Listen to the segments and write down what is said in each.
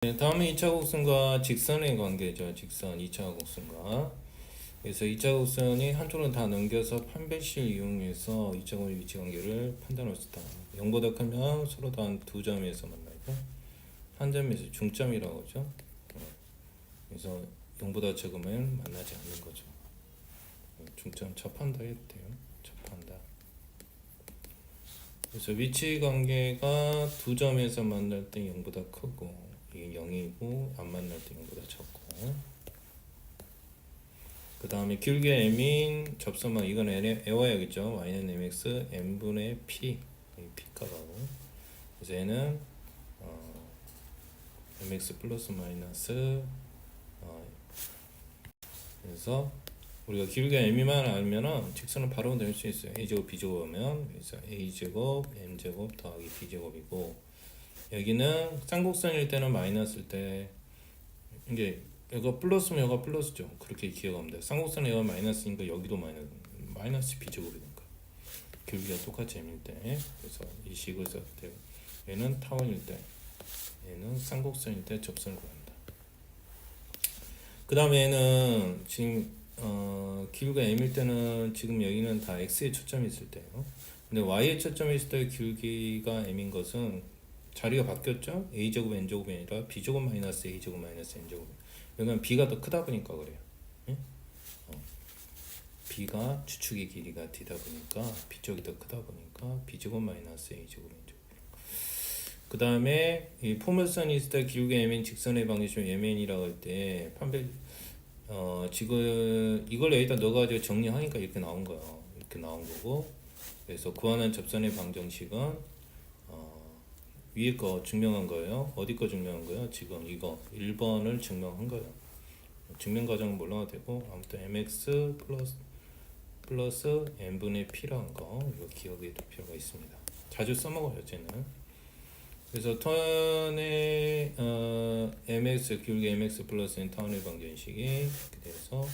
네, 다음은 2차 곡선과 직선의 관계죠. 직선 2차 곡선과. 그래서 2차 곡선이 한쪽으로 다 넘겨서 판별식을 이용해서 2차 곡선의 위치 관계를 판단할 수 있다. 0보다 크면 서로 다 두 점에서 만나고 한 점에서 중점이라고 하죠. 그래서 0보다 적으면 만나지 않는 거죠. 중점 접한다 해도 돼요. 접한다. 그래서 위치 관계가 두 점에서 만날 때 0보다 크고 이게 0이고 안 만날 때 0보다 적고, 그 다음에 길게 m인 접선만 이건 외워야겠죠. y는 mx n분의 p, p 값하고, 그래서 얘는 mx 플러스 마이너스 그래서 우리가 길게 m이만 알면은 직선을 바로 낼 수 있어요. a제곱 b제곱 하면 그래서 a제곱 m제곱 더하기 b제곱이고, 여기는 쌍곡선일 때는 마이너스일 때 이게 얘가 플러스면 얘가 플러스죠. 그렇게 기억하면 돼요. 쌍곡선에 얘가 마이너스니까 여기도 마이너스 b제곱이니까 길이가 똑같이 m일 때, 그래서 이 식을 썼을 때 얘는 타원일 때, 얘는 쌍곡선일 때 접선을 구한다. 그 다음에 얘는 지금 길이가 m일 때는 지금 여기는 다 x에 초점이 있을 때예요. 근데 y에 초점이 있을 때 길이가 m인 것은 자리가 바뀌었죠. a제곱 n제곱이 아니라 b제곱 마이너스 a제곱 마이너스 n제곱. 여기는 b가 더 크다 보니까 그래요. 예? b가 추축의 길이가 d다 보니까 b쪽이 더 크다 보니까 b제곱 마이너스 a제곱 n제곱. 그 다음에 이 포물선이 있을 때 길게 mn 직선의 방정식을 mn이라고 할 때 판별 지금 이걸 여기다 넣어가지고 정리하니까 이렇게 나온 거예요. 이렇게 나온 거고, 그래서 구하는 접선의 방정식은 위에 거 증명한 거예요. 어디 거 증명한 거예요? 지금 이거 1번을 증명한 거예요. 증명 과정은 몰라도 되고, 아무튼 mx 플러스 n분의 p라는 거 이거 기억해 둘 필요가 있습니다. 자주 써먹어요, 쟤는. 그래서 턴의 mx 기울기 mx 플러스 n 타운의 방정식이 이렇게 돼서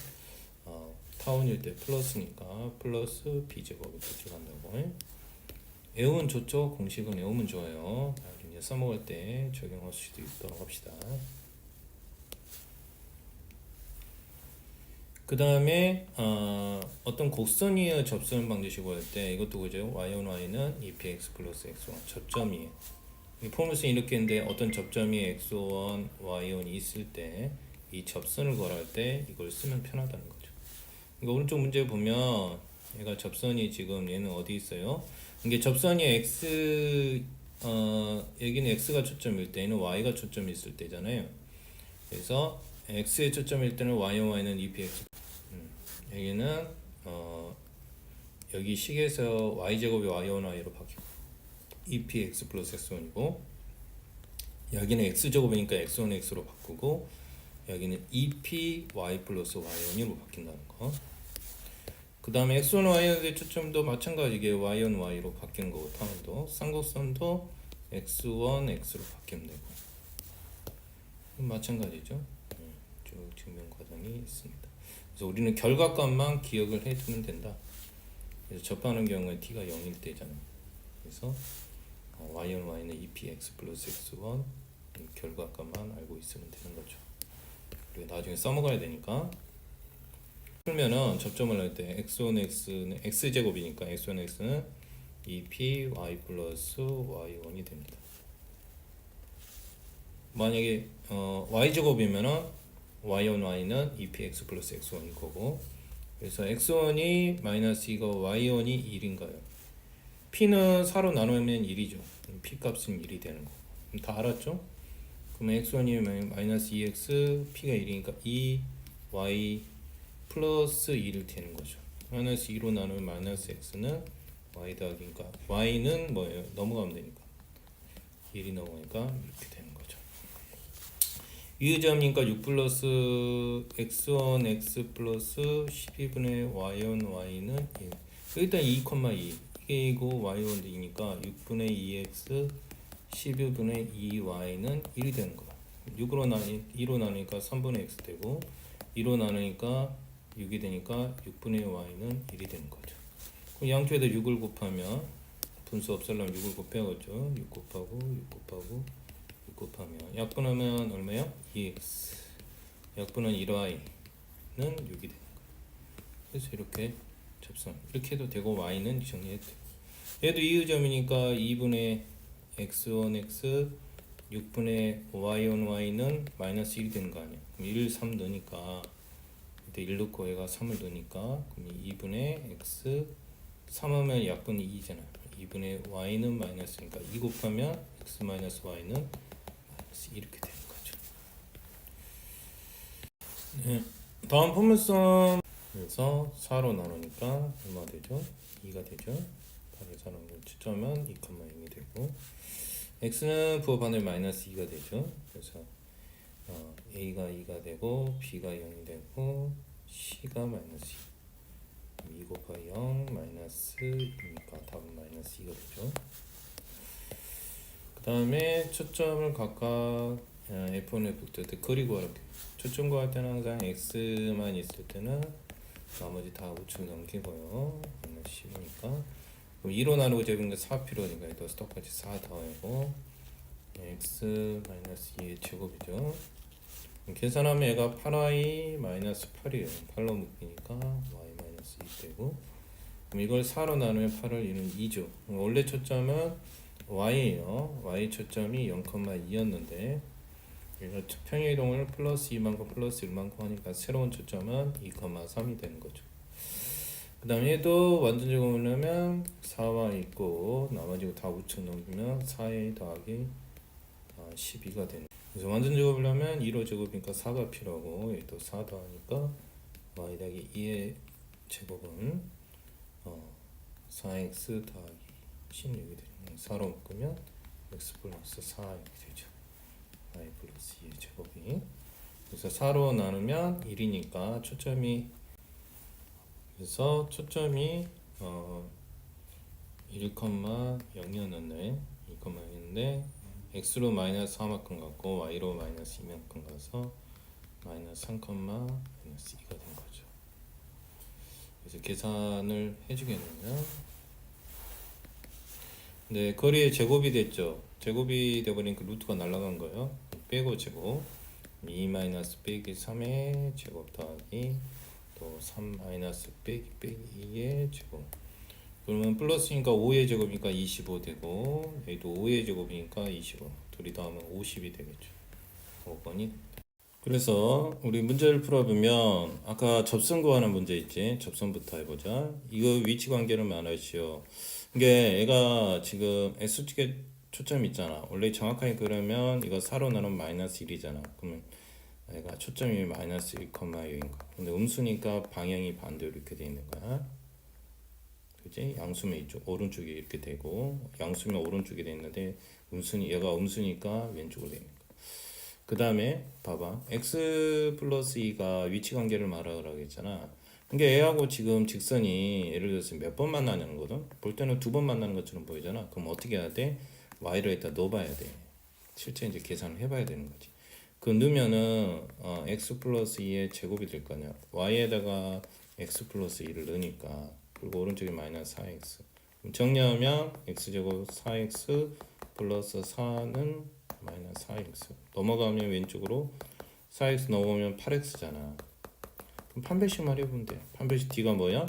타운일 때 플러스니까 플러스 b제곱 이렇게 들어간다고. 외우면 좋죠. 공식은 외우면 좋아요. 이제 써먹을 때 적용할 수도 있도록 합시다. 그 다음에 어떤 곡선이의 접선 방정식을 할 때 이것도 그죠. y1 y는 2px 플러스 x1 접점이에요. 이 포물선이 이렇게 있는데 어떤 접점이 x1 y1이 있을 때 이 접선을 구할 때 이걸 쓰면 편하다는 거죠. 그러니까 오른쪽 문제 보면 얘가 접선이 지금 얘는 어디 있어요? 이게 접선이 x 여기는 x가 초점일 때 얘는 y가 초점이 있을 때잖아요. 그래서 x의 초점일 때는 y는 2px. 여기는 여기 식에서 y제곱이 y1 y로 바뀌고 2px 플러스 x1이고, 여기는 x제곱이니까 x1 x로 바꾸고, 여기는 2p y 플러스 y1으로 바뀐다는 거. 그 다음에 x1 y의 초점도 마찬가지게 y1 y로 바뀐 거고, 타원도 쌍곡선도 x1 x로 바뀌면 되고 마찬가지죠. 쭉 증명 과정이 있습니다. 그래서 우리는 결과값만 기억을 해두면 된다. 그래서 접하는 경우에 t가 0일 때잖아요. 그래서 y1 y는 2px 플러스 x1 결과값만 알고 있으면 되는 거죠. 그리고 나중에 써먹어야 되니까. 풀면은 접점을 할 때 x1 x는 x제곱이니까 x1 x는 2p y 플러스 y1이 됩니다. 만약에 y제곱이면은 y1 y는 2px 플러스 x1일 거고, 그래서 x1이 마이너스 이거 y1이 1인가요? p는 4로 나누면 1이죠. p 값은 1이 되는 거. 그럼 다 알았죠? 그러면 x1이 마이너스 2x, p가 1이니까 2y 플러스 1이 되는 거죠. 마이너스 2로 나누면 마이너스 x는 y 더하기니까 y는 뭐예요? 넘어가면 되니까 1이 넘어가니까 이렇게 되는 거죠. 유의점이니까 6 플러스 x1 x 플러스 12분의 y1 y는 1. 일단 2,2 이게 이고 y1도 2니까 6분의 2x 12분의 2y는 1이 되는 거야. 2로 나누니까 3분의 x 되고 2로 나누니까 6이 되니까 6분의 y는 1이 되는 거죠. 그럼 양쪽에다 6을 곱하면 분수 없애려면 6을 곱해야겠죠. 6 곱하고 6 곱하고 곱하면 약분하면 얼마요? 2x 약분은 1y는 6이 되는 거예요. 그래서 이렇게 접선 이렇게 해도 되고 y는 정리해도 되고 얘도 이의점이니까 2분의 x1x 6분의 y1 y는 마이너스 1이 되는 거 아니야. 그럼 1, 3 넣으니까 이때 1 넣고 얘가 3을 넣으니까 그럼 2분의 x 3하면 약분이 2잖아. 2분의 y는 마이너스니까 2 곱하면 x 마이너스 y는 마이너스 이렇게 되는 거죠. 네. 다음 포물선 그래서 4로 나누니까 얼마 되죠? 2가 되죠. 8을 4로 치자면 2,0이 되고 x는 부호 반을 마이너스 2가 되죠. 그래서 a가 2가 되고 b가 0이 되고 c가 마이너스 2 곱하기 0 마이너스 2니까 답은 마이너스 2가 되죠. 그 다음에 초점을 각각 F1, F2 때 그리고 이렇게 초점 구할 때는 항상 X만 있을 때는 나머지 다 우측 넘기고요. 마이너스 10이니까 그럼 2로 나누고 제곱인 게 4 필요하니까 또 똑같이 4 더하고 X 마이너스 2의 제곱이죠. 계산하면 얘가 8y 마이너스 8이에요. 8로 묶이니까 y 마이너스 2 되고 그럼 이걸 4로 나누면 8을 2는 2죠. 원래 초점은 y예요. y 초점이 0,2였는데 얘가 평행이동을 플러스 2만큼 플러스 1만큼 하니까 새로운 초점은 2,3이 되는 거죠. 그 다음에 얘도 완전 제곱을 하면 4와 있고 나머지 다 우측 넘기면 4a 더하기 12가 되는 그래서 완전 제곱을 하면 2로 제곱이니까 4가 필요하고 얘도 4 더하니까 y 더하기 2의 제곱은 4x 더하기 16이 되는 4로 묶으면 x 플러스 4 이렇게 되죠. y 플러스 2의 제곱이 그래서 4로 나누면 1이니까 초점이 그래서 초점이 1,0이었는데 2,0인데 x로 마이너스 4만큼 갔고 y로 마이너스 2만큼 가서 마이너스 3, 마이너스 2가 된 거죠. 그래서 계산을 해주겠네요. 네, 거리의 제곱이 됐죠. 제곱이 돼버리니까 루트가 날아간 거예요. 빼고 제곱 2 마이너스 빼기 3의 제곱 더하기 또 3 마이너스 빼기 2의 제곱 그러면 플러스니까 5의 제곱이니까 25 되고 여기도 5의 제곱이니까 25 둘이 더하면 50이 되겠죠. 5번이 그래서 우리 문제를 풀어보면 아까 접선 구하는 문제 있지. 접선부터 해보자. 이거 위치 관계를 말하시오. 이게 얘가 지금 X축에 초점 있잖아. 원래 정확하게 그러면 이거 4로 나누면 마이너스 1이잖아. 그러면 얘가 초점이 마이너스 1,0인 거. 근데 음수니까 방향이 반대로 이렇게 돼 있는 거야. 그지? 양수면 이쪽 오른쪽이 이렇게 되고 양수면 오른쪽이 돼 있는데 음수니 얘가 음수니까 왼쪽으로 돼 있는 거야. 그 다음에 봐봐 x 플러스 2가 위치 관계를 말하라고 했잖아. 그러니까 얘하고 지금 직선이 예를 들어서 몇 번 만나는 거든. 볼 때는 2번 만나는 것처럼 보이잖아. 그럼 어떻게 해야 돼? y를 일단 넣어봐야 돼. 실제 이제 계산을 해봐야 되는 거지. 그 넣으면은 x 플러스 2의 제곱이 될 거 아니야. y에다가 x 플러스 2를 넣으니까 그리고 오른쪽에 마이너스 4x 정리하면 x제곱 4x 플러스 4는 마이너스 4x 넘어가면 왼쪽으로 4x 넘어오면 8x잖아. 그럼 판별식만 해보면 돼. 판별식 D가 뭐야?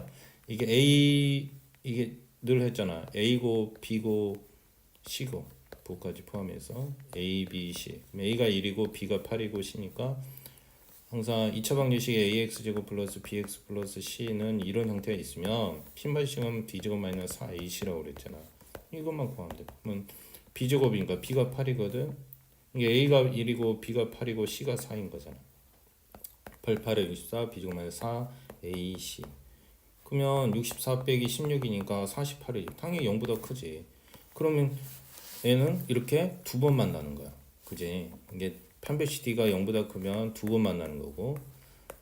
이게 A 이게 늘 했잖아. A고 B고 C고 부까지 포함해서 A, B, C A가 1이고 B가 8이고 C니까 항상 2차 방정식에 AX제곱 플러스 BX 플러스 C는 이런 형태가 있으면 P마이싱은 B제곱 마이너스 4AC라고 그랬잖아. 이것만 구하면 돼. 그러면 B제곱이니까 B가 8이거든. 이게 A가 1이고 B가 8이고 C가 4인 거잖아. 8, 8에 64 B제곱 마이너스 4 AC 그러면 64 빼기 16이니까 48이 당연히 0보다 크지. 그러면 얘는 이렇게 두 번 만나는 거야. 그지? 이게 판별식 D가 0보다 크면 두 번 만나는 거고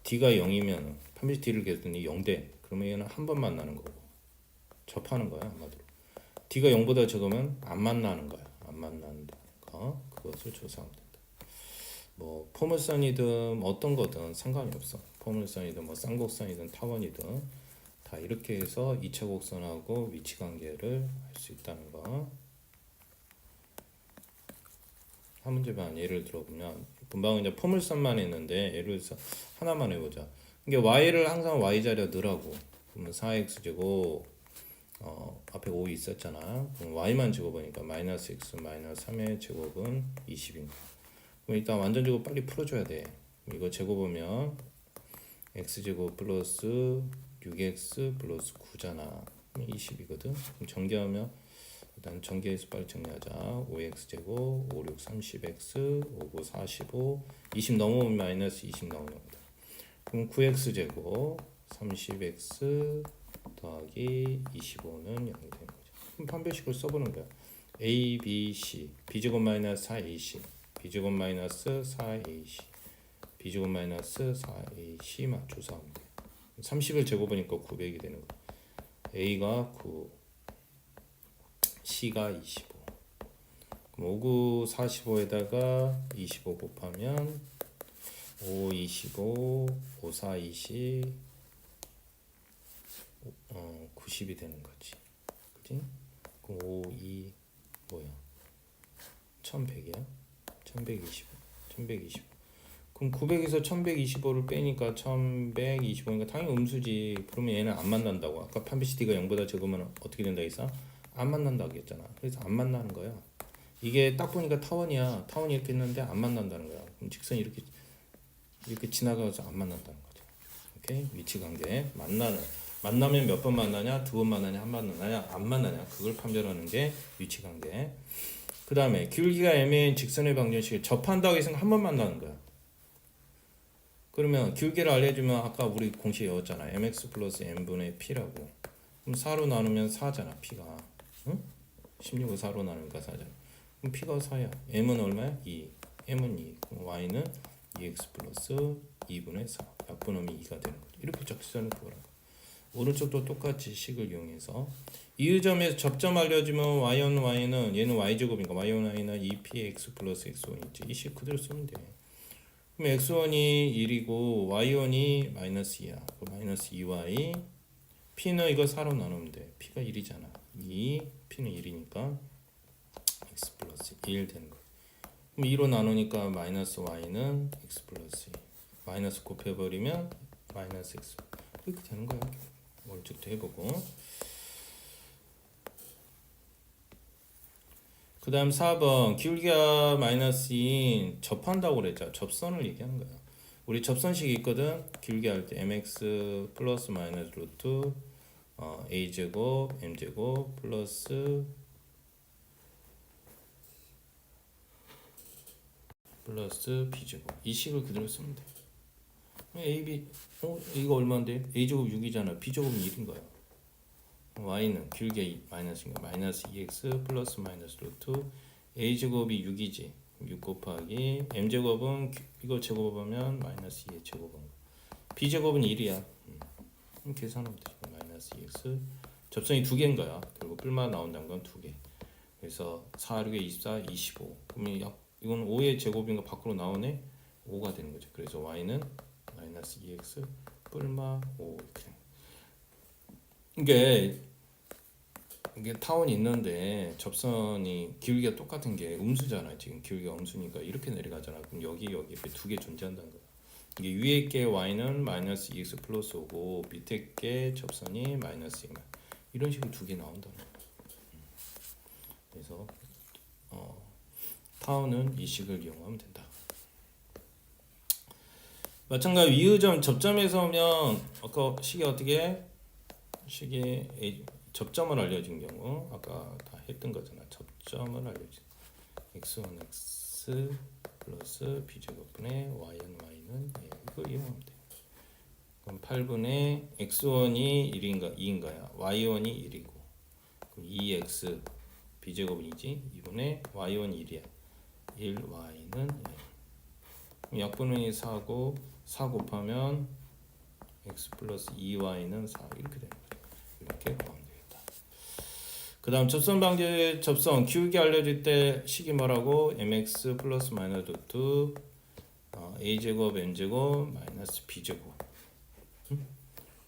D가 0이면 판별식 D를 계산했더니 0대 그러면 얘는 한 번 만나는 거고 접하는 거야 한마디로. D가 0보다 적으면 안 만나는 거야. 안 만난다. 그것을 조사하면 된다. 뭐 포물선이든 어떤 거든 상관이 없어. 포물선이든 뭐 쌍곡선이든 타원이든 다 이렇게 해서 2차 곡선하고 위치 관계를 할 수 있다는 거 한 문제만 예를 들어보면 금방 이제 포물선만 했는데 예를 들어서 하나만 해보자. 이게 y를 항상 y 자리에 넣으라고. 그러면 4x제곱 앞에 5 있었잖아. 그럼 y만 집어보니까 마이너스 x 마이너스 3의 제곱은 20인 거야. 그럼 일단 완전 제곱 빨리 풀어줘야 돼. 이거 제곱하면 x제곱 플러스 6x 플러스 9잖아. 20이거든. 그럼 전개하면 일단 전개해서 빨리 정리하자. 5x제곱 5, 6, 30x 5, 9, 45 20 넘어오면 마이너스 20 나오는 거다. 그럼 9x제곱 30x 더하기 25는 0이 되는 거죠. 그럼 판별식을 써보는 거야. a, b, c b제곱 마이너스 4ac b제곱 마이너스 4ac b제곱 마이너스 4ac 맞춰서 하면 돼. 30을 제곱하니까 900이 되는 거야. a가 9 C가 25. 그럼 5, 9, 45에다가 25 곱하면 5, 25, 5, 4, 20, 90이 되는 거지. 그지? 그럼 5, 2, 뭐야? 1100이야? 1125. 1125. 그럼 900에서 1125를 빼니까 1125니까 당연히 음수지. 그러면 얘는 안 만난다고. 아까 판비시티가 0보다 적으면 어떻게 된다 했어? 안 만난다고 했잖아. 그래서 안 만나는 거야. 이게 딱 보니까 타원이야. 타원이 이렇게 있는데 안 만난다는 거야. 그럼 직선이 이렇게 지나가서 안 만난다는 거죠. 오케이? 위치 관계. 만나면 몇 번 만나냐? 두 번 만나냐? 한 번 만나냐? 안 만나냐? 그걸 판별하는 게 위치 관계. 그 다음에 기울기가 애매한 직선의 방정식을 접한다고 해서 한 번 만나는 거야. 그러면 기울기를 알려주면 아까 우리 공식 외웠잖아. mx 플러스 n분의 p라고. 그럼 4로 나누면 4잖아. p가. 응? 16을 4로 나누니까 4잖아. 그럼 p가 4야. m은 얼마야? 2. m은 2. 그럼 y는 2x 플러스 2분의 4. 약분음이 2가 되는 거죠. 이렇게 적시선을 구하라고. 오른쪽도 똑같이 식을 이용해서 이의점에서 접점 알려주면 y1 y는 얘는 y제곱이니까 y1 y는 2px 플러스 x1이지. 이 식 그대로 쓰면 돼. 그럼 x1이 1이고 y1이 마이너스 2야. 그럼 마이너스 2y p는 이거 4로 나누면 돼. p가 1이잖아. 2 p는 1이니까 x 플러스 1 되는 거야. 그럼 2로 나누니까 마이너스 y는 x 플러스 2. 마이너스 곱해버리면 마이너스 x. 이렇게 되는 거야. 월측도 해보고. 그 다음 4번 기울기가 마이너스인 접한다고 그랬죠. 접선을 얘기하는 거야. 우리 접선식이 있거든. 기울기 할 때 mx 플러스 마이너스 루트 a제곱 m제곱 플러스 b제곱 이 식을 그대로 쓰면 돼. ab 이거 얼마인데? a제곱 6이잖아. b제곱은 1인 거야. y는 기울기 마이너스니까 마이너스 2x 플러스 마이너스 루트 a제곱이 6이지. 6 곱하기 m제곱은 이거 제곱하면 마이너스 2의 제곱은 b제곱은 1이야. 계산하면 되지. 마이너스 2x 접선이 두 개인 거야. 결국 뿔마 나온다는 건 두 개. 그래서 4, 6에 24, 25. 그러면 이건 5의 제곱인 거 밖으로 나오네. 5가 되는 거죠. 그래서 y는 마이너스 2x 뿔마 5 이렇게. 이게 타원이 있는데 접선이 기울기가 똑같은 게 음수잖아. 지금 기울기가 음수니까 이렇게 내려가잖아. 그럼 여기 이렇게 두 개 존재한다는 거야. 이게 위에 게 y는 마이너스 2x 플러스 5고 밑에 게 접선이 마이너스 2만 이런 식으로 두 개 나온다는 거야. 그래서 타원은 이 식을 이용하면 된다. 마찬가지로 이의점 접점에서 오면 아까 식이 어떻게 식이 접점을 알려진 경우 아까 다 했던 거잖아. 접점을 알려진 x1 x 플러스 b제곱분의 y는 y는 이거 이용하면 돼. 그럼 8분의 x1이 1인가 2인가야. y1이 1이고 그럼 2x b제곱은 2지. 2분의 y1이 1이야. 1y는 1. 약분의 4고 4 곱하면 x 플러스 2y는 4 이렇게 되는 거죠. 이렇게 구하면 되겠다. 그 다음 접선 방지 접선 기울기 알려줄 때 식이 뭐라고? mx 플러스 마이너스 루트 a제곱 n제곱 마이너스 b제곱.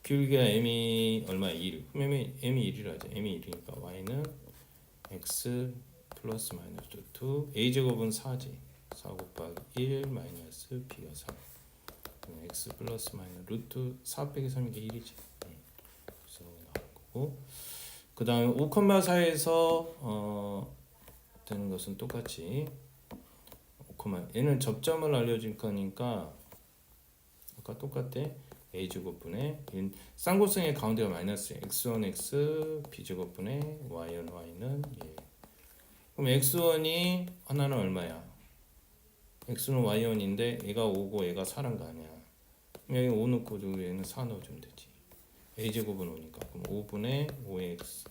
기울기가 m이 얼마야? 1. 그럼 m이 1이라 하죠. m이 1이니까 y는 x 플러스 마이너스 루트 a제곱은 4지. 4 곱하기 1 마이너스 B가 3. x 플러스 마이너스 루트 4 빼기 3이 게 1이지. 그래서 나올 거고. 그 다음에 5,4에서 되는 것은 똑같이 5, 얘는 접점을 알려줄 거니까 아까 똑같대. a제곱분의 쌍곡선의 가운데가 마이너스 x1x b제곱분의 y1 y는 1. 그럼 x1이 하나는 얼마야? x는 y1인데 얘가 5고 얘가 4란 거 아니야. 그럼 여기 5 넣고 여기는 4 넣어주면 되지. a제곱은 5니까 그럼 5분의 5x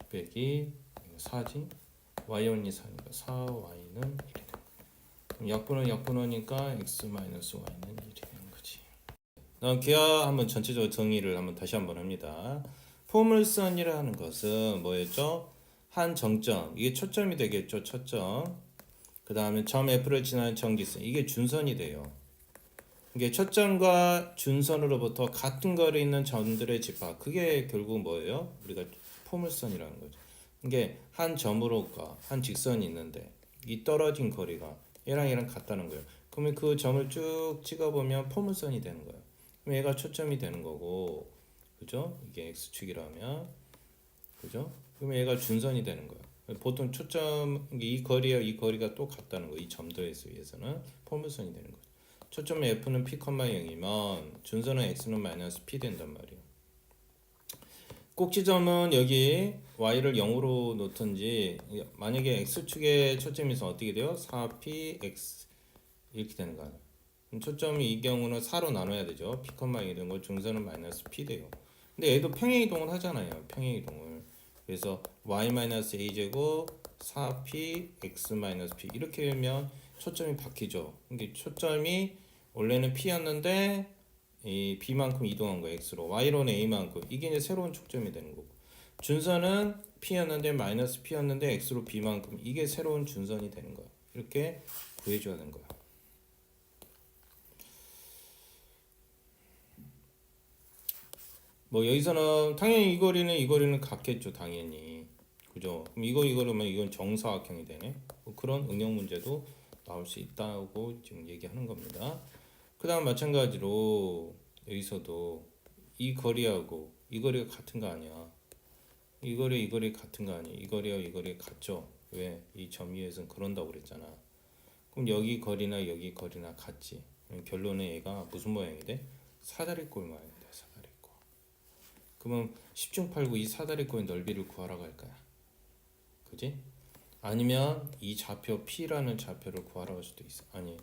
빼기 4지. y1이 4니까 4y는 1이 돼. 그럼 약분은 약분하니까 x 마이너스 y는 1이 되는 거지. 다음 기하 한번 전체적으로 정의를 한번 다시 한번 합니다. 포물선이라는 것은 뭐였죠? 한 정점, 이게 초점이 되겠죠. 초점. 그 다음에 점 F를 지나는 전기선, 이게 준선이 돼요. 이게 초점과 준선으로부터 같은 거리에 있는 점들의 집합, 그게 결국 뭐예요? 우리가 포물선이라는 거죠. 이게 한 점으로가 한 직선이 있는데 이 떨어진 거리가 얘랑 얘랑 같다는 거예요. 그러면 그 점을 쭉 찍어보면 포물선이 되는 거예요. 그럼 얘가 초점이 되는 거고, 그죠? 이게 x축이라면, 그죠? 그러면 얘가 준선이 되는 거예요. 보통 초점 이 거리와 이 거리가 또 같다는 거. 이 점도에 의해서는 포물선이 되는 거죠. 초점 f는 p, 0이면 준선은 x는 마이너스 p 된단 말이에요. 꼭지점은 여기 y를 0으로 놓든지, 만약에 x축에 초점이 있으면 어떻게 돼요? 4p x 이렇게 되는 거 아니에요. 그럼 초점이 이 경우는 4로 나눠야 되죠. p, 0이 되는 거. 준선은 마이너스 p 돼요. 근데 얘도 평행이동을 하잖아요. 평행이동을. 그래서 y-a 제곱 4p x-p 이렇게 하면 초점이 바뀌죠. 이게 초점이 원래는 p였는데 이 b만큼 이동한 거 x로, y로는 a만큼, 이게 이제 새로운 초점이 되는 거고, 준선은 p였는데 마이너스 p였는데 x로 b만큼, 이게 새로운 준선이 되는 거야. 이렇게 구해줘야 되는 거야. 뭐 여기서는 당연히 이 거리는 같겠죠. 당연히. 그죠? 그럼 이거면 이건 정사각형이 되네. 뭐 그런 응용 문제도 나올 수 있다고 지금 얘기하는 겁니다. 그 다음 마찬가지로 여기서도 이 거리하고 이 거리가 같은 거 아니야. 이 거리 같은 거 아니야. 이 거리와 이 거리 같죠. 왜? 이 점 위에서는 그런다고 그랬잖아. 그럼 여기 거리나 여기 거리나 같지. 결론은 얘가 무슨 모양이 돼? 사다리꼴 모양이 돼. 사다리꼴. 그러면 10중 8구 이 사다리꼴의 넓이를 구하러 갈 거야. 그지? 아니면 이 좌표 P라는 좌표를 구하러 갈 수도 있어. 아니,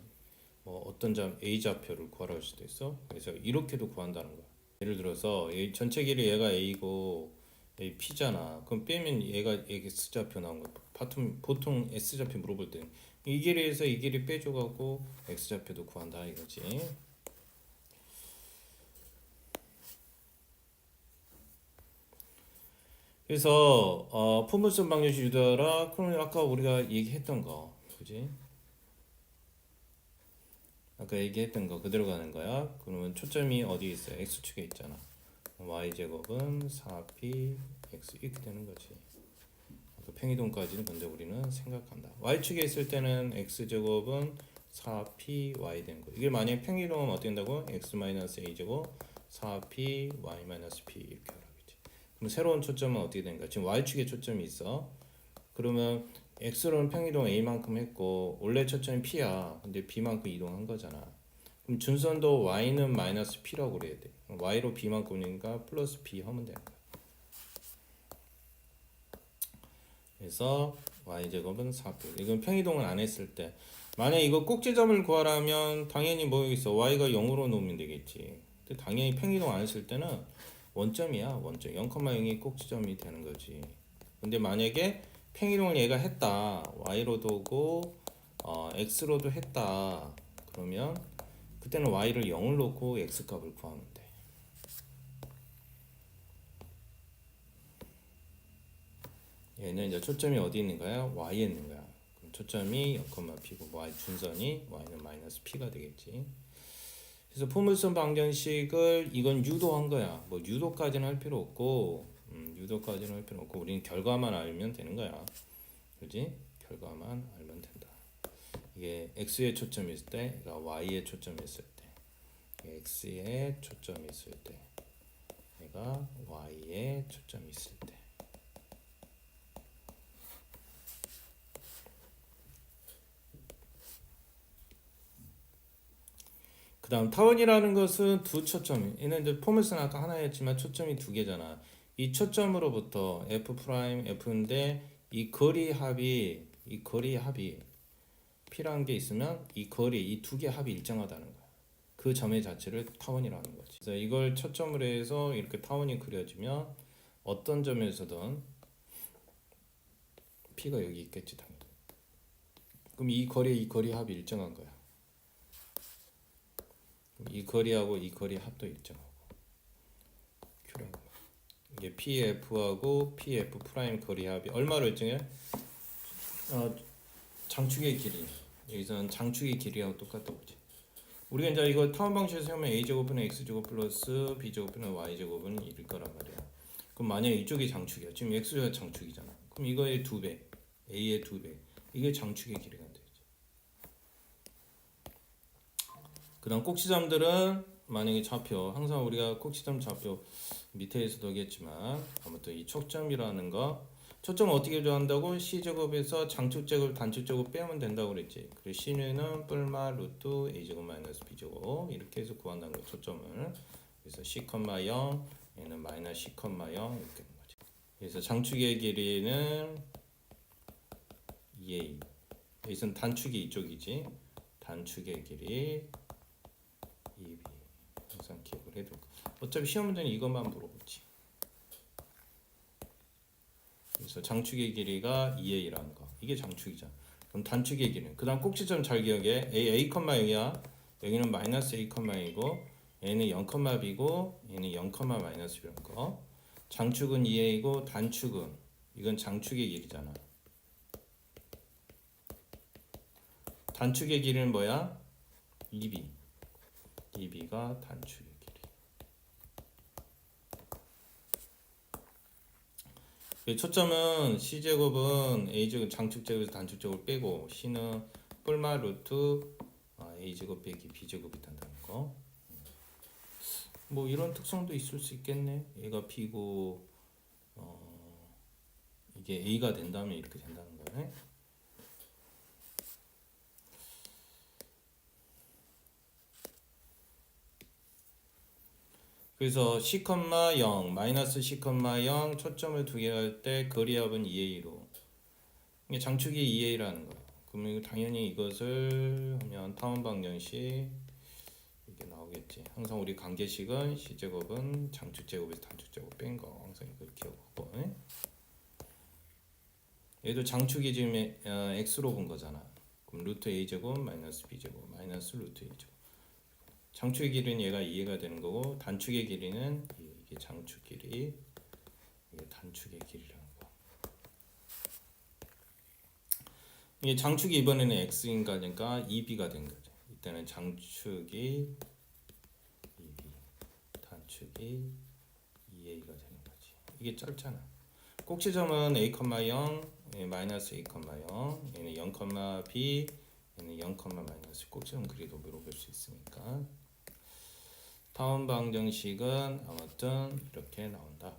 뭐 어떤 점 A 좌표를 구하러 갈 수도 있어. 그래서 이렇게도 구한다는 거야. 예를 들어서 전체 길이 얘가 A고 A P잖아. 그럼 빼면 얘가 S 좌표 나온 거야. 보통 S 좌표 물어볼 때 이 길이에서 이 길이 빼줘가고 X 좌표도 구한다 이거지. 그래서 포물선 방정식 유도하라. 그러면 아까 우리가 얘기했던 거, 그지? 아까 얘기했던 거 그대로 가는 거야. 그러면 초점이 어디 있어요? x축에 있잖아. y제곱은 4p x 이렇게 되는 거지. 평이동까지는 근데 우리는 생각한다. y축에 있을 때는 x제곱은 4p y 되는 거. 이게 만약에 평이동하면 어떻게 된다고? x-a제곱 4p y-p 이렇게 하라겠지. 그럼 새로운 초점은 어떻게 되는가? 지금 y축에 초점이 있어. 그러면 x로는 평이동 a만큼 했고 원래 초점이 p야. 근데 b만큼 이동한 거잖아. 그럼 준선도 y는 마이너스 p라고 그래야 돼. y로 b만큼이니까 플러스 b 하면 되는 거야. 그래서 y제곱은 4p. 이건 평이동을 안 했을 때. 만약 이거 꼭지점을 구하라면 당연히 뭐 있어? y가 0으로 놓으면 되겠지. 근데 당연히 평이동 안 했을 때는 원점이야. 원점. 0,0이 꼭지점이 되는 거지. 근데 만약에 평이동을 얘가 했다. y로도 오고 x로도 했다. 그러면 그때는 y를 0을 놓고 x 값을 구하면 돼. 얘는 이제 초점이 어디 있는 거야? y에 있는 거야. 그럼 초점이 0,p고 y 준선이 y는 마이너스 p가 되겠지. 그래서 포물선 방정식을 이건 유도한 거야. 뭐 유도까지는 할 필요 없고, 유도까지는 할 필요 없고, 우리는 결과만 알면 되는 거야. 그지? 결과만 알면 된다. 이게 이게 x에 초점이 있을 때, 얘가 y에 초점이 있을 때, x에 초점이 있을 때, 얘가 y에 초점이 있을 때. 그 다음 타원이라는 것은 두 초점, 얘는 이제 포물선은 아까 하나였지만 초점이 두 개잖아. 이 초점으로부터 f 프라임 f인데 이 거리 합이 P라는 게 있으면 이 거리 이 두 개 합이 일정하다는 거야. 그 점의 자체를 타원이라는 거지. 그래서 이걸 초점으로 해서 이렇게 타원이 그려지면 어떤 점에서든 P가 여기 있겠지 당연히. 그럼 이 거리 합이 일정한 거야. 이 거리하고 이 거리 합도 일정하고 Q라고. 이게 PF하고 PF 프라임 거리 합이 얼마로 일정해? 장축의 길이. 여기서는 장축의 길이하고 똑같다 보지. 우리가 이제 이거 타원 방식에서 하면 a제곱은 x제곱 플러스 b제곱은 y제곱은 1일 거란 말이야. 그럼 만약에 이쪽이 장축이야. 지금 x가 장축이잖아. 그럼 이거의 2배, a의 2배. 이게 장축의 길이가 되지. 그 다음 꼭지점들은 만약에 좌표, 항상 우리가 꼭지점 좌표 밑에서도 하겠지만 아무튼 이 촉점이라는 거, 초점을 어떻게 구한다고? C제곱에서 장축제곱 단축제곱 빼면 된다고 그랬지. 그래서 C는 뿔마 루트 A제곱 마이너스 B제곱 이렇게 해서 구한다는 거 초점을. 그래서 C, 0 얘는 마이너스 C, 0 이렇게 하는 거지. 그래서 장축의 길이는 2A. 여기서는 단축이 이쪽이지. 단축의 길이 2B. 항상 기억을 해둘 거. 어차피 시험 문제는 이것만 물어보지. 그래서 장축의 길이가 2a라는 거. 이게 장축이잖아. 그럼 단축의 길이는 그 다음 꼭지점 잘 기억해. a, 0이야. 여기는 마이너스 a, 0이고 얘는 0, b고 얘는 0, 마이너스 b라는 거. 장축은 2a고 단축은 이건 장축의 길이잖아. 단축의 길이는 뭐야? 2b. 2b가 단축의 길이. 초점은 C제곱은 A제곱 장축제곱에서 단축제곱을 빼고 C는 뿔마 루트 A제곱 빼기 B제곱이 된다는 거. 뭐 이런 특성도 있을 수 있겠네. 얘가 B고 이게 A가 된다면 이렇게 된다는 거네. 그래서 C, 0, 마이너스 C, 0 초점을 두 개 할 때 거리합은 2A로 이게 장축이 2A라는 거야. 그러면 당연히 이것을 하면 타원 방정식 이게 나오겠지. 항상 우리 관계식은 C제곱은 장축제곱에서 단축제곱 뺀 거 항상 이걸 기억하고. 얘도 장축이 지금 X로 본 거잖아. 그럼 루트 A제곱 마이너스 B제곱 마이너스 루트 A제곱. 장축의 길이는 얘가 2가 되는 거고 단축의 길이는 이게 장축 길이 이게 단축의 길이라는 거. 이게 장축이 이번에는 x인 거니까 2b가 된 거죠. 이때는 장축이 2b, 단축이 2a가 되는 거지. 이게 짧잖아. 꼭지점은 a, 0, 마이너스 a, 0, 얘는 0, b, 얘는 0, 마이너스. 꼭지점 그리도 물어볼 수 있으니까. 타원 방정식은 아무튼 이렇게 나온다.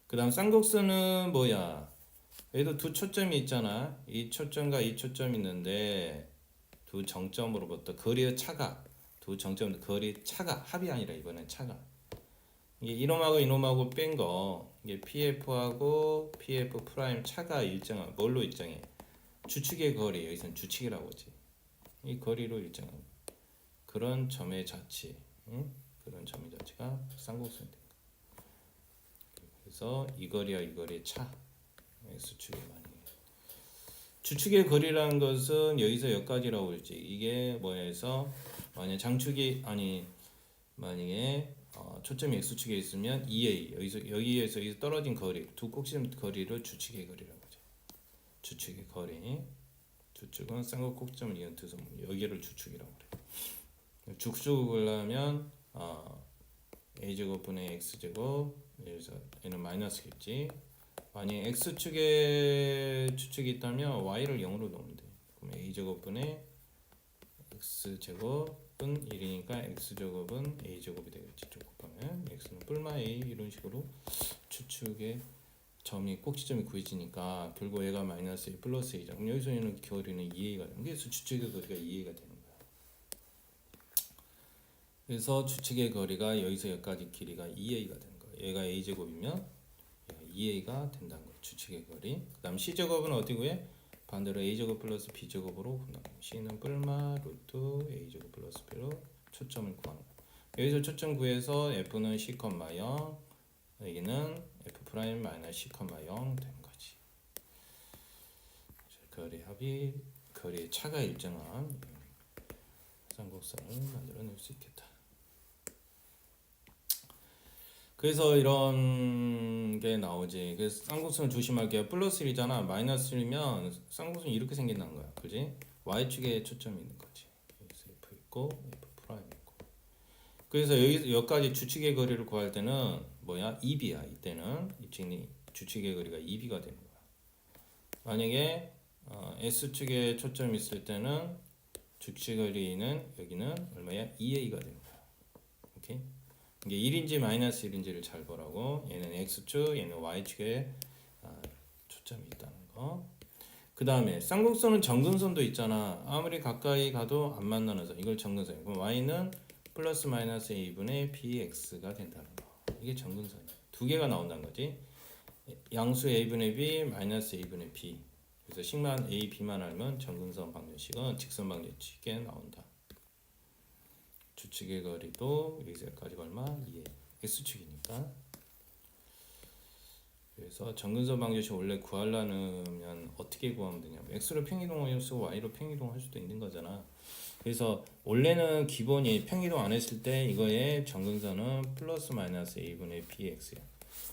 그 다음 쌍곡선은 뭐야? 얘도 두 초점이 있잖아. 이 초점과 이 초점이 있는데 두 정점으로부터 거리의 차가, 두 정점 거리 차가, 합이 아니라 이번엔 차가. 이게 이놈하고 이놈하고 뺀 거, 이게 PF하고 PF 프라임 차가 일정한 뭘로 일정해? 주축의 거리, 여기서는 주축이라고 하지. 이 거리로 일정한 그런 점의 자치, 그런 점의 자체가 쌍곡선이 된다. 그래서 이 거리와 이 거리의 차, X축의 많이. 주축의 거리라는 것은 여기서 여기까지라고 했지. 이게 뭐해서 만약 장축이 아니 만약에 초점이 X축에 있으면 2A 여기에서 떨어진 거리 두 꼭지점 거리를 주축의 거리라고 하죠. 주축의 거리. 주축은 쌍곡 꼭지점을 이은 여기를 주축이라고 그래. 주축을 하면 a제곱분의 x제곱, 그래서 얘는 마이너스겠지. 만약에 x축에 추측이 있다면 y를 0으로 놓으면 돼. 그럼 a제곱분의 x제곱은 1이니까 x제곱은 a제곱이 되겠지. 쭉 곱하면 x는 뿔마 a 이런 식으로 추측의 점이 꼭지점이 구해지니까 결국 얘가 마이너스 a 플러스 a잖아. 그럼 여기서 얘는 거리는 2a가 되는 거야. 그래서 추측의 거리가 2a가 되는 거야. 그래서 추측의 거리가 여기서 여기까지 길이가 2a가 되는 거야. 얘가 a제곱이면 얘가 2a가 된다는 거야. 추측의 거리. 그 다음 c제곱은 어떻게 구해? 반대로 a제곱 플러스 b제곱으로 구한다. c는 뿔마 루트 a제곱 플러스 b로 초점을 구하는 거야. 여기서 초점 구해서 f는 c, 0 여기는 f 프라임 마이너스 c, 0 되는 거지. 거리 합이 거리의 차가 일정한 쌍곡선을 만들어낼 수 있겠다. 그래서 이런 게 나오지. 그래서 쌍곡선 조심할게요. 플러스 1이잖아. 마이너스 1이면 쌍곡선이 이렇게 생긴다는 거야. 그지? y축에 초점이 있는 거지. 여기서 f 있고 f 프라임 있고. 그래서 여기까지 주축의 거리를 구할 때는 뭐야? 2b야. 이때는 이 주축의 거리가 2b가 되는 거야. 만약에 S축에 초점이 있을 때는 주축의 거리는 여기는 얼마야? 2a가 되는 거야. 오케이? 이게 1인지 마이너스 1인지를 잘 보라고. 얘는 X축, 얘는 Y축에 초점이 있다는 거. 그 다음에 쌍곡선은 정근선도 있잖아. 아무리 가까이 가도 안 만나는 선. 이걸 정근선이고, 그럼 Y는 플러스 마이너스 A분의 BX가 된다는 거. 이게 정근선이야. 두 개가 나온다는 거지. 양수 A분의 B 마이너스 A분의 B. 그래서 식만 A, B만 알면 정근선 방정식은 직선 방정식에 나온다. 주축의 거리도 여기서까지 얼마? 2에 X축이니까. 그래서 정근선 방정식 원래 구하려면 어떻게 구하면 되냐면 X로 평이동을 쓰고 Y로 평이동할 수도 있는 거잖아. 그래서 원래는 기본이 평이동 안 했을 때 이거의 정근선은 플러스 마이너스 A분의 BX야.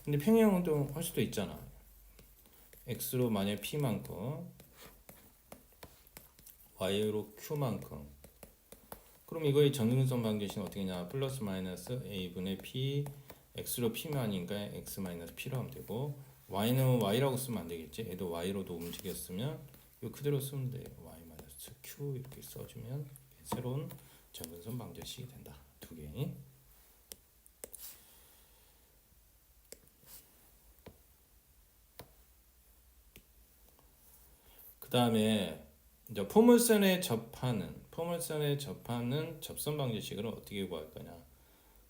근데 평이동도 할 수도 있잖아. X로 만약 P만큼 Y로 Q만큼, 그럼 이거의 정근선 방정식은 어떻게 냐? 플러스 마이너스 A분의 P, X로 P만이니까 X 마이너스 P로 하면 되고, Y는 Y라고 쓰면 안 되겠지. 얘도 Y로도 움직였으면 이거 그대로 쓰면 돼. Y 마이너스 Q 이렇게 써주면 새로운 정근선 방정식이 된다. 두 개. 그 다음에 이제 포물선에 접하는 접선 방정식을 어떻게 구할 거냐?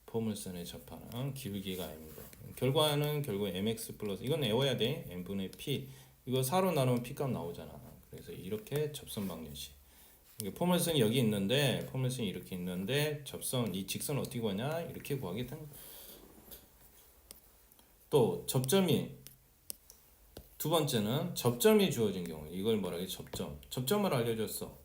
포물선에 접하는 기울기가 m이고, 결과는 결국 mx 플러스, 이건 외워야 돼. m분의 p. 이거 4로 나누면 p 값 나오잖아. 그래서 이렇게 접선 방정식. 포물선이 여기 있는데, 포물선이 이렇게 있는데 접선, 이 직선 어떻게 구하냐? 이렇게 구하게 된 거야. 또 접점이, 두 번째는 접점이 주어진 경우, 이걸 뭐라 해? 접점을 알려줬어.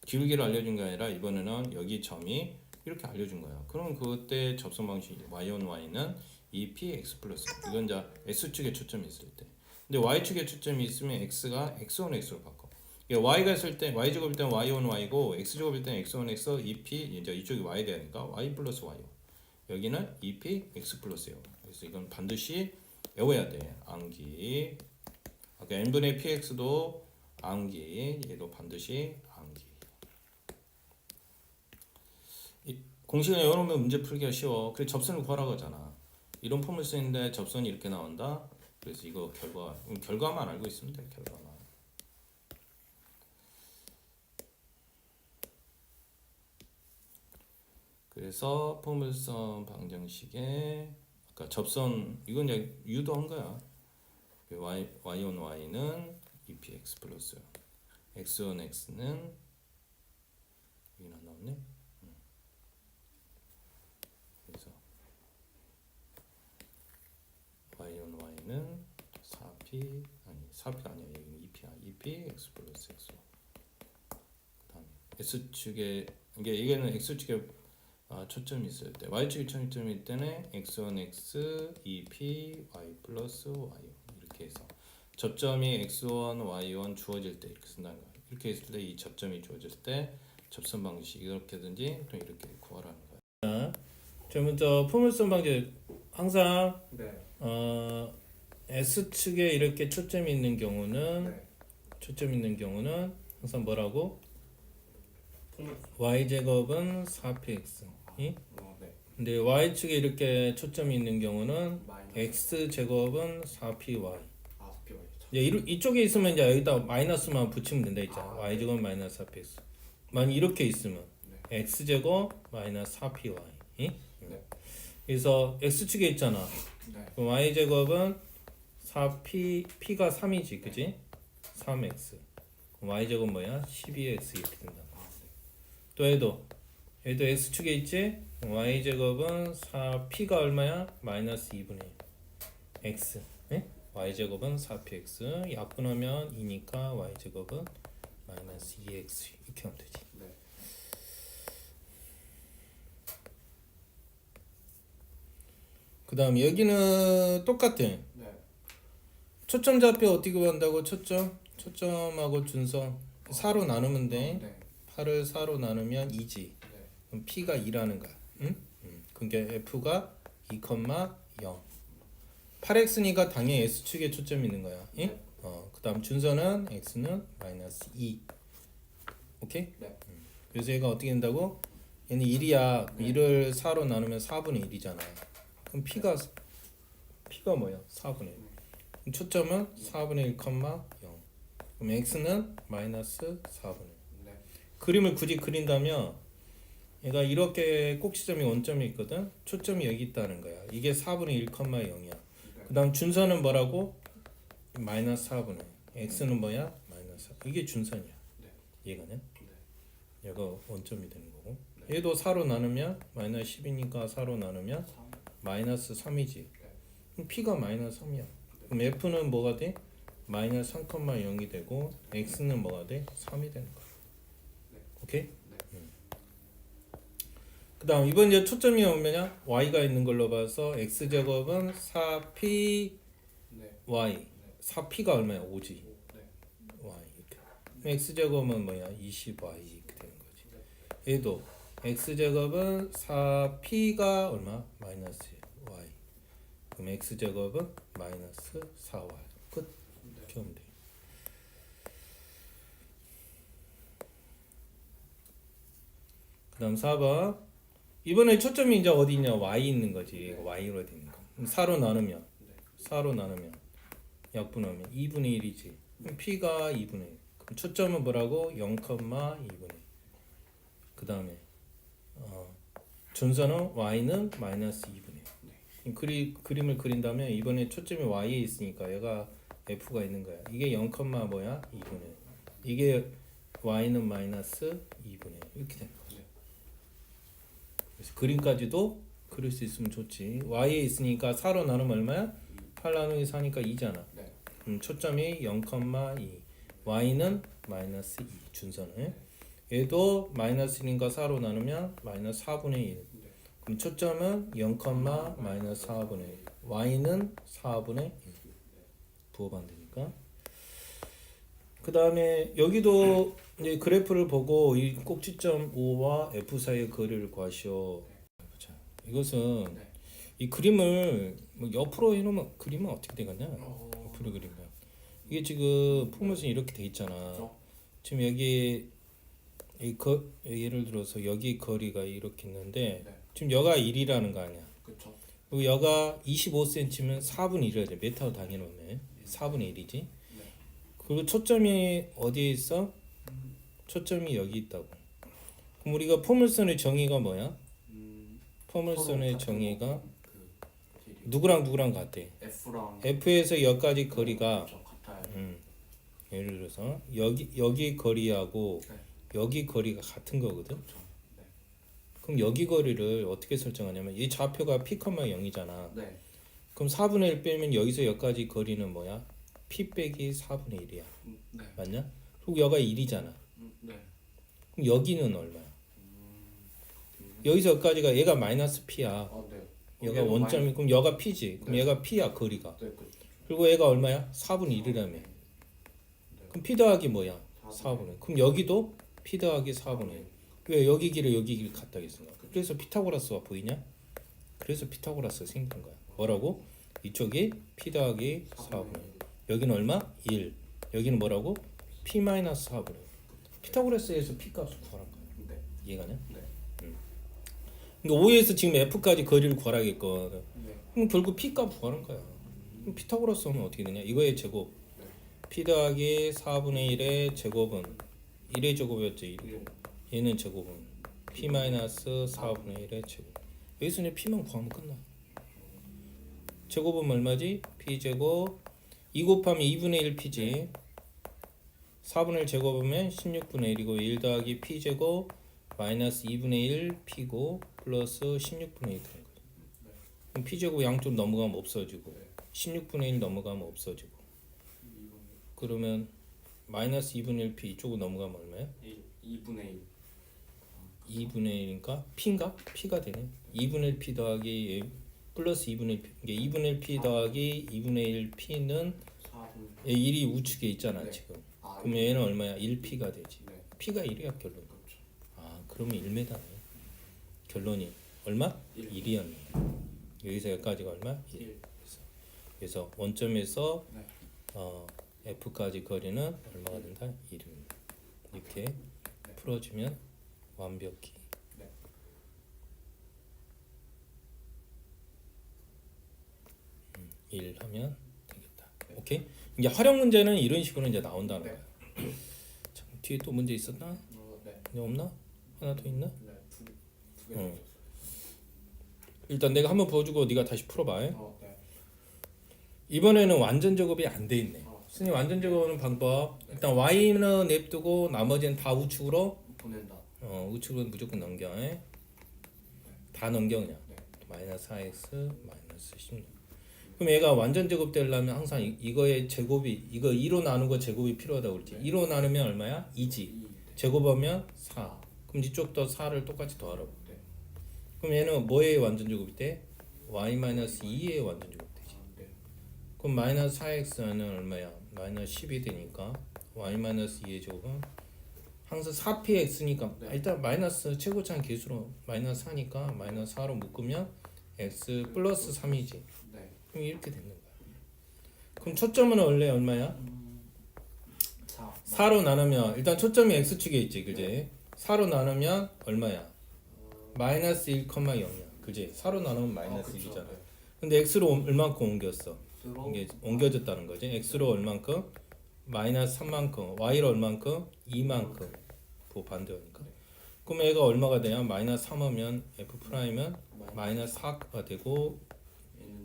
기울기를 알려준 게 아니라 이번에는 여기 점이 이렇게 알려준 거야. 그럼 그때 접선 방식 y1 y는 2px 플러스, 이건 이제 x축에 초점이 있을 때. 근데 y축에 초점이 있으면 x가 x1 x로 바꿔. y가 있을 때 y제곱일 때는 y1 y고 x제곱일 때는 x1 x 2p, 이제 이쪽이 y 되니까 y 플러스 y. 여기는 2p x 플러스예요. 그래서 이건 반드시 외워야 돼. 암기. 아까 n분의 px도 암기. 얘도 반드시 암기. 공식을 외워놓으면 문제 풀기가 쉬워. 그래서 접선을 구하라고 하잖아. 이런 폼을 쓰는데 접선이 이렇게 나온다. 그래서 이거 결과만 알고 있으면 돼. 결과만. 그래서 포물선 방정식에 아까 접선, 이건 이제 유도한 거야. y1 y는 2px 플러스 x1 x는 여기는 안 나왔네. 그래서 y1 y는 4p, 아니 4p 아니야, 여기는 2p야. 2p x 플러스 x. 그다음에 x축에, 이게는 x축에 초점이 있을 때, y축에 초점이 있을 때는 x1 x 2p y 플러스 y 이렇게 해서 접점이 x1 y1 주어질 때 이렇게 쓴다는 거야. 이렇게 했을 때 이 접점이 주어질 때 접선 방식 이렇게든지 또 이렇게 구하라는 거야. 자, 먼저 포물선 방지 항상 네. S축에 이렇게 초점이 있는 경우는 네. 항상 뭐라고? 포물. y제곱은 4px. 이? 네. 근데 y축에 이렇게 초점이 있는 경우는 마이너스. x제곱은 4py. 아, PY. 이제 이쪽에 있으면 이제 여기다 마이너스만 붙이면 된다 있잖아. 아, y제곱 마이너스 4px. 만약 이렇게 있으면 네. x제곱 마이너스 4py. 이? 네. 그래서 x축에 있잖아. 네. 그럼 y제곱은 4p가 3이지, 그지? 3x. 그럼 y제곱 뭐야? 12x 이렇게 된다. 아, 네. 또 얘도 x축에 있지? y제곱은 4p가 얼마야? 마이너스 2분의 1 x. 네? y제곱은 4px. 약분하면 2니까 y제곱은 마이너스 2x 이렇게 하면 되지. 네. 그 다음 여기는 똑같아. 네. 초점 좌표 어떻게 구한다고? 초점하고 준선 4로 나누면 돼. 네. 8을 4로 나누면 2지. 네. 그럼 P가 2라는 거야. 응? 그러니까 F가 2,0. 8x니까 당연히 S축에 초점이 있는 거야. 응? 네. 그 다음 준선은 X는 마이너스 2. 오케이? 네. 그래서 얘가 어떻게 된다고? 얘는 1이야. 네. 1을 4로 나누면 4분의 1이잖아. 그럼 P가 뭐야? 4분의 1. 그럼 초점은 4분의 1, 0. 그럼 X는 마이너스 4분의 1. 네. 그림을 굳이 그린다면 얘가 이렇게 꼭지점이 원점이 있거든. 초점이 여기 있다는 거야. 이게 4분의 1, 0이야. 그 다음 준선은 뭐라고? 마이너스 4분의 1. X는 뭐야? 마이너스 4. 이게 준선이야. 네. 얘가는? 네. 얘가 원점이 되는 거고. 네. 얘도 4로 나누면 마이너스 10이니까 4로 나누면 3. 마이너스 3이지. 네. 그럼 P가 마이너스 3이야. 그럼 F는 뭐가 돼? 마이너스 3,0이 되고 X는 뭐가 돼? 3이 되는 거야. 네. 오케이? 네. 그 다음 이번 이제 초점이 뭐냐? Y가 있는 걸로 봐서 X제곱은 4P 네. Y. 4P가 얼마야? 5지. 네. Y 이렇게. 그럼 X제곱은 뭐야? 20Y 이렇게 되는 거지. 얘도 X제곱은 4P가 얼마? 마이너스 Y. 그럼 X제곱은 마이너스 4Y. 끝. 이렇게 하면 돼. 그 다음 4번. 이번에 초점이 이제 어디 있냐? Y 있는 거지. Y로 되는 거. 그럼 4로 나누면 4로 나누면 약분하면 2분의 1이지. 그럼 P가 2분의 1. 그럼 초점은 뭐라고? 0,2분의 1. 그 다음에 준선은 Y는 마이너스 2분의 1. 그림을 그린다면 이번에 초점이 Y에 있으니까 얘가 F가 있는 거야. 이게 0, 뭐야? 2분의 1. 이게 Y는 마이너스 2분의 1. 이렇게 되는 거지. 그래서 그림까지도 그릴 수 있으면 좋지. Y에 있으니까 4로 나누면 얼마야? 8 나누기 4니까 2잖아. 네. 초점이 0,2. Y는 마이너스 2. 준선을. 얘도 마이너스 1인가 4로 나누면 마이너스 4분의 1. 그럼 초점은 0, 마이너스 4분의 1. Y는 4분의 1. 부호반대니까. 그 다음에 여기도 이제 그래프를 보고 이 꼭지점 O와 F 사이의 거리를 구하시오. 자, 이것은 네. 이 그림을 뭐 옆으로 해놓으면 그림은 어떻게 되겠냐? 옆으로 그리면 이게 지금 포물선이 이렇게 돼 있잖아. 그렇죠. 지금 여기 예를 들어서 여기 거리가 이렇게 있는데 네. 지금 여가 1이라는 거 아니야. 그렇죠. 그리고 여가 25cm면 4분의 1이야 돼. 메타로 당해놓으면 4분의 1이지. 네. 그리고 초점이 어디에 있어? 초점이 여기 있다고. 그럼 우리가 포물선의 정의가 뭐야? 포물선의 정의가 그 길이. 누구랑 같아? F랑 F에서 여기까지 거리가 그렇죠. 같아요. 예를 들어서 여기 거리하고 네. 여기 거리가 같은 거거든. 그렇죠. 네. 그럼 여기 거리를 어떻게 설정하냐면 이 좌표가 P, 0이잖아. 네. 그럼 4분의 1 빼면 여기서 여기까지 거리는 뭐야? P 빼기 4분의 1이야. 네. 맞냐? 그리고 여가 1이잖아. 네. 그럼 여기는 얼마야? 여기서 여기까지가 얘가 마이너스 P야. 네. 얘가 원점이 그럼 여가 P지. 그럼 네. 얘가 P야 거리가. 네. 그렇죠. 그리고 얘가 얼마야? 4분의 1이라며. 그럼 P 더하기 뭐야? 4분의. 그럼 여기도 P 더하기 4분의. 왜 여기 길을 여기 길 같다겠어? 그래서 피타고라스가 보이냐? 그래서 피타고라스가 생긴 거야. 뭐라고? 이쪽이 p 더하기 4분의 1. 여기는 얼마? 1. 여기는 뭐라고? p 마이너스 4분의 1. 피타고라스에서 p 값을 구하란 거야. 네. 이해가냐? 네. 그러니까 O에서 지금 F까지 거리를 구하라겠거든. 네. 그럼 결국 p 값 구하는 거야. 그럼 피타고라스 하면 어떻게 되냐? 이거의 제곱 네. p 더하기 4분의 1의 제곱은 1의 제곱이었죠. 1. 얘는 제곱은 p 마이너스 4분의 1의 제곱. 여기서 그냥 p만 구하면 끝나. 제곱은 얼마지? p 제곱 2 곱하면 2분의 1 p지. 4분의 1 제곱하면 16분의 1이고 1 더하기 p 제곱 마이너스 2분의 1 p고 플러스 16분의 1 되는 거죠. 그럼 p 제곱 양쪽 넘어가면 없어지고 16분의 1 넘어가면 없어지고 그러면 마이너스 2분의 1 p 이쪽으로 넘어가면 얼마야? 2분의 1. 2분의 1이니까 p인가? p가 되네. 2분의 1 p 더하기 플러스 2분의 1 p. 이게 2분의 1 p 더하기 2분의 1 p는 4분의 1이 우측에 있잖아 네. 지금. 아, 그러면 얘는 얼마야? 1p가 되지. 네. p가 1이야 결론. 그렇죠. 아 그러면 1m네. 결론이 얼마? 1. 1이었네. 여기서 여기까지가 얼마? 1. 1. 그래서 원점에서 네. f까지 거리는 얼마가 된다? 1입니다. 이렇게 풀어주면 완벽히 네. 1 하면 되겠다. 오케이? 이제 활용 문제는 이런 식으로 이제 나온다는 네. 거야. 자, 뒤에 또 문제 있었나? 네. 이제 없나? 하나 더 있나? 네. 두 개. 응. 일단 내가 한번 보여주고 네가 다시 풀어봐. 네. 이번에는 완전 작업이 안 돼 있네. 어. 선생님 완전 작업하는 방법. 일단 y는 냅두고 나머지는 다 우측으로 보낸다. 우측으로 무조건 넘겨. 다 넘겨 그냥. 네. 마이너스 4x 마이너스 16. 그럼 얘가 완전 제곱 되려면 항상 이거의 제곱이 이거 2로 나누고 제곱이 필요하다고 그랬지. 2로 나누면 얼마야? 2지. 2. 제곱하면 4. 그럼 이쪽도 4를 똑같이 더하라고. 네. 그럼 얘는 뭐의 완전 제곱이 돼? y-2의 완전 제곱 되지. 아, 네. 그럼 마이너스 4x는 얼마야? 마이너스 10이 되니까 y-2의 제곱은 항상 4px니까 네. 일단 마이너스 최고차항 계수로 마이너스 4니까 마이너스 4로 묶으면 x 플러스 3이지. 네. 그럼 이렇게 되는 거야. 그럼 초점은 원래 얼마야? 4. 4로 나누면 일단 초점이 x축에 있지, 그지? 4로 나누면 얼마야? 마이너스 1,0야, 그지? 4로 나누면 마이너스 1이잖아. 근데 x로 얼만큼 옮겼어? 이게 옮겨졌다는 거지. x로 얼만큼? 마이너스 3만큼. y로 얼만큼? 2만큼. 부 반대니까. 그럼 얘가 얼마가 돼야? 마이너스 3하면 f 프라임은 마이너스 4가 되고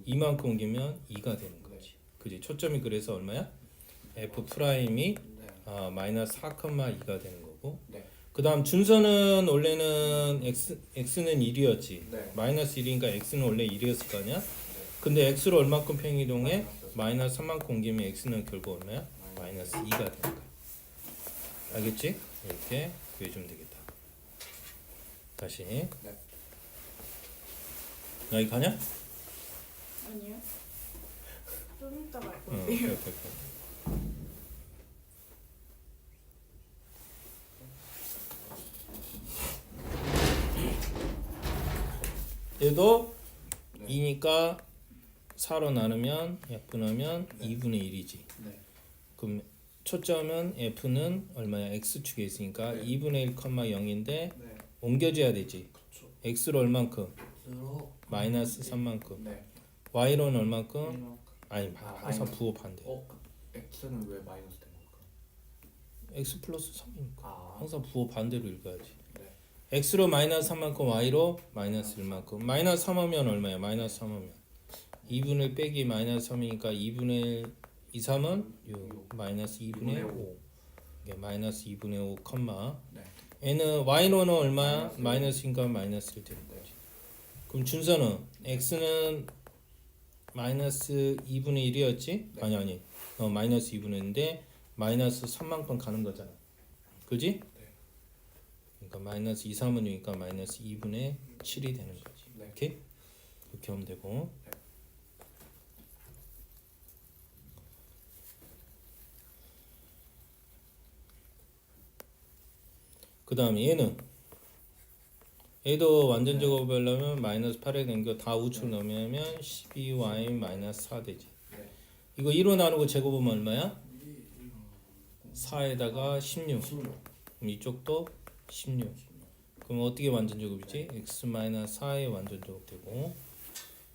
2만큼 옮기면 2가 되는 거지. 그지? 초점이 그래서 얼마야? f 프라임이 네. 마이너스 4,2가 되는 거고. 네. 그 다음 준선은 원래는 x는 1이었지. 네. 마이너스 1이니까 x는 원래 1이었을 거 아니야? 네. 근데 x로 얼마큼 평이동해? 마이너스 3만큼 옮기면 x는 결국 얼마야? 마이너스 2가 되는 거야. 알겠지? 이렇게 구해주면 되겠다. 다시. 네. 여기 가냐? 아니요. 좀 이따 갈 응. 건데요. 오케이. 얘도 네. 2니까 4로 나누면 약분하면 네. 2분의 1이지. 네. 그럼 초점은 f는 얼마야? x축에 있으니까 네. 2분의 1,0인데 네. 옮겨줘야 되지. 그렇죠. x로 얼만큼? 스로 마이너스 3만큼. 네. y로는 얼만큼? 1만큼. 아니 아, 항상 마이너스. 부호 반대. x는 왜 마이너스 된 걸까? x 플러스 3이니까 아. 항상 부호 반대로 읽어야지. 네. x로 마이너스 3만큼 y로 마이너스 1만큼. 마이너스 3하면 얼마야? 마이너스 3하면 2분의 1 빼기 마이너스 3이니까 2분의 1 2, 3은 6 마이너스 2분의 5 이게 마이너스 2분의 5 컴마 네. 얘는 y로는 얼마야? 마이너스니까 마이너스 1 되는 거지. 그럼 준서는 x는 마이너스 2분의 1이었지? 네. 아니 마이너스 2분의 1인데 마이너스 3만큼 가는 거잖아. 그지? 네. 그러니까 마이너스 2, 3은 6이니까 마이너스 2분의 7이 되는 거지. 네. 오케이? 이렇게 하면 되고 그 다음에 얘는 얘도 완전 제곱하려면 마이너스 8에 된 거 다 우측 넣으면 12y 마이너스 4 되지. 네. 이거 1로 나누고 제곱하면 얼마야? 4에다가 16. 16. 그럼 이쪽도 16. 그럼 어떻게 완전 제곱이지? x 마이너스 4의 완전 제곱 되고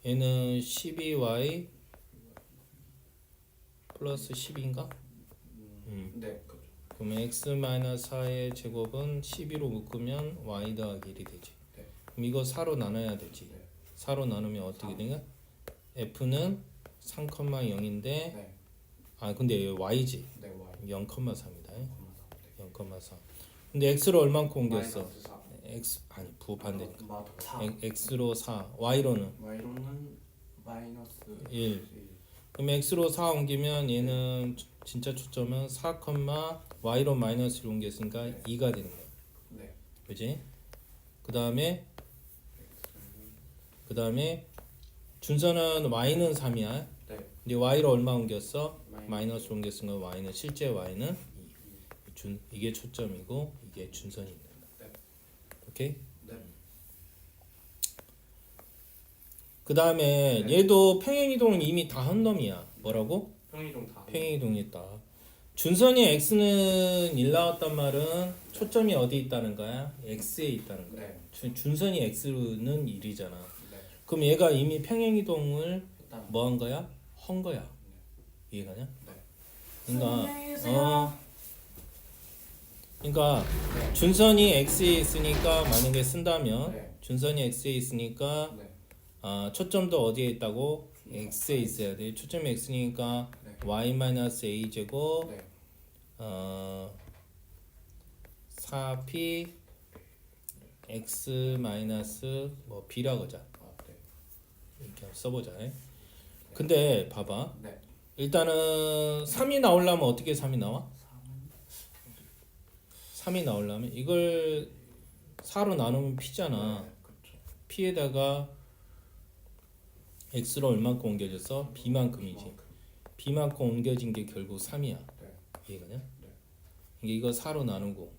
얘는 12y 플러스 10인가? 네, 그렇죠. 그러면 x 마이너스 4의 제곱은 12로 묶으면 y 더하기 1이 되지. 네. 그럼 이거 4로 나눠야 되지. 네. 4로 나누면 어떻게 되냐? f는 3,0인데 네. 아 근데 여기 y지. 네, y. 0,3이다. 네. 0,4. 근데 x로 얼만큼 옮겼어? 마이너스 4. x 아니 부반대니까. 맞아. 4. x로 4, y로는 y로는 마이너스 1. 그럼 x로 4 옮기면 얘는 진짜 초점은 4, y로 마이너스 1 옮겼으니까 네. 2가 되는 거야. 네. 그지? 그 다음에 준선은 y는 3이야. 네. 근데 y로 얼마 옮겼어? 마이너스 옮겼으니까 y는 실제 y는 2. 이게 초점이고 이게 준선이 있는 거야. 네. 오케이? 네. 그 다음에 네. 얘도 평행이동은 이미 다 한 놈이야. 뭐라고? 평이동 다. 평행이동이 있다. 준선이 x는 1 나왔단 말은 초점이 어디 있다는 거야? x에 있다는 거야. 네. 준선이 x는 1이잖아. 네. 그럼 얘가 이미 평행이동을 일단 뭐 한 거야? 한 거야. 이해가냐? 네. 그러니까 안녕하세요. 그러니까 네. 준선이 x에 있으니까 만약에 쓴다면 네. 준선이 x에 있으니까 네. 초점도 어디에 있다고? x에 있어야 돼. 초점이 x니까 네. y-a 제곱 네. 4p x 마이너스 뭐 b라 그러자. 아, 네. 이렇게 써보자. 근데 봐봐. 네. 일단은 3이 나오려면 어떻게 3이 나와? 3이 나오려면 이걸 4로 나누면 p잖아. 네. 그렇죠. p에다가 x로 얼만큼 옮겨졌어? b만큼이지. b만큼 옮겨진 게 결국 3이야. 네. 이해가냐? 네. 이거 4로 나누고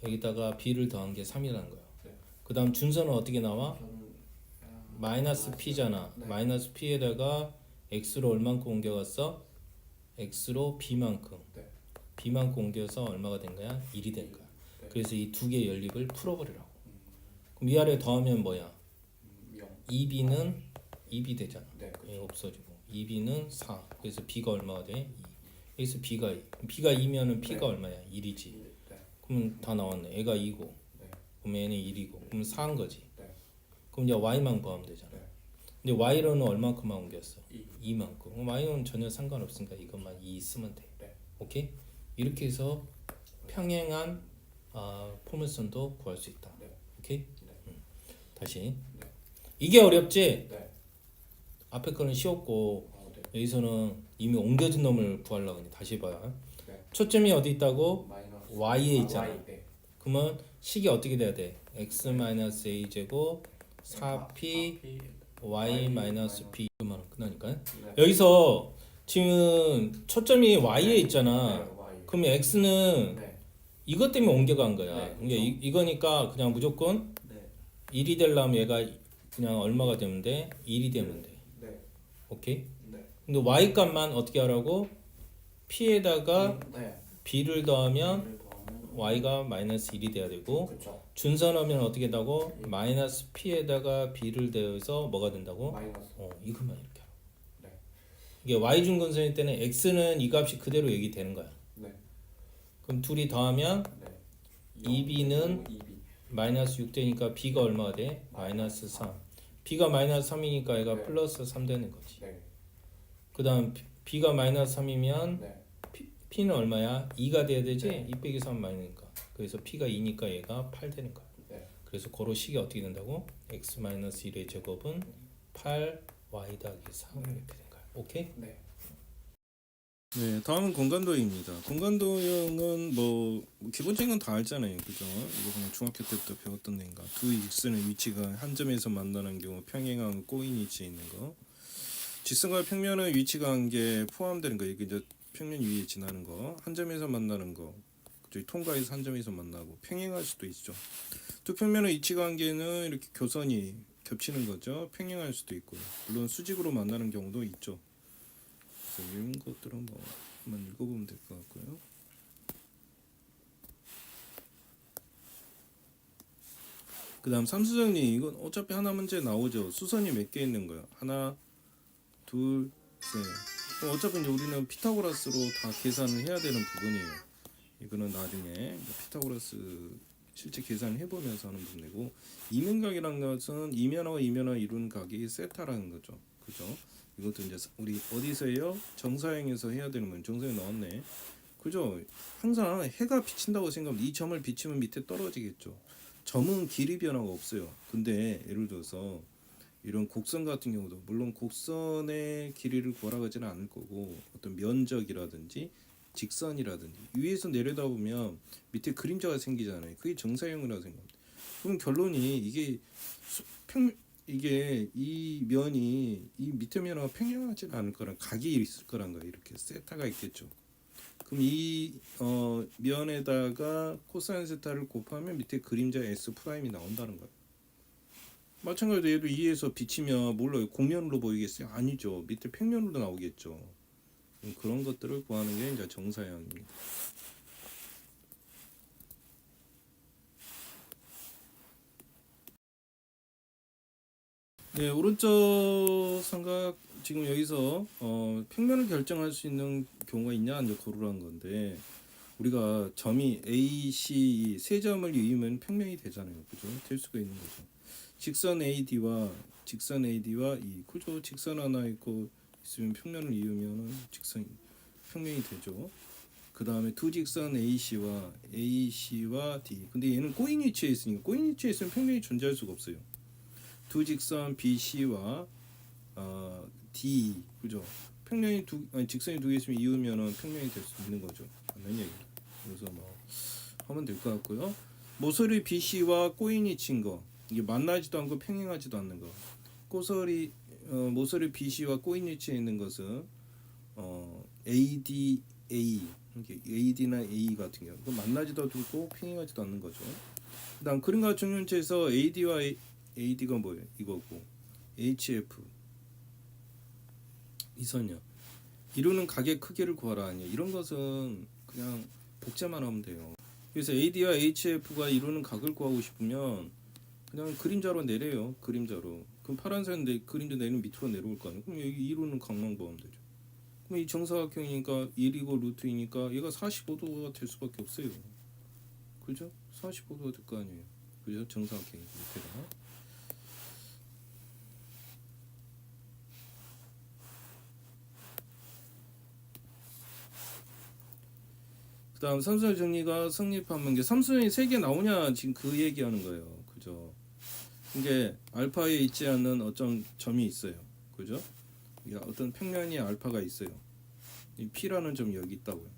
여기다가 b를 더한 게 3이라는 거야. 네. 그 다음 준선은 어떻게 나와? 저는 마이너스 p잖아. 네. 마이너스 p에다가 x로 얼만큼 옮겨갔어? x로 b만큼. 네. b만큼 옮겨서 얼마가 된 거야? 1이 된 거야. 네. 그래서 이 두 개의 연립을 풀어버리라고. 음, 그럼 위아래 더하면 뭐야? 0. 2b는 2b 되잖아. 네. 예, 없어지고 2b는 4. 그래서 b가 얼마가 돼? 2. 여기서 b가 2. b가 2면은 p가 네. 얼마야? 1이지. 네. 그럼 다 나왔네. 얘가 2고 네. 그럼 얘는 1이고 그럼 4인 거지. 네. 그럼 이제 y만 구하면 되잖아. 네. 근데 y로는 얼만큼만 옮겼어? 2. 2만큼. 그럼 y는 전혀 상관없으니까 이것만 2 쓰면 돼. 네. 오케이? 이렇게 해서 평행한 포물선도 구할 수 있다. 네. 오케이? 네. 다시. 네. 이게 어렵지? 네. 앞에 거는 쉬웠고 네. 여기서는 이미 옮겨진 놈을 구하려고 하니 다시 봐요. 네. 초점이 어디 있다고? 마이너스 y에 있잖아. Y. 네. 그러면 식이 어떻게 돼야 돼? x-a 제곱 4p y-p 그러면 끝나니까. 네. 여기서 지금 초점이 y에 있잖아. 네. Y. 그럼 x는 네. 이것 때문에 옮겨간 거야. 네, 그러니까 이거니까 그냥 무조건 네. 1이 되려면 얘가 그냥 얼마가 되면 돼? 1이 되면 돼. 네. 오케이? 네. 근데 y 값만 어떻게 하라고? p에다가 네. b를 더하면 를 더하면 y가 마이너스 1이 돼야 되고 그렇죠. 준선하면 어떻게 된다고? 마이너스 p에다가 b를 더해서 뭐가 된다고? 마이너스. 이것만 이렇게 하라고. 네. 이게 y 중근선일 때는 x는 이 값이 그대로 얘기되는 거야. 네. 그럼 둘이 더하면 네. 2b는 2b. 마이너스 6 되니까 b가 얼마가 돼? 마이너스 3. b가 마이너스 3이니까 얘가 네. 플러스 3 되는 거지. 네. 그 다음 b가 마이너스 3이면 네. p는 얼마야? 2가 돼야 되지? 네. 2 빼기 3 마이너스니까. 그래서 p가 2니까 얘가 8 되는 거야. 네. 그래서 고로 식이 어떻게 된다고? x-1의 제곱은 8 y 더하기 3 이렇게 된 거야. 오케이? 네. 네, 다음은 공간도형입니다. 공간도형은 뭐 기본적인 건 다 알잖아요, 그죠? 이거 그냥 중학교 때부터 배웠던 데인가. 두 직선의 위치가 한 점에서 만나는 경우 평행한 꼬인 위치에 있는 거. 직선과 평면의 위치 관계에 포함되는 거, 이게 이제 평면 위에 지나는 거, 한 점에서 만나는 거, 저희 통과해서 한 점에서 만나고 평행할 수도 있죠. 두 평면의 이치 관계는 이렇게 교선이 겹치는 거죠. 평행할 수도 있고요. 물론 수직으로 만나는 경우도 있죠. 그래서 이런 것들은 뭐 한번 읽어보면 될 것 같고요. 그 다음 삼수정리 이건 어차피 하나 문제 나오죠. 수선이 몇 개 있는 거예요. 하나, 둘, 셋. 그럼 어차피 이제 우리는 피타고라스로 다 계산을 해야 되는 부분이에요. 이거는 나중에 피타고라스 실제 계산을 해보면서 하는 부분이고, 이면각이라는 것은 이면화와 이면화 이루는 각이 세타라는 거죠. 그죠? 이것도 이제 우리 어디서 해요? 정사형에서 해야 되는 건 정사형 나왔네. 그죠? 항상 해가 비친다고 생각하면 이 점을 비추면 밑에 떨어지겠죠. 점은 길이 변화가 없어요. 근데 예를 들어서 이런 곡선 같은 경우도 물론 곡선의 길이를 구하라고 하지는 않을 거고, 어떤 면적이라든지 직선이라든지 위에서 내려다 보면 밑에 그림자가 생기잖아요. 그게 정사형이라고 생각합니다. 그럼 결론이 이게 이 면이 이 밑에 면과 평행하지는 않을 거란 각이 있을 거란 거예요. 이렇게 세타가 있겠죠. 그럼 이 면에다가 코사인 세타를 곱하면 밑에 그림자 S 프라임이 나온다는 거예요. 마찬가지로 얘도 2에서 비치면 몰라요. 곡면으로 보이겠어요? 아니죠. 밑에 평면으로 나오겠죠. 그런 것들을 구하는 게 이제 정사형입니다. 네, 오른쪽 삼각 지금 여기서 평면을 결정할 수 있는 경우가 있냐 이제 고르라는 건데, 우리가 점이 A, C 세 점을 이으면 평면이 되잖아요. 그죠? 될 수가 있는 거죠. 직선 AD와 이 그죠? 직선 하나 있고 있으면 평면을 이으면 평면이 되죠. 그 다음에 두 직선 AC와 D. 근데 얘는 꼬인 위치에 있으니까 꼬인 위치에 있으면 평면이 존재할 수가 없어요. 두 직선 BC와 D, 그죠? 직선이 두 개 있으면 이으면은 평면이 될 수 있는 거죠. 맞는 얘기입니다. 그래서 뭐 하면 될 것 같고요. 모서리 BC와 꼬인이 친 거, 이게 만나지도 않고 평행하지도 않는 거. 모서리 BC와 꼬인 위치에 있는 것은 AD, 이렇게 AD나 A 같은 경우, 만나지도 않고 평행하지도 않는 거죠. 그다음 그림과 정면체에서 AD가 뭐예요? 이거고 HF 이 선이요. 이루는 각의 크기를 구하라 아니에요. 이런 것은 그냥 복제만 하면 돼요. 그래서 AD와 HF가 이루는 각을 구하고 싶으면 그냥 그림자로 내려요. 그림자로. 그럼 파란색 그림자 내리면 밑으로 내려올 거 아니에요. 그럼 여기 이루는 각만 구하면 되죠. 그럼 이 정사각형이니까 1이고 루트이니까 얘가 45도가 될 수밖에 없어요. 그죠? 45도가 될 거 아니에요. 그죠? 정사각형이 밑에가. 그 다음 삼수의 정리가 성립하면 게 삼수형이 3개 나오냐 지금 그 얘기하는 거예요. 그죠? 이게 알파에 있지 않는 어떤 점이 있어요. 그죠? 어떤 평면이 알파가 있어요. 이 P라는 점이 여기 있다고요.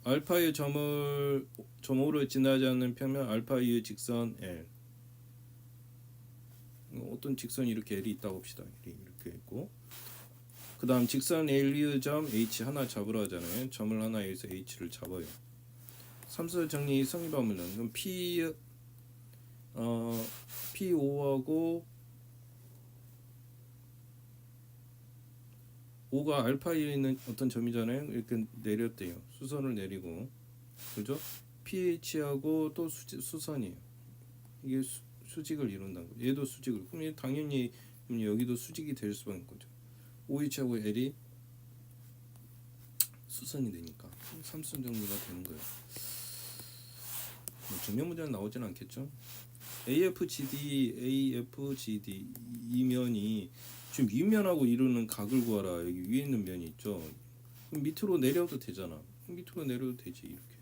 알파의 점을 점으로 지나지 않는 평면 알파의 직선 L. 어떤 직선이 이렇게 L이 있다고 봅시다. 이렇게 있고, 그 다음 직선 L의 점 H 하나 잡으라 하잖아요. 점을 하나 여기서 H를 잡아요. 삼수 정리 성립하면은 그럼 P5하고 5가 알파에 있는 어떤 점이잖아요. 이렇게 내렸대요. 수선을 내리고, 그죠? PH하고 또 수선이에요. 이게 수직을 이룬다는 거죠. 얘도 수직을. 그럼 당연히 여기도 수직이 될 수밖에 없죠. OH하고 L이 수선이 되니까 삼순 정리가 되는 거예요. 정면 문제는 나오진 않겠죠. AFGD 이 면이 지금 윗면하고 이루는 각을 구하라. 여기 위에 있는 면이 있죠. 그럼 밑으로 내려도 되잖아. 밑으로 내려도 되지 이렇게.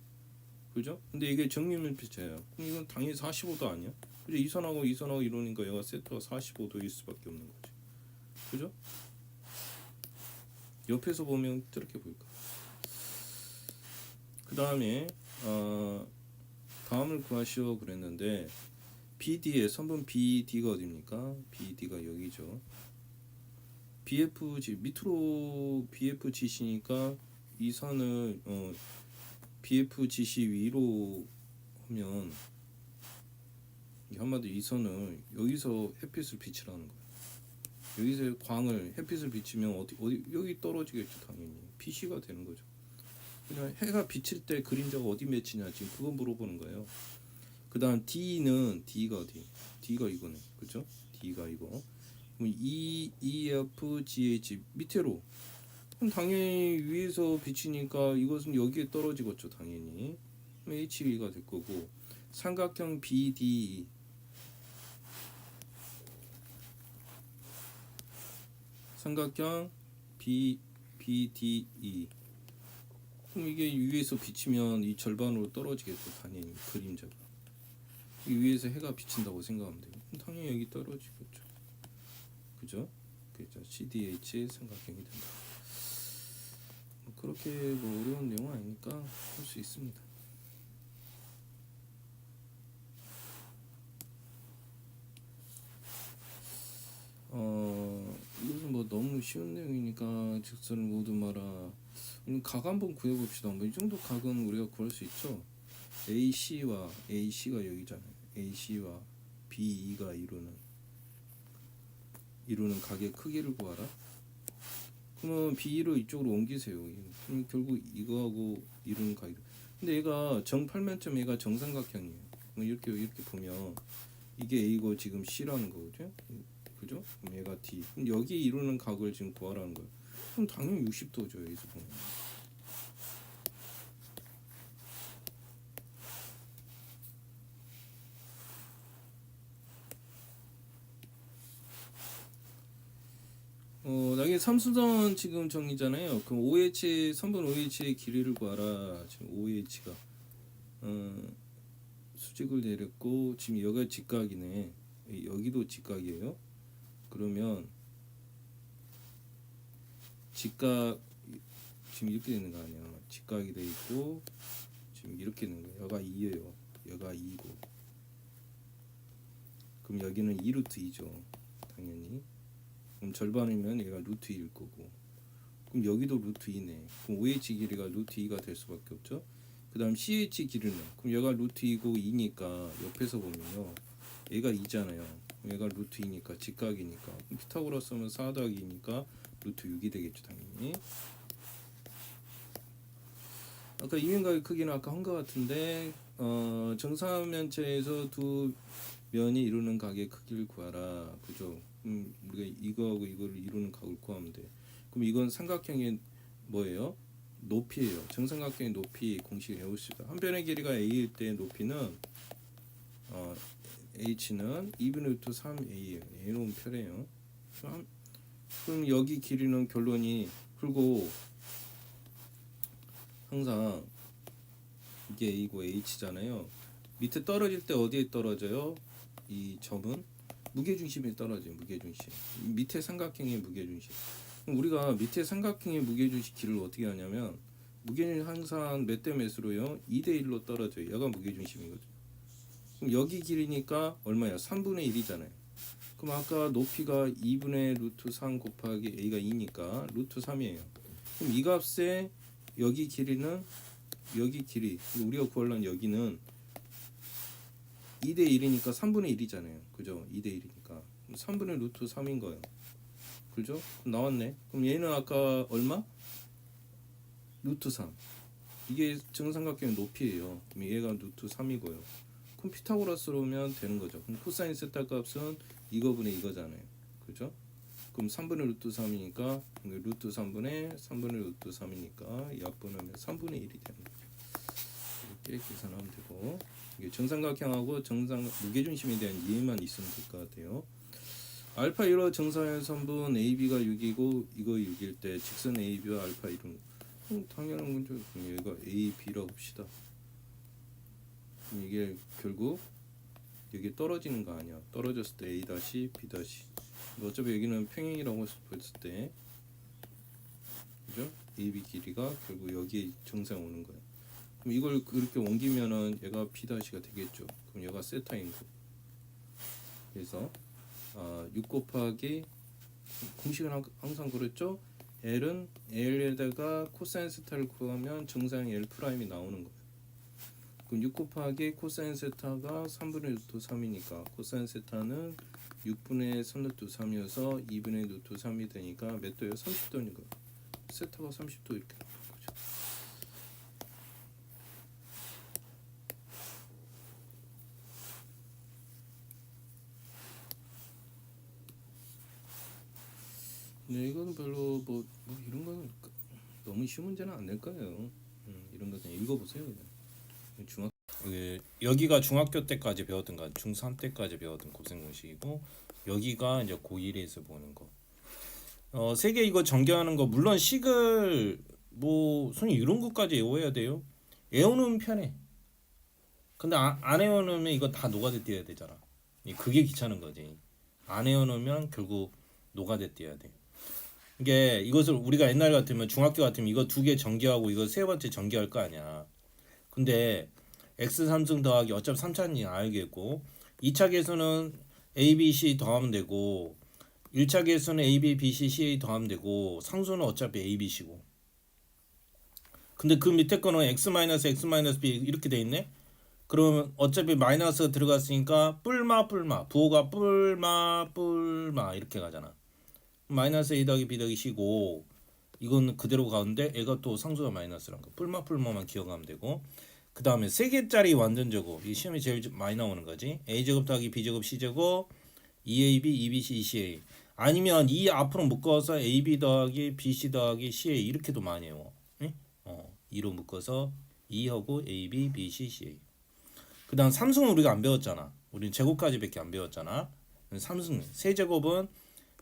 그죠? 근데 이게 정면면피체예요. 그럼 이건 당연히 45도 아니야? 그죠? 이 선하고 이러니까 얘가 세트가 45도일 수밖에 없는 거지. 그죠? 옆에서 보면 저렇게 보일까? 그 다음에 다음을 구하시오 그랬는데, BD의 선분 BD가 어디입니까? BD가 여기죠. BFG 밑으로 BFG시니까 이 선을 BFGC 위로 하면 이 한마디로 이 선을 여기서 햇빛을 비치라는 거예요. 여기서 광을 햇빛을 비치면 어디 여기 떨어지겠죠 당연히. PC가 되는 거죠. 그냥 해가 비칠 때 그림자가 어디 맺히냐 지금 그거 물어보는 거예요. 그 다음 D는 D가 어디? D가 이거네, 그죠? D가 이거. 그럼 E, F, G, H 밑으로. 그럼 당연히 위에서 비치니까 이것은 여기에 떨어지겠죠 당연히. 그럼 HV가 될 거고 삼각형 BD 삼각형 BDE. 그럼 이게 위에서 비치면 이 절반으로 떨어지겠죠 당연히 그림자가. 이 위에서 해가 비친다고 생각하면 돼요. 그럼 당연히 여기 떨어지겠죠. 그죠? 그죠? CDH 삼각형이 된다. 뭐 그렇게 뭐 어려운 내용 아니니까 할 수 있습니다. 이것은 뭐 너무 쉬운 내용이니까 직선을 모두 말아. 각 한번 구해봅시다. 뭐 이 정도 각은 우리가 구할 수 있죠. AC와 AC가 여기잖아요. AC와 BE가 이루는 각의 크기를 구하라. 그러면 BE로 이쪽으로 옮기세요. 그럼 결국 이거하고 이루는 각이. 근데 얘가 정팔면점 얘가 정삼각형이에요. 그럼 이렇게 보면 이게 A고 지금 C라는 거죠. 그죠? 그럼 얘가 D. 그럼 여기 이루는 각을 지금 구하라는 거예요. 그럼 당연히 60도죠. 여기서 보면. 나중에 삼수선 지금 정리잖아요. 그럼 OH 선분 OH의 길이를 구하라. 지금 OH가 수직을 내렸고 지금 여기가 직각이네. 여기도 직각이에요. 그러면 직각 지금 이렇게 되는 거 아니야? 직각이 돼 있고 지금 이렇게 되는 거예요. 여가 2예요. 여가 2고. 그럼 여기는 2루트 2죠. 당연히. 그럼 절반이면 얘가 루트 2일 거고. 그럼 여기도 루트 2네. 그럼 OH 길이가 루트 2가 될 수밖에 없죠. 그 다음 CH 길이는 그럼 얘가 루트 2고 2니까 옆에서 보면요. 얘가 2잖아요. 얘가 루트 2니까 직각이니까 피타고라스 하면 4 더하기니까 루트 6이 되겠죠 당연히. 아까 이면각의 크기는 아까 한 것 같은데 정사면체에서 두 면이 이루는 각의 크기를 구하라. 그죠? 우리가 이거하고 이거를 이루는 각을 구하면 돼. 그럼 이건 삼각형의 뭐예요? 높이예요. 정삼각형의 높이 공식 외우시다. 한 변의 길이가 a일 때 높이는 h는 2분의 루트 3a예요. a는 편해요. 그럼 여기 길이는 결론이 풀고 항상 이게 a고 h잖아요. 밑에 떨어질 때 어디에 떨어져요? 이 점은 무게중심에 떨어져요. 무게중심. 밑에 삼각형의 무게중심. 그럼 우리가 밑에 삼각형의 무게중심 길을 어떻게 하냐면 무게는 항상 몇 대 몇으로요? 2대 1로 떨어져요. 얘가 무게중심이거든요. 그럼 여기 길이니까 얼마야? 3분의 1이잖아요. 그럼 아까 높이가 2분의 루트 3 곱하기 a가 2니까 루트 3이에요. 그럼 이 값에 여기 길이는 여기 길이 우리가 구하려는 여기는 2대 1이니까 3분의 1이잖아요. 그죠? 2대 1이니까 3분의 루트 3인 거예요. 그죠? 나왔네. 그럼 얘는 아까 얼마? 루트 3. 이게 정삼각형의 높이예요. 그럼 얘가 루트 3이고요. 그럼 피타고라스로 오면 되는 거죠. 그럼 코사인 세타 값은 이거분의 이거잖아요. 그죠? 그럼 3분의 루트 3이니까 루트 3분의 루트 3이니까 이 앞분하면 3분의 1이 되는 거죠. 이렇게 계산하면 되고 이게 정삼각형하고 무게중심에 대한 이해만 있으면 될 것 같아요. 알파 1호 정사의 선분 AB가 6이고 이거 6일 때 직선 AB와 알파 1은 당연한 건죠. 얘가 AB라고 봅시다. 이게 결국 여기 떨어지는 거 아니야. 떨어졌을 때 A 다시 B 다시. 어차피 여기는 평행이라고 했을 때, 그죠? AB 길이가 결국 여기 정상 오는 거야. 그럼 이걸 그렇게 옮기면은 얘가 B 다시가 되겠죠. 그럼 얘가 세타인 거. 그래서 6 곱하기 공식은 항상 그랬죠. L은 L에다가 코사인 세타를 구하면 정사인 L 프라임이 나오는 거예요. 그럼 6 곱하기 코사인 세타가 3분의 루트 3이니까 코사인 세타는 6분의 3 루트 3이어서 2분의 루트 3이 되니까 몇 도예요? 30도니까 세타가 30도 이렇게 나오는 거죠. 네, 이거는 별로 뭐 이런 거는 너무 쉬운 문제는 안 낼 거예요. 이런 거 그냥 읽어보세요. 그냥. 중학 여기가 중학교 때까지 배웠던 거, 중3 때까지 배웠던 곱셈 공식이고 여기가 이제 고1에서 보는 거. 세 개 이거 전개하는 거 물론 식을 뭐 손이 이런 것까지 외워야 돼요. 외우는 편해. 근데 안 외워놓으면 이거 다 노가다 띄어야 되잖아. 그게 귀찮은 거지. 안 외워놓으면 결국 노가다 띄어야 돼. 이게 이것을 우리가 옛날 같으면 중학교 같으면 이거 두 개 전개하고 이거 세 번째 전개할 거 아니야. 근데 x 3승 더하기 어차피 3차는 알겠고 2차 계수는 a, b, c 더하면 되고 1차 계수는 a, b, b, c, c 더하면 되고 상수는 어차피 a, b, c고 근데 그 밑에 거는 x b 이렇게 돼 있네. 그러면 어차피 마이너스가 들어갔으니까 뿔마 부호가 뿔마 이렇게 가잖아. 마이너스 a 더하기 b 더하기 c고 이건 그대로 가는데 애가 또 상수가 마이너스란 거. 뿔마만 기억하면 되고 그 다음에 3개짜리 완전 제곱 이 시험에 제일 많이 나오는 거지. a제곱 더하기 b제곱 c제곱 2ab 2bc 2ca 아니면 이 앞으로 묶어서 ab 더하기 bc 더하기 ca 이렇게도 많이 해요. 응? 2로 묶어서 2하고 ab bc ca 그 다음 삼승은 우리가 안 배웠잖아. 우리는 제곱까지밖에 안 배웠잖아. 삼승 세제곱은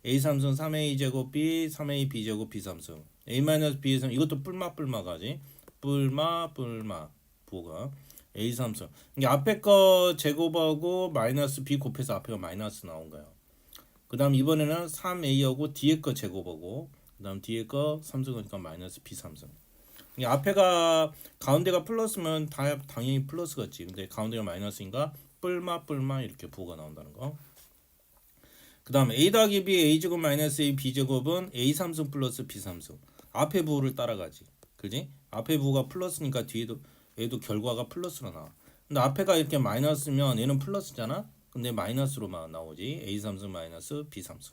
a 3승 3a 제곱 b 3a b 제곱 b 3승 a b 3 이것도 뿔마 가지. 뿔마 부호가 a 3승 이게 앞에 거 제곱하고 마이너스 b 곱해서 앞에가 마이너스 나온 거야. 그 다음 이번에는 3a하고 뒤에 거 제곱하고 그 다음 뒤에 거 3승이니까 마이너스 b 3승 이게 앞에가 가운데가 플러스면 당연히 플러스겠지. 근데 가운데가 마이너스인가 뿔마 이렇게 부호가 나온다는 거. 그 다음 a 더하기 b a제곱 마이너스 a b제곱은 a 3승 플러스 b 3승 앞에 부호를 따라가지. 그지? 앞에 부호가 플러스니까 뒤에도 얘도 결과가 플러스로 나와. 근데 앞에가 이렇게 마이너스면 얘는 플러스잖아. 근데 마이너스로만 나오지. a 3승 마이너스 b 3승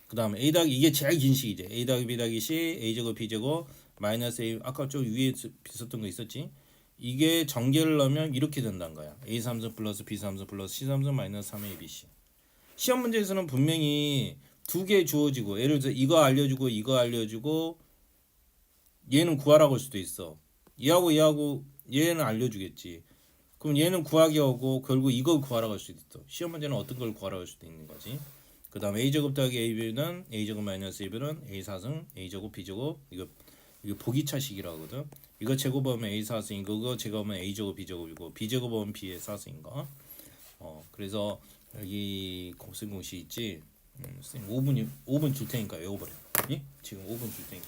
그 다음 a 더하기 이게 제일 긴 식이지. a 더하기 b 더하기 c a제곱 b제곱 마이너스 a 아까 저 위에 비슷한 거 있었지. 이게 전개를 넣으면 이렇게 된다는 거야. a 3승 플러스 b 3승 플러스 c 3승 마이너스 3a bc 시험 문제에서는 분명히 두 개 주어지고 예를 들어서 이거 알려주고 얘는 구하라고 할 수도 있어. 얘하고 얘는 알려주겠지. 그럼 얘는 구하기 하고 결국 이거 구하라고 할 수도 있어. 시험 문제는 어떤 걸 구하라고 할 수도 있는 거지. 그 다음 a제곱 더하기 ab는 a제곱 마이너스 ab는 a4승 a제곱 b제곱 이거 보기차식이라고 하거든. 이거 제곱하면 a4승 이거 제곱하면 a제곱 b제곱이고 b제곱하면 b의 4승인 거. 그래서 여기 곱셈 공식 있지. 5분 줄 테니까 외워버려. 예? 지금 5분 줄 테니까.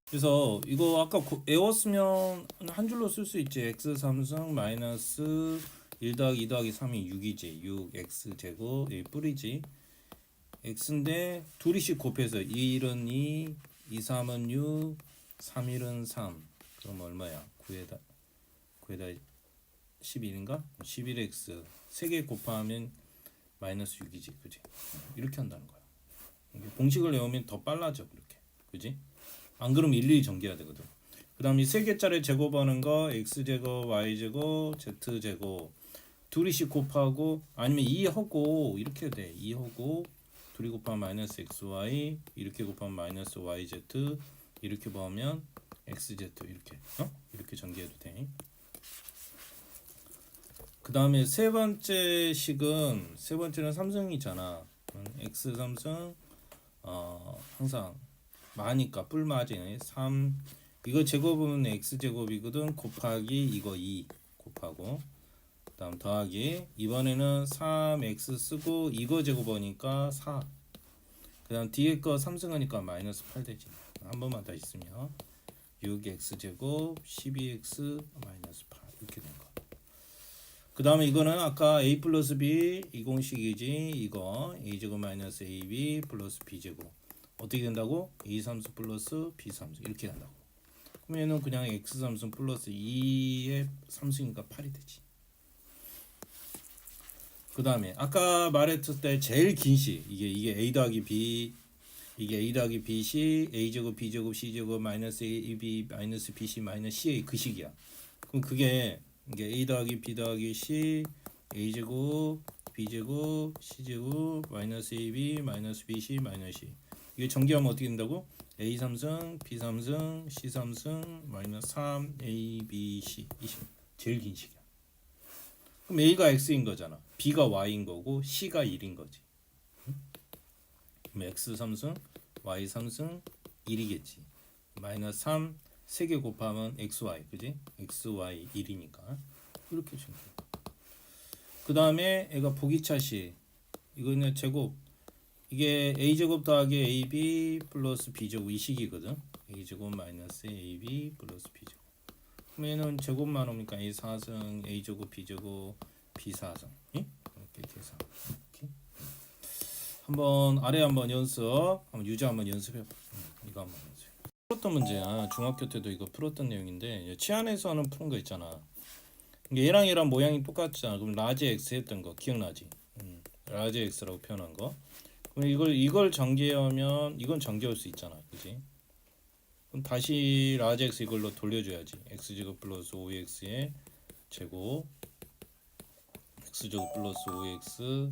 그래서 이거 아까 외웠으면 한 줄로 쓸 수 있지. x 3승 마이너스 1 더하기 2 더하기 3이 6이지. 6x 제곱 여기 뿌리지. x인데 둘이씩 곱해서 1은 2, 2, 3은 6, 3, 1은 3. 그럼 얼마야? 9에다 11인가? 11x 3개 곱하면 마이너스 6이지. 그지? 이렇게 한다는 거야. 공식을 외우면 더 빨라져. 그렇게. 그지? 안 그러면 일일이 전개해야 되거든. 그 다음 이 3개짜리 제곱하는 거 x제곱, y제곱, z제곱 둘이씩 곱하고 아니면 2하고 이렇게 해도 돼. 2하고 둘이 곱하면 마이너스 xy 이렇게 곱하면 마이너스 yz 이렇게 보면 xz 이렇게 이렇게 전개해도 돼. 그 다음에 세 번째는 3승이잖아. x 3승 항상 마니까 뿔마지 3 이거 제곱은 x제곱이거든. 곱하기 이거 2 곱하고 그 다음 더하기 이번에는 3x 쓰고 이거 제곱하니까 4 그 다음 뒤에 거 3승하니까 마이너스 8 되지. 한 번만 더 있으면 6x제곱 12x 마이너스 8 이렇게 된 거. 그 다음에 이거는 아까 a 플러스 b 이 공식이지. 이거 a제곱 마이너스 ab 플러스 b제곱 어떻게 된다고? a 삼수 플러스 b 삼수 이렇게 된다고. 그럼 얘는 그냥 x 삼수 플러스 2의 삼수니까 8이 되지. 그 다음에 아까 말했을 때 제일 긴 식 이게 a 더하기 b 이게 a 더하기 bc a제곱 b제곱 c제곱 마이너스 ab 마이너스 bc 마이너스 ca 그 식이야. 그럼 그게 이게 a 더하기 b 더하기 c a제곱 b제곱 c제곱 마이너스 ab 마이너스 bc 마이너스 c 이게 전개하면 어떻게 된다고? a 3승 b 3승 c 3승 마이너스 3 a b c 이 식 제일 긴 식이야. 그럼 a가 x인 거잖아. b가 y인 거고 c가 1인 거지. 그럼 x 3승 y 3승 1이겠지. 마이너스 3 3개 곱하면 xy 그지? xy 1이니까 이렇게 주면 돼. 그 다음에 애가 보기차식 이거는 제곱 이게 a제곱 더하기 ab 플러스 b제곱 이 식이거든. a제곱 마이너스 ab 플러스 b제곱 그럼 얘는 제곱만 오니까 a 4승 a제곱 b제곱 b 4승 이렇게 계산 이렇게. 한번 아래 한번 연습 한번 유저 한번 연습해봐. 이거 한번 연습해. 풀었던 문제야. 중학교 때도 이거 풀었던 내용인데 치안에서는 푸는 거 있잖아. 얘랑 얘랑 모양이 똑같잖아. 그럼 라지 x 했던 거 기억나지? 라지 x라고 표현한 거. 그럼 이걸 전개하면 이건 전개할 수 있잖아, 그지? 그럼 다시 라지 x 이걸로 돌려줘야지. x 제곱 플러스 5x의 제곱 x 제곱 플러스 5x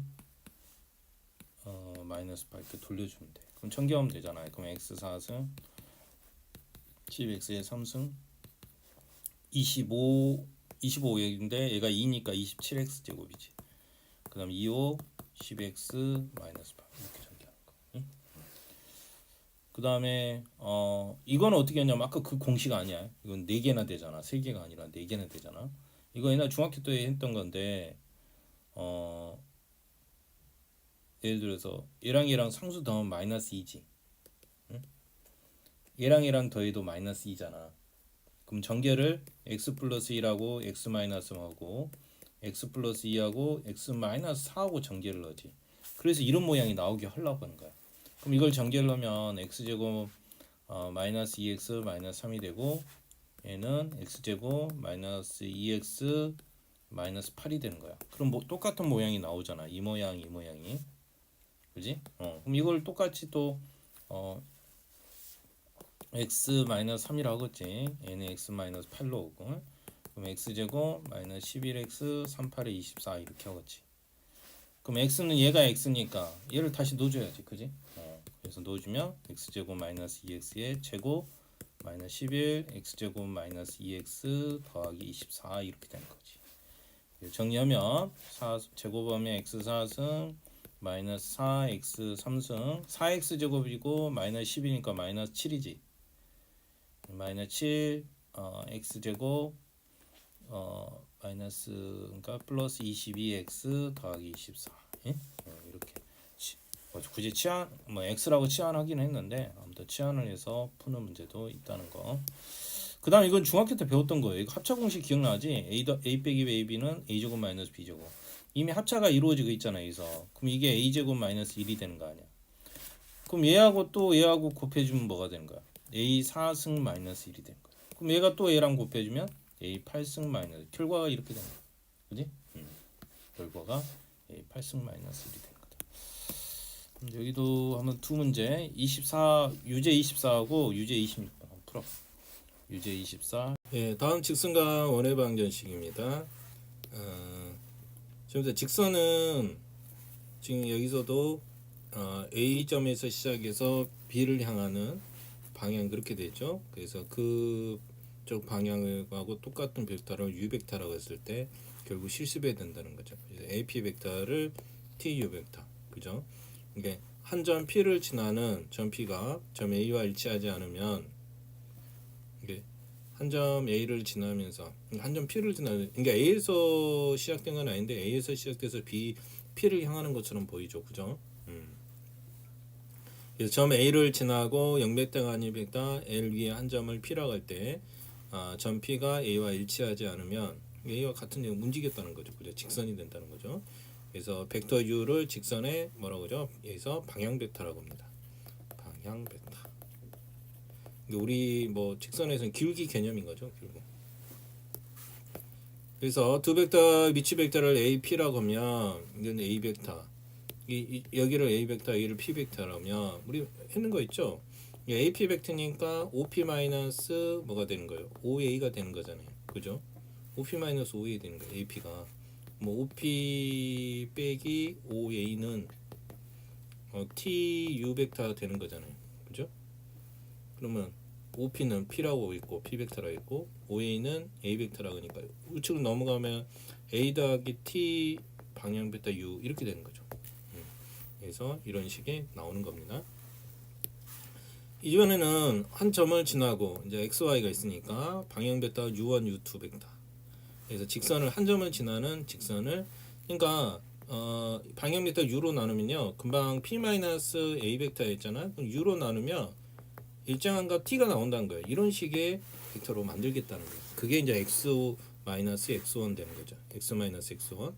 마이너스 8 이렇게 돌려주면 돼. 그럼 전개하면 되잖아. 그럼 x 4승 10x의 3승 25x인데 얘가 2니까 27x 제곱이지. 그 다음 25 10x 마이너스 8 이렇게 전개하는 거. 응? 그 다음에 이건 어떻게 하냐면 아까 그 공식 아니야. 이건 4개나 되잖아. 3개가 아니라 4개나 되잖아. 이거 옛날 중학교 때 했던 건데 예를 들어서 얘랑 얘랑 상수 더하면 마이너스 2지. 응? 얘랑 얘랑 더해도 마이너스 2잖아. 그럼 전개를 x 플러스 1하고 x 마이너스 1하고 x 플러스 2하고 x 마이너스 4하고 전개를 하지. 그래서 이런 모양이 나오게 하려고 하는 거야. 그럼 이걸 전개를 하면 x제곱 마이너스 2x 마이너스 3이 되고 얘는 x제곱 마이너스 2x 마이너스 8이 되는 거야. 그럼 뭐 똑같은 모양이 나오잖아. 이 모양이 그지? 그럼 이걸 똑같이 또 x 마이너스 3이라고 하겠지. 얘는 x 마이너스 8로 오고 그럼 x제곱 마이너스 11x 38에 24 이렇게 하겠지. 그럼 x는 얘가 x니까 얘를 다시 넣어줘야지, 그지? 그래서 넣어주면 x제곱 마이너스 2x의 제곱 마이너스 11 x제곱 마이너스 2x 더하기 24 이렇게 되는 거지. 정리하면 4 제곱하면 x 4승 마이너스 4x 3승 4x 제곱이고 마이너스 10이니까 마이너스 7이지. 마이너스 7 x 제곱 마이너스 그러니까 플러스 22x 더하기 24 예? 이렇게 굳이 치환 뭐 x라고 치환하긴 했는데 아무튼 치환을 해서 푸는 문제도 있다는 거. 그 다음 이건 중학교 때 배웠던 거예요. 이거 합차 공식 기억나지? a 빼기 ab는 a제곱 마이너스 b제곱 이미 합차가 이루어지고 있잖아. 여기서 그럼 이게 a제곱 마이너스 1이 되는 거 아니야. 그럼 얘하고 또 얘하고 곱해주면 뭐가 되는 거야? a 4승 마이너스 1이 되는 거야. 그럼 얘가 또 얘랑 곱해주면 a 8승 마이너스 결과가 이렇게 되는 거야. 그지? 결과가 a 8승 마이너스 1이 되는 거다. 여기도 한번 두 문제 24 유제 24하고 유제 26번 한번 풀어. 유제 24. 예, 다음 직선과 원의 방정식입니다. 지금 직선은 지금 여기서도 A점에서 시작해서 B를 향하는 방향 그렇게 되죠. 그래서 그쪽 방향하고 똑같은 벡터를 U 벡터라고 했을 때 결국 실습해야 된다는 거죠. 그래서 AP 벡터를 TU 벡터, 그죠? 그러니까 한 점 P를 지나는 점 P가 점 A와 일치하지 않으면 이게 한 점 A를 지나면서 한 점 P를 지나는 그러니까 A에서 시작된 건 아닌데 A에서 시작돼서 P를 향하는 것처럼 보이죠, 그죠? 그래서 점 A를 지나고 0벡터가 아닌 벡터 L 위에 한 점을 P라고 할 때 점 P가 A와 일치하지 않으면 A와 같은 내용 움직였다는 거죠. 그죠? 직선이 된다는 거죠. 그래서 벡터 U를 직선에 뭐라고 하죠? 여기서 방향 벡터라고 합니다. 방향 벡터. 이게 우리 뭐 직선에서는 기울기 개념인 거죠. 결국. 그래서 두 벡터 미치 벡터를 AP라고 하면 이건 A 벡터. 여기를 A 벡터, 여기를 P 벡터라면 우리 했는 거 있죠? AP 벡터니까 OP 마이너스 뭐가 되는 거예요? OA가 되는 거잖아요. 그죠? OP 마이너스 OA 되는 거예요. AP가 뭐 OP 빼기 OA는 TU 벡터가 되는 거잖아요. 그죠? 그러면 OP는 P라고 있고 P 벡터라고 있고 OA는 A 벡터라고 하니까 우측으로 넘어가면 A 더하기 T 방향 벡터 U 이렇게 되는 거죠. 그래서 이런 식이 나오는 겁니다. 이번에는 한 점을 지나고 이제 XY가 있으니까 방향 벡터 U1, U2 벡터. 그래서 직선을 한 점을 지나는 직선을 그러니까 방향 벡터 U로 나누면요. 금방 P-A 벡터였잖아요. 그럼 U로 나누면 일정한 값 T가 나온다는 거예요. 이런 식의 벡터로 만들겠다는 거예요. 그게 이제 X-X1 되는 거죠. X-X1.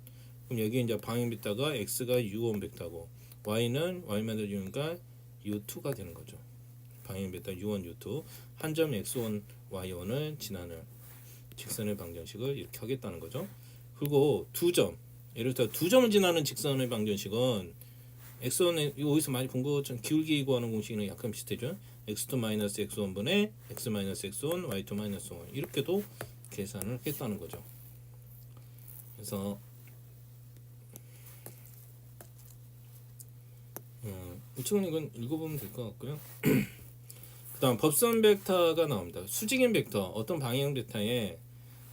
그럼 여기 이제 방향 벡터가 X가 U1 벡터고 Y는 Y-U니까 U2가 되는 거죠. 방향 벡터 U1, U2 한 점 X1, Y1을 지나는 직선의 방정식을 이렇게 하겠다는 거죠. 그리고 두 점, 예를 들어 두 점을 지나는 직선의 방정식은 X1에 여기서 많이 본 것처럼 기울기 구하는 공식이랑 약간 비슷하죠. X2 마이너스 X1분의 X 마이너스 X1, Y2 마이너스 1 이렇게도 계산을 하겠다는 거죠. 그래서 우측은 이건 읽어보면 될 것 같고요. 그 다음 법선 벡터가 나옵니다. 수직인 벡터, 어떤 방향 벡터에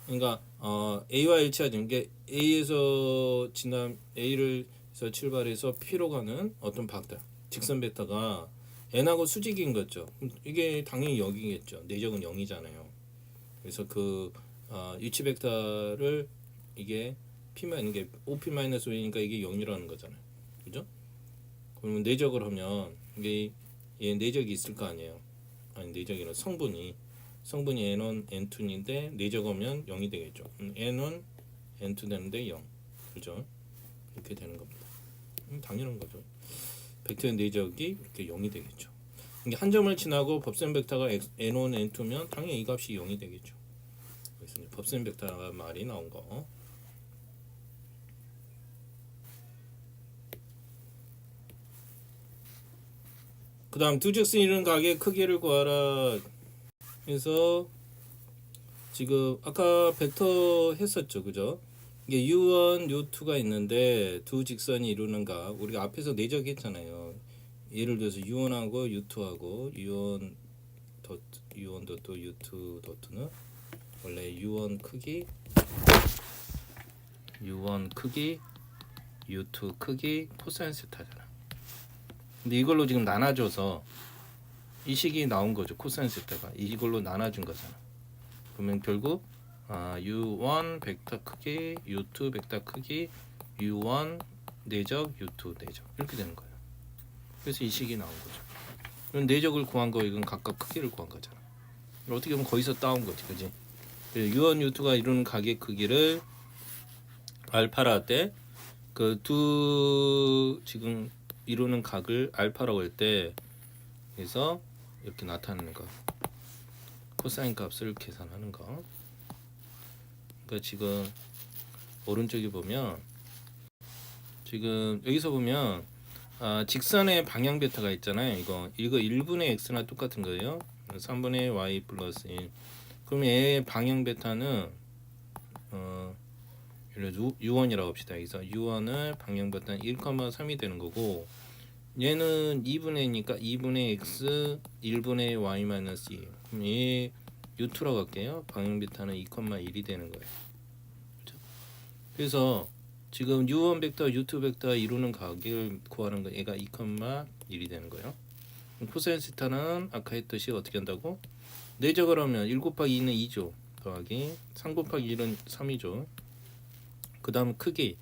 그러니까 A와 일치하는 게 A에서 A를서 출발해서 P로 가는 어떤 벡터, 직선 벡터가 N하고 수직인 거죠. 이게 당연히 여기겠죠. 내적은 0이잖아요. 그래서 그 위치 벡터를 이게 P만 이게 OP-O니까 이게 0이라는 거잖아요. 그죠? 그러면 내적을 하면 이게 얘 내적이 있을 거 아니에요. 아니 내적이라 성분이 N1, N2인데 내적하면 0이 되겠죠. N1, N2 되는데 0. 그죠? 이렇게 되는 겁니다. 당연한 거죠. 벡터의 내적이 이렇게 0이 되겠죠. 이게 한 점을 지나고 법선 벡터가 N1, N2면 당연히 이 값이 0이 되겠죠. 그래서 이제 법선 벡터 말이 나온 거. 그 다음 두 직선 이루는 각의 크기를 구하라. 그래서 지금 아까 벡터 했었죠. 그죠? 이게 U1, U2가 있는데 두 직선이 이루는 각 우리가 앞에서 내적했잖아요. 예를 들어서 U1하고 U2하고 U1 도트 U2 도트는 원래 U1 크기 U2 크기 코사인 세타잖아. 근데 이걸로 지금 나눠줘서 이 식이 나온 거죠. 코사인 세타가 이걸로 나눠준 거잖아. 그러면 결국 U1 벡터 크기, U2 벡터 크기, U1 내적, U2 내적 이렇게 되는 거예요. 그래서 이 식이 나온 거죠. 그럼 내적을 구한 거 이건 각각 크기를 구한 거잖아. 어떻게 보면 거기서 따온 거지, 그지? U1, U2가 이루는 각의 크기를 알파라 할 때 그 두 지금 이루는 각을 알파라고 할 때 그래서 이렇게 나타내는 거. 코사인 값을 계산하는 거. 그러니까 지금 오른쪽에 보면 지금 여기서 보면 직선의 방향 벡터가 있잖아요. 이거 1분의 x나 똑같은 거예요. 3분의 y 플러스 1. 그럼 얘의 방향 벡터는 U1이라고 합시다. 여기서 U1을 방향 벡터는 1,3이 되는 거고 얘는 2분의 2분의 x 1분의 y 마이너스 2. 그럼 얘 U2라고 할게요. 방향 벡터는 2,1이 되는 거예요. 그렇죠? 그래서 지금 U1 벡터, U2 벡터 이루는 각을 구하는 거 얘가 2,1이 되는 거예요. 코사인 세타는 아까 했듯이 어떻게 한다고? 내적을 하면 1 곱하기 2는 2죠. 더하기 3 곱하기 1은 3이죠. 그 다음 크기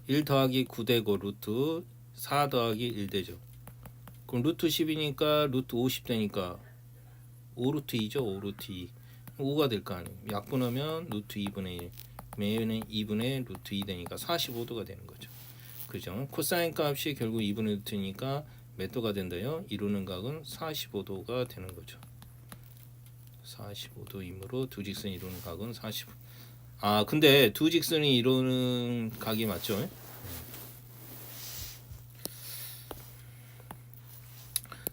1 더하기 9 되고 루트 4 더하기 1 되죠. 그럼 루트 10이니까 루트 50 되니까 5 루트 2죠. 5 루트 2 5가 될 거 아니에요. 약분하면 루트 2분의 1 그럼 얘는 2분의 루트 2 되니까 45도가 되는 거죠. 그죠? 코사인 값이 결국 2분의 루트니까 몇 도가 된다요? 이루는 각은 45도가 되는 거죠. 45도이므로 두 직선이 이루는 각은 45. 아 근데 두 직선이 이루는 각이 맞죠?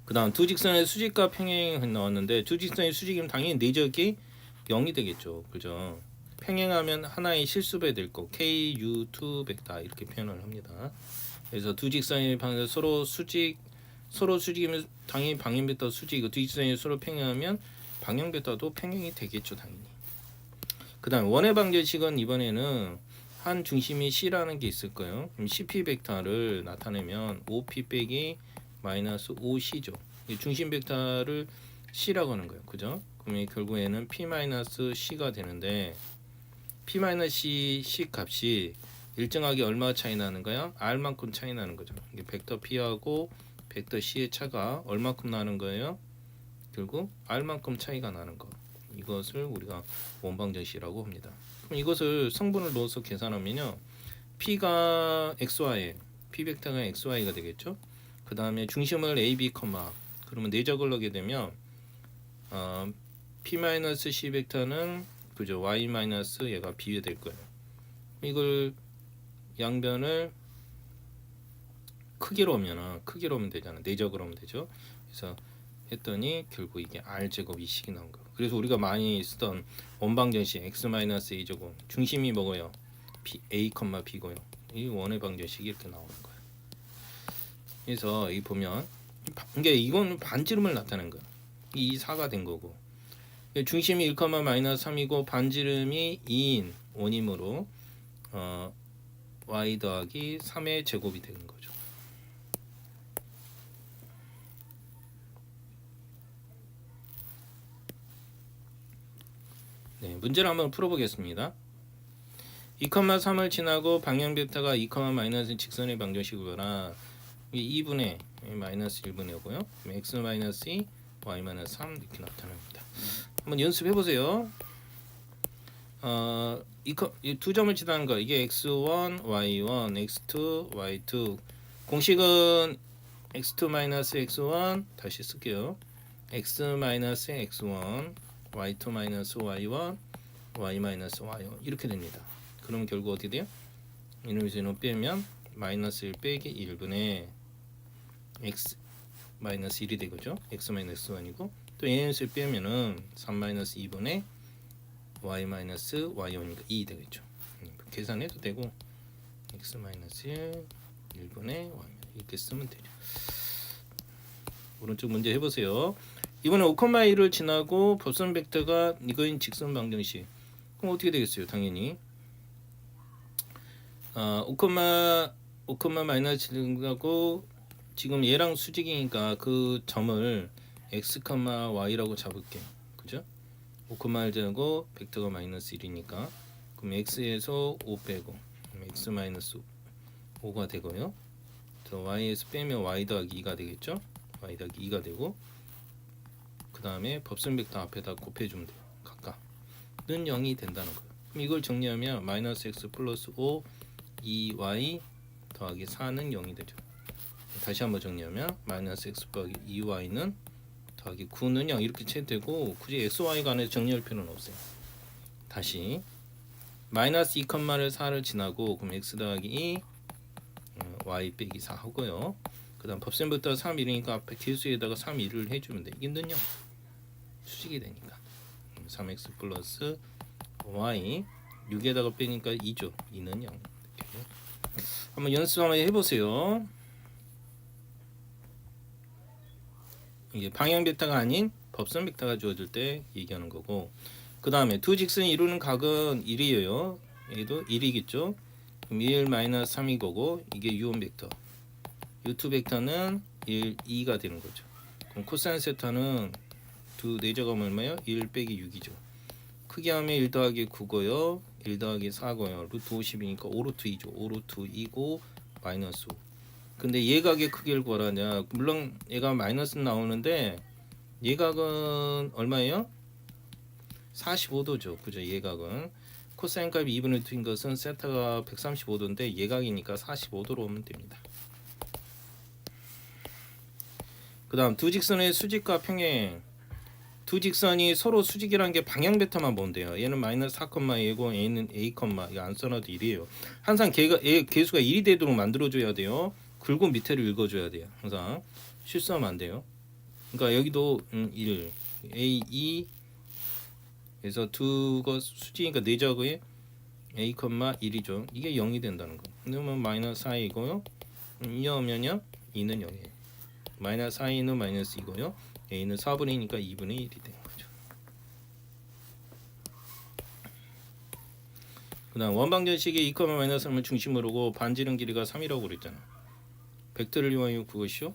그 다음 두 직선의 수직과 평행이 나왔는데 두 직선의 수직이면 당연히 내적이 0이 되겠죠. 그죠? 평행하면 하나의 실수배 될 거 KU2 벡터 이렇게 표현을 합니다. 그래서 두 직선이 서로 수직이면 당연히 방향 벡터 수직이고 두 직선이 서로 평행하면 방향 벡터도 평행이 되겠죠. 당연히. 그 다음 원의 방정식은 이번에는 한 중심이 C라는 게 있을 거예요. 그럼 CP 벡터를 나타내면 OP 빼기 마이너스 OC죠. 중심 벡터를 C라고 하는 거예요. 그죠? 그러면 결국에는 P-C가 되는데 P-C 값이 일정하게 얼마 차이 나는 거야? R만큼 차이 나는 거죠. 이게 벡터 P하고 벡터 C의 차가 얼마큼 나는 거예요? 결국 R만큼 차이가 나는 거. 이것을 우리가 원방정식이라고 합니다. 그럼 이것을 성분을 넣어서 계산하면요. P가 XY, P 벡터가 XY가 되겠죠. 그 다음에 중심을 AB, 그러면 내적을 넣게 되면 P-C 벡터는 그죠 Y- 얘가 B가 될 거예요. 이걸 양변을 크기로 하면 되잖아. 내적으로 하면 되죠. 그래서 했더니 결국 이게 R 제곱 이 식이 나온 거예요. 그래서 우리가 많이 쓰던 원방정식 X-A 제곱 중심이 뭐고요? A, B고요. 이 원의 방정식이 이렇게 나오는 거예요. 그래서 이 보면 이건 반지름을 나타낸 거예요. 이 4가 된 거고 중심이 1,-3이고 반지름이 2인 원이므로 y 더하기 3의 제곱이 되는 거죠. 네, 문제를 한번 풀어보겠습니다. 2,3을 지나고 방향 벡터가 2,- 직선의 방정식이거나 2분의 마이너스 1분의 5고요. x-2 y-3 이렇게 나타납니다. 한번 연습해 보세요. 이 두 점을 지나는 거 이게 x1, y1, x2, y2 공식은 x2 x1 다시 쓸게요. x x1 y2 y1 y y1 이렇게 됩니다. 그러면 결국 어떻게 돼요? 이놈에서 이놈 빼면 마이너스 1 빼기 1분의 x 마이너스 1이 되겠죠. x 마이너스 1이고 또 얘네를 빼면은 3 마이너스 2분의 y 마이너스 y1이니까 2 되겠죠. 계산해도 되고 x 마이너스 1분의 y 이렇게 쓰면 되죠. 오른쪽 문제 해보세요. 이번에 5,1을 지나고 법선 벡터가 이거인 직선 방정식. 그럼 어떻게 되겠어요? 당연히 5, 마이너스 지나고 지금 얘랑 수직이니까 그 점을 x, y라고 잡을게요. 그죠? 5,1 제곱 벡터가 마이너스 1이니까 그럼 x에서 5 빼고 x 마이너스 5가 되고요. 또 y에서 빼면 y 더하기 2가 되겠죠? y 더하기 2가 되고 그 다음에 법선 벡터 앞에다 곱해주면 돼요. 각각은 0이 된다는 거예요. 그럼 이걸 정리하면 마이너스 x 플러스 5 2y 더하기 4는 0이 되죠. 다시 한번 정리하면 마이너스 x 더하기 2y는 더하기 9는 0 이렇게 채되고 굳이 xy 간에 정리할 필요는 없어요. 다시 마이너스 2,를 4를 지나고 그럼 x 더하기 2 y 빼기 4 하고요. 그 다음 법선부터 3, 1이니까 앞에 개수에다가 3, 1을 해주면 돼. 이게 는 0 수직이 되니까 3x 플러스 y 6에다가 빼니까 2죠. 2는 0 한번 연습 한번 해보세요. 이게 방향 벡터가 아닌 법선 벡터가 주어질 때 얘기하는 거고 그 다음에 두 직선이 이루는 각은 1이에요. 얘도 1이겠죠. 그럼 1 마이너스 3이 거고 이게 u1 벡터 u2 벡터는 1, 2가 되는 거죠. 그럼 코사인 세타는 두 내적하면 얼마예요? 1 빼기 6이죠. 크게 하면 1 더하기 9고요. 1 더하기 4고요. 루트 50이니까 5 루트 2죠. 5 루트 2고 마이너스 5. 근데 예각의 크기를 구하라냐. 물론 얘가 마이너스 나오는데 예각은 얼마예요? 45도죠. 그죠? 예각은. 코사인 값이 2분의 루트인 것은 세타가 135도인데 예각이니까 45도로 오면 됩니다. 그 다음 두 직선의 수직과 평행. 두 직선이 서로 수직이라는 게 방향 베타만 보면 돼요. 얘는 마이너스 4,2고 A는 A, 이거 안 써놔도 1이에요. 항상 개수가 1이 되도록 만들어줘야 돼요. 굵은 밑에를 읽어줘야 돼요. 항상 실수하면 안 돼요. 그러니까 여기도 1, A, 2 그래서 두가 수직이니까 내적의 A, 1이죠. 이게 0이 된다는 거. 그러면 마이너스 4이고요. 2 넣으면요 2는 0이에요. 마이너스 4는 마이너스 2고요. A는 4분의 2니까 2분의 1이 되는 거죠. 그 다음 원방정식의 2, 마이너스 3을 중심으로 고 반지름 길이가 3이라고 그랬잖아. 벡터를 이용하여 그것이요.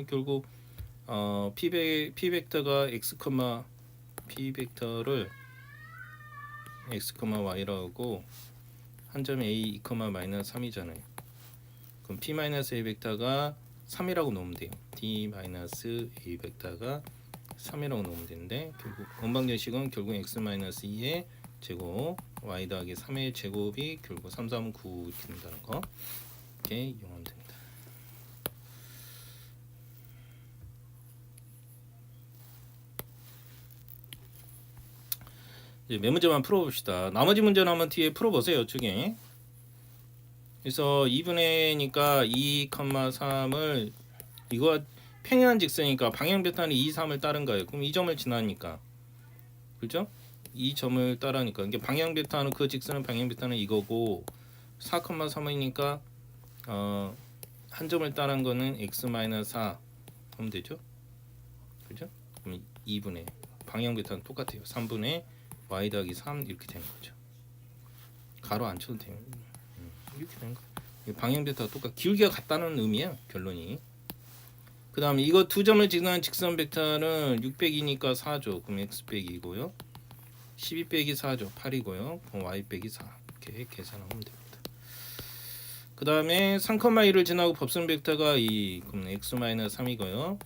결국 P 벡터가 X, P 벡터를 X, Y라고 하고 한 점이 A, 마이너스 3이잖아요. 그럼 P 마이너스 A 벡터가 3이라고 놓으면 돼요. D 마이너스 A 벡터가 3이라고 놓으면 되는데 결국 원방정식은 결국 X 마이너스 2의 제곱 Y 더하기 3의 제곱이 결국 3, 3, 9 이렇게 된다는 거 이렇게 이용하면 됩니다. 이제 몇 문제만 풀어봅시다. 나머지 문제는 한번 뒤에 풀어보세요. 이쪽에. 그래서 2분의니까 2, 3을 이거 평행한 직선이니까 방향 베타는 2, 3을 따른 거예요. 그럼 이 점을 지나니까 그렇죠? 이 점을 따라니까 이게 방향 베타는 그 직선은 방향 베타는 이거고 4,3이니까 한 점을 따른 거는 x 4 하면 되죠? 그렇죠? 그럼 2분의 방향 베타는 똑같아요. 3분의 y 더하기 3 이렇게 되는 거죠. 가로 안 쳐도 돼요. 이렇게 되는 거예요. 방향 베타가 똑같 기울기가 같다는 의미야 결론이. 그 다음에 이거 두 점을 지나는 직선 벡터는 6 빼기니까 4죠. 그럼 x 빼기고요. 12 빼기 4죠. 8이고요. 그럼 y 빼기 4 이렇게 계산하면 됩니다. 그 다음에 3,1을 지나고 법선 벡터가 2 그럼 x 3이고요.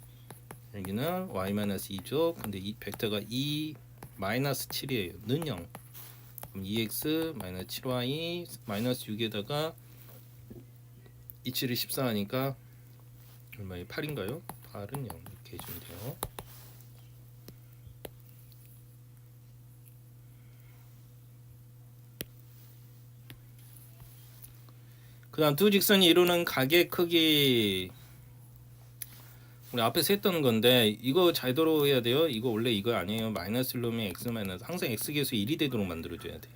여기는 y 2죠. 근데 이 벡터가 2 마이너스 7이에요. 는 0. 그럼 2x 7y 마이너스 6에다가 2, 7이 14하니까 얼마에 8인가요? 8은 0 이렇게 해주면 돼요. 그 다음 두 직선이 이루는 각의 크기 우리 앞에서 했던 건데 이거 잘 들어야 돼요. 이거 원래 이거 아니에요. 마이너스 1로면 x 마이너스 항상 x 계수 1이 되도록 만들어줘야 돼.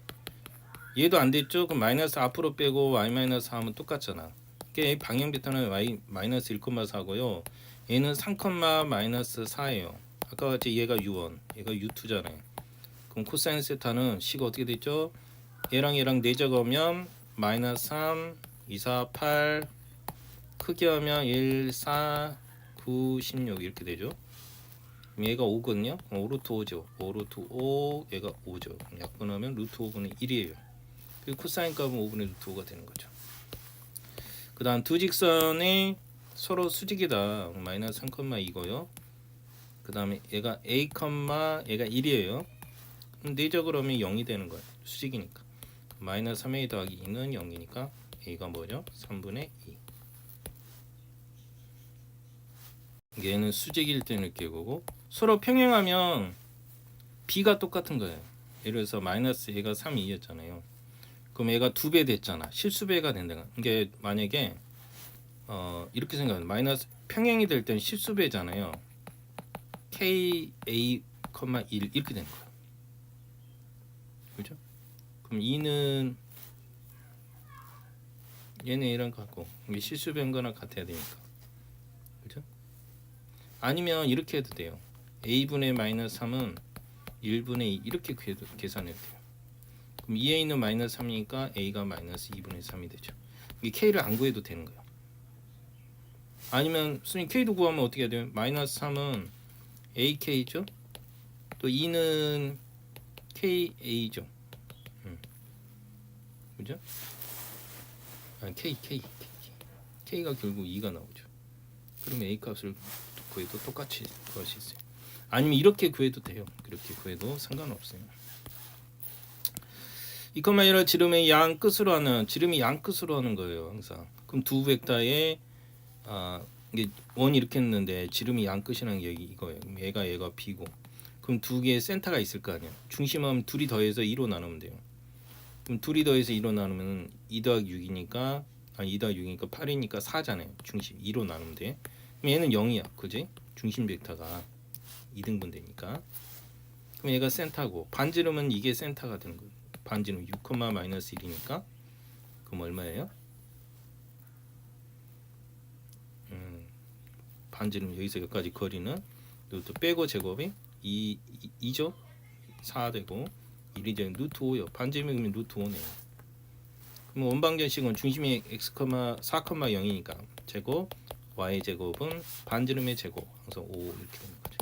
얘도 안 됐죠? 그럼 마이너스 앞으로 빼고 y 마이너스 4 하면 똑같잖아. 그러니까 방향 베타는 y 마이너스 1,4고요. 얘는 3, 마이너스 4예요. 아까 같이 얘가 u1, 얘가 u2잖아요. 그럼 코사인 세타는 c가 어떻게 됐죠? 얘랑 내적하면 마이너스 3, 2, 4, 8 크게 하면 1, 4, 9, 16 이렇게 되죠. 그럼 얘가 5거든요. 그럼 5 루트 5죠. 5 루트 5 얘가 5죠. 약분하면 루트 5분의 1이에요. 그리고 코사인 값은 5분의 루트 5가 되는 거죠. 그 다음 두 직선이 서로 수직이다. 마이너스 3,2고요. 그 다음에 얘가 A, 얘가 1이에요. 그럼 내적으로 하면 0이 되는 거예요. 수직이니까. 마이너스 3A 더하기 2는 0이니까 A가 뭐죠? 3분의 2. 얘는 수직일 때는 이렇게 보고 서로 평행하면 B가 똑같은 거예요. 예를 들어서 마이너스 얘가 3, 2였잖아요. 그럼 얘가 2배 됐잖아. 실수배가 된다. 이게 만약에 이렇게 생각하면 마이너스 평행이 될 때는 실수배잖아요. K, A, 1 이렇게 되는 거예요. 그렇죠? 그럼 2는 얘는 얘랑 같고 이게 실수배인 거나 같아야 되니까. 그렇죠? 아니면 이렇게 해도 돼요. A분의 마이너스 3은 1분의 2 이렇게 계산해도 돼요. 그럼 2A는 마이너스 3이니까 A가 마이너스 2분의 3이 되죠. 이 K를 안 구해도 되는 거예요. 아니면 선생님 K도 구하면 어떻게 해야 돼요? 마이너스 3은 AK죠. 또 2는 KA죠. 그죠? 아니 K가 결국 2가 나오죠. 그러면 A 값을 구해도 똑같이 구할 수 있어요. 아니면 이렇게 구해도 돼요. 그렇게 구해도 상관없어요. 2,1을 지름의 양 끝으로 하는 지름이 양 끝으로 하는 거예요 항상. 그럼 두 벡터에 이게 원 이렇게 했는데 지름이 양 끝이라는 게 이거예요. 그럼 얘가 b고 그럼 두 개의 센터가 있을 거 아니야. 중심하면 둘이 더해서 2로 나누면 돼요. 그럼 둘이 더해서 2로 나누면 2 더하기 6이니까 2 더하기 6이니까 8이니까 4잖아요. 중심 2로 나누면 돼. 그럼 얘는 0이야. 그지? 중심 벡터가 2등분 되니까. 그럼 얘가 센터고 반지름은 이게 센터가 되는 거예요. 반지름 6, 마이너스 1이니까 그럼 얼마예요? 반지름 여기서 여기까지 거리는 또 빼고 제곱이 2죠? 4 되고 1이 되면 루트 5요. 반지름이 그러면 루트 5네요. 그럼 원방정식은 중심이 x, 4,0이니까 제곱 y 제곱은 반지름의 제곱 항상 5 이렇게 되는 거죠.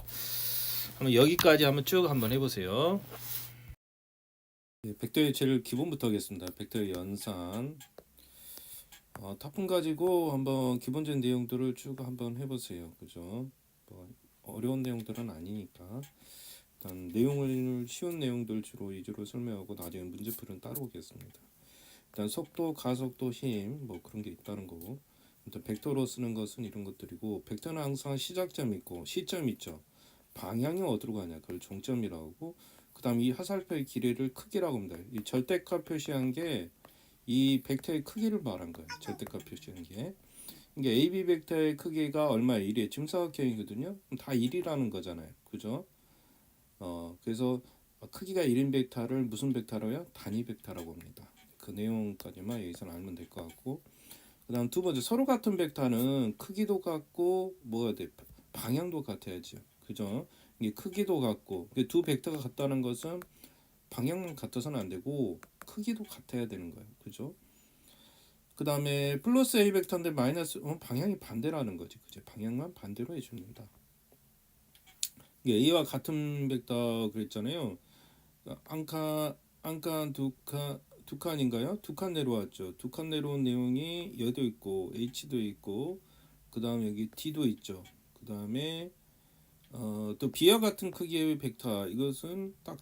한번 여기까지 한번 쭉 한번 해보세요. 네, 벡터의 제일 기본부터 하겠습니다. 벡터의 연산. 타품 가지고 한번 기본적인 내용들을 쭉 한번 해보세요. 그죠? 뭐 어려운 내용들은 아니니까 일단 내용을 쉬운 내용들 주로 위주로 설명하고 나중에 문제풀이는 따로 오겠습니다. 일단 속도, 가속도, 힘 뭐 그런 게 있다는 거고 일단 벡터로 쓰는 것은 이런 것들이고 벡터는 항상 시작점 있고 시점 있죠. 방향이 어디로 가냐 그걸 종점이라고 하고 그 다음 이 화살표의 길이를 크기라고 합니다. 이 절대값 표시한 게 이 벡터의 크기를 말한 거예요. 절대값 표시한 게. 이게 AB 벡터의 크기가 얼마예요? 1이에요. 증사각형이거든요. 그럼 다 1이라는 거잖아요. 그죠? 그래서 크기가 1인 벡터를 무슨 벡터로요? 단위 벡터라고 합니다. 그 내용까지만 여기서는 알면 될 것 같고 그 다음 두 번째 서로 같은 벡터는 크기도 같고 뭐가 돼? 방향도 같아야죠. 그죠? 이게 크기도 같고 두 벡터가 같다는 것은 방향만 같아서는 안 되고 크기도 같아야 되는 거예요. 그죠? 그 다음에 플러스 A 벡터인데 마이너스 방향이 반대라는 거지. 그죠? 방향만 반대로 해줍니다. 이게 A와 같은 벡터 그랬잖아요. 한 칸, 두 칸인가요? 두 칸 내려왔죠. 두 칸 내려온 내용이 여도 있고 H도 있고 그 다음에 여기 D도 있죠. 그 다음에 또 B와 같은 크기의 벡터 이것은 딱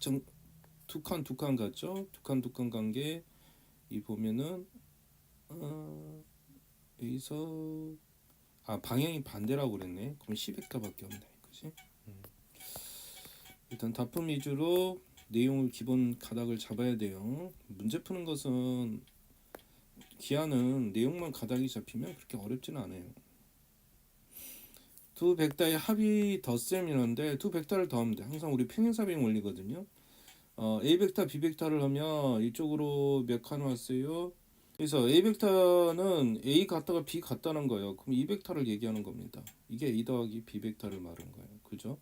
두 칸 같죠? 두 칸 관계 이 보면은 여기서 방향이 반대라고 그랬네. 그럼 C 벡터밖에 없네. 그지? 일단 답품 위주로 내용을 기본 가닥을 잡아야 돼요. 문제 푸는 것은 기하는 내용만 가닥이 잡히면 그렇게 어렵지는 않아요. 두 벡터의 합이 덧셈이라는데 두 벡터를 더하면 돼. 항상 우리 평행사변 원리거든요. A 벡터, B 벡터를 하면 이쪽으로 몇 칸 왔어요? 그래서 A 벡터는 A 같다가 B 같다는 거예요. 그럼 이 벡터를 얘기하는 겁니다. 이게 A 더하기 B 벡터를 말하는 거예요. 그죠?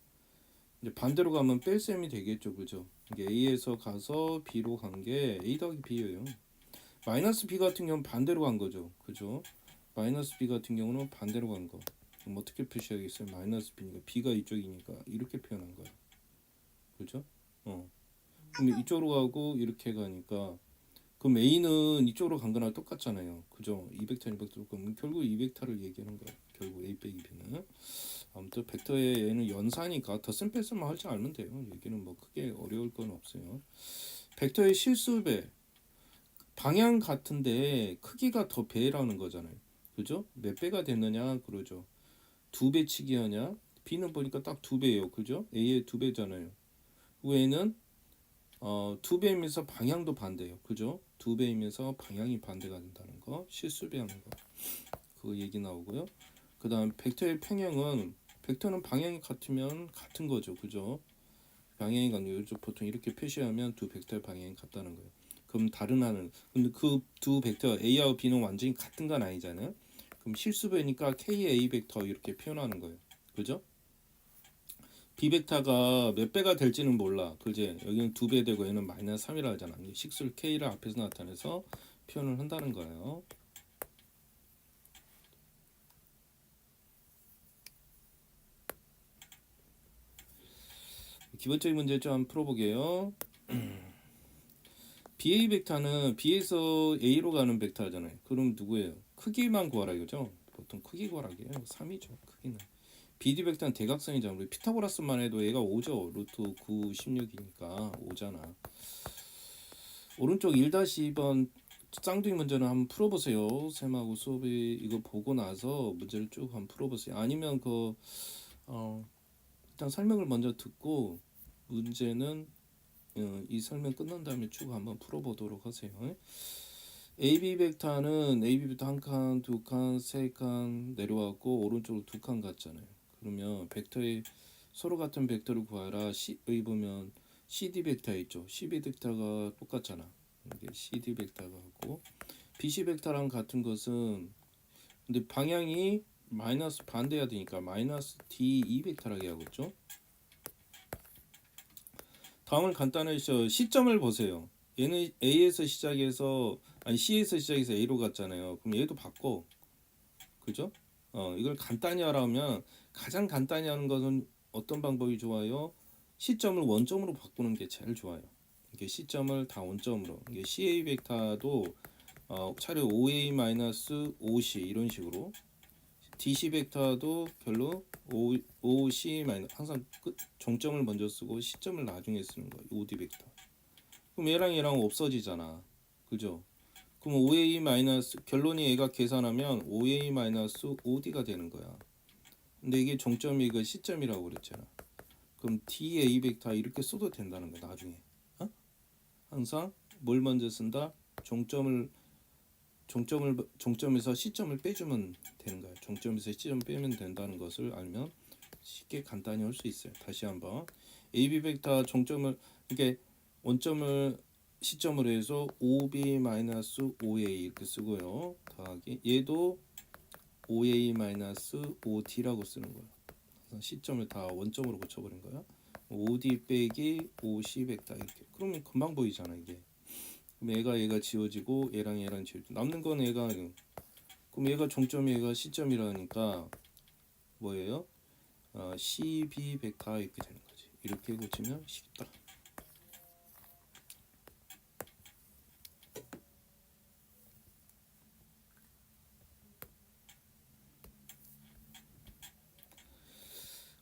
이제 반대로 가면 뺄셈이 되겠죠. 그죠? 이게 A에서 가서 B로 간 게 A 더하기 B예요. 마이너스 B 같은 경우는 반대로 간 거죠. 그죠? 마이너스 B 같은 경우는 반대로 간 거. 그럼 어떻게 표시하겠어요? 마이너스 B니까 B가 이쪽이니까 이렇게 표현한 거예요. 그죠? 그럼 이쪽으로 가고 이렇게 가니까 그럼 A는 이쪽으로 간 거랑 똑같잖아요. 그죠? 이 벡터, 이 벡터. 그럼 결국 이 벡터를 얘기하는 거예요. 결국 A 빼기 B는. 아무튼 벡터의 얘는 연산이니까 덧셈 뺄셈만 할 줄 알면 돼요. 얘기는 뭐 크게 어려울 건 없어요. 벡터의 실수배. 방향 같은데 크기가 더 배라는 거잖아요. 그죠? 몇 배가 됐느냐 그러죠. 2배 치기 하냐? B는 보니까 딱 2배예요. 그죠? A의 2배잖아요. A는 2배이면서 방향도 반대예요. 그죠? 2배이면서 방향이 반대가 된다는 거. 실수배하는 거. 그 얘기 나오고요. 그 다음 벡터의 평형은 벡터는 방향이 같으면 같은 거죠. 그죠? 방향이 같은 거 보통 이렇게 표시하면 두 벡터의 방향이 같다는 거예요. 그럼 다른 하나는 근데 그 두 벡터 A하고 B는 완전히 같은 건 아니잖아요. 그럼 실수배니까 KA 벡터 이렇게 표현하는 거예요. 그죠? B 벡터가 몇 배가 될지는 몰라. 그지? 여기는 2배 되고 얘는 마이너스 3이라 하잖아. 식술 K를 앞에서 나타내서 표현을 한다는 거예요. 기본적인 문제 좀 풀어보게요. BA 벡터는 B에서 A로 가는 벡터잖아요. 그럼 누구예요? 크기만 구하라 이거죠? 보통 크기 구하라기에요. 3이죠. 크기는. BD 벡터는 대각선이잖아. 우리 피타고라스만 해도 얘가 5죠. 루트 9, 16이니까 5잖아. 오른쪽 1-2번 쌍둥이 문제는 한번 풀어보세요. 쌤하고 수업이 이거 보고 나서 문제를 쭉 한번 풀어보세요. 아니면 일단 설명을 먼저 듣고 문제는 이 설명 끝난 다음에 쭉 한번 풀어보도록 하세요. AB 벡터는 AB 벡터 한 칸, 두 칸, 세 칸 내려왔고 오른쪽으로 두 칸 갔잖아요. 그러면 벡터의 서로 같은 벡터를 구하라. 여기 보면 CD 벡터 있죠. CB 벡터가 똑같잖아. 이게 CD 벡터가 같고 BC 벡터랑 같은 것은 근데 방향이 마이너스 반대해야 되니까 마이너스 D2 벡터라고 하겠죠. 다음을 간단하게 시점을 보세요. 얘는 A에서 시작해서 C에서 시작해서 A로 갔잖아요. 그럼 얘도 바꿔. 그죠? 이걸 간단히 하라면 가장 간단히 하는 것은 어떤 방법이 좋아요? 시점을 원점으로 바꾸는 게 제일 좋아요. 이게 시점을 다 원점으로. 이게 CA 벡터도 차라리 OA-OC 이런 식으로. DC 벡터도 별로 OC- 항상 종점을 먼저 쓰고 시점을 나중에 쓰는 거예요. OD 벡터. 그럼 얘랑 없어지잖아. 그죠? 그럼 OA- 결론이 얘가 계산하면 OA-OD가 되는 거야. 근데 이게 종점이 이거 시점이라고 그랬잖아. 그럼 DA 벡터 이렇게 써도 된다는 거야. 나중에. 항상 뭘 먼저 쓴다? 종점에서 시점을 빼주면 되는 거야. 종점에서 시점 빼면 된다는 것을 알면 쉽게 간단히 할 수 있어요. 다시 한번 AB 벡터 종점을 이렇게 원점을 시점으로 해서 OB-OA 이렇게 쓰고요. 더하기 얘도 OA-OD라고 쓰는 거야. 시점을 다 원점으로 고쳐버린 거야. OD 빼기 OC 벡터 이렇게. 그러면 금방 보이잖아 이게. 그럼 얘가 지워지고 얘랑 지워지고 남는 건 얘가. 그럼 얘가 종점이 얘가 시점이라니까 뭐예요? CB 벡터 이렇게 되는 거지. 이렇게 고치면 쉽다.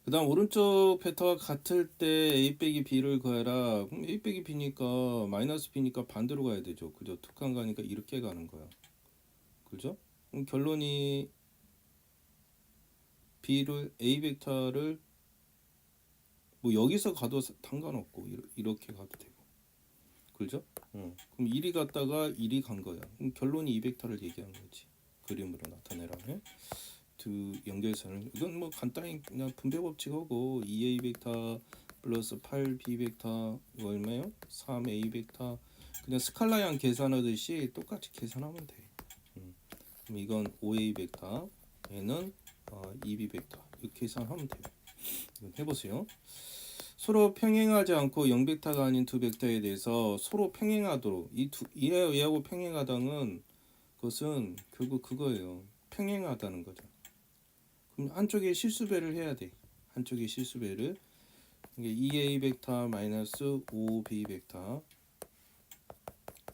그 다음 오른쪽 벡터가 같을 때 A 빼기 B를 구해라. 그럼 A 빼기 B니까 마이너스 B니까 반대로 가야 되죠. 그죠? 두 칸 가니까 이렇게 가는 거야. 그죠? 그럼 결론이 B를 A 벡터를 뭐 여기서 가도 상관없고 이렇게 가도 되고. 그죠? 그럼 1이 갔다가 1이 간 거야. 그럼 결론이 이 벡터를 얘기한 거지. 그림으로 나타내라면. 두 연결선을 이건 뭐 간단히 그냥 분배 법칙하고 2a 벡터 플러스 8b 벡터 이거 얼마예요? 3a 벡터 그냥 스칼라양 계산하듯이 똑같이 계산하면 돼. 그럼 이건 5a 벡터 얘는 2b 벡터 이렇게 계산하면 돼요. 이건 해보세요. 서로 평행하지 않고 0벡터가 아닌 두 벡터에 대해서 서로 평행하도록 얘하고 평행하다는 것은 결국 그거예요. 평행하다는 거죠. 그럼 한쪽에 실수배를 해야 돼. 한쪽에 실수배를. 이게 2a 벡터 마이너스 5b 벡터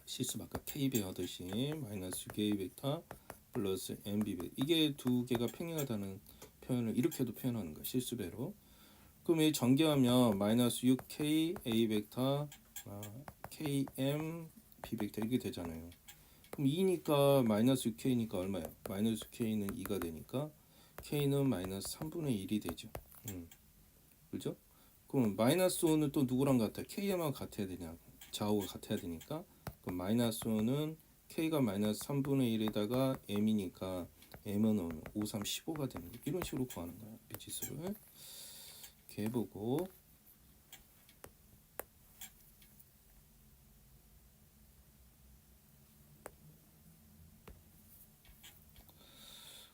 실수 아까 k배 하듯이 마이너스 6a 벡터 플러스 mb 벡터 이게 두 개가 평행하다는 표현을 이렇게도 표현하는 거야. 실수배로. 그럼 이 전개하면 마이너스 6k a 벡터 km b 벡터 이렇게 되잖아요. 그럼 2니까 마이너스 6k니까 얼마야? 마이너스 k는 2가 되니까 k는 마이너스 3분의 1이 되죠. 그죠? 그럼 마이너스 5는 또 누구랑 같아? k만 같아야 되냐? 좌우가 같아야 되니까 그럼 마이너스 5는 k가 마이너스 3분의 1에다가 m이니까 m은 5, 3, 15가 되는 거야. 이런 식으로 구하는 거야. 미지수를 이렇게 해보고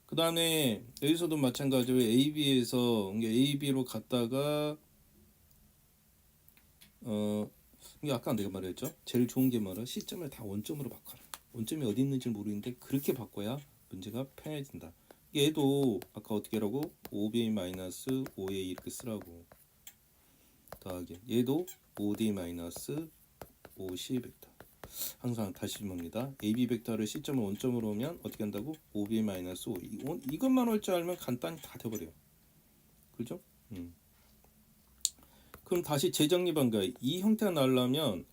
그 다음에 여기서도 마찬가지로 AB에서 AB로 갔다가 이게 아까 내가 말했죠. 제일 좋은 게 뭐라? 시점을 다 원점으로 바꿔라. 원점이 어디 있는지 모르는데 그렇게 바꿔야 문제가 편해진다. 얘도 아까 어떻게 하라고? 5b-5a 이렇게 쓰라고. 더하기 얘도 5d-5c 벡터. 항상 다시 봅니다. AB 벡터를 시점을 원점으로 오면 어떻게 한다고? 5b-5. 이것만 올 줄 알면 간단히 다 돼버려요. 그죠? 그럼 다시 재정립한 거야. 이 형태가 나오려면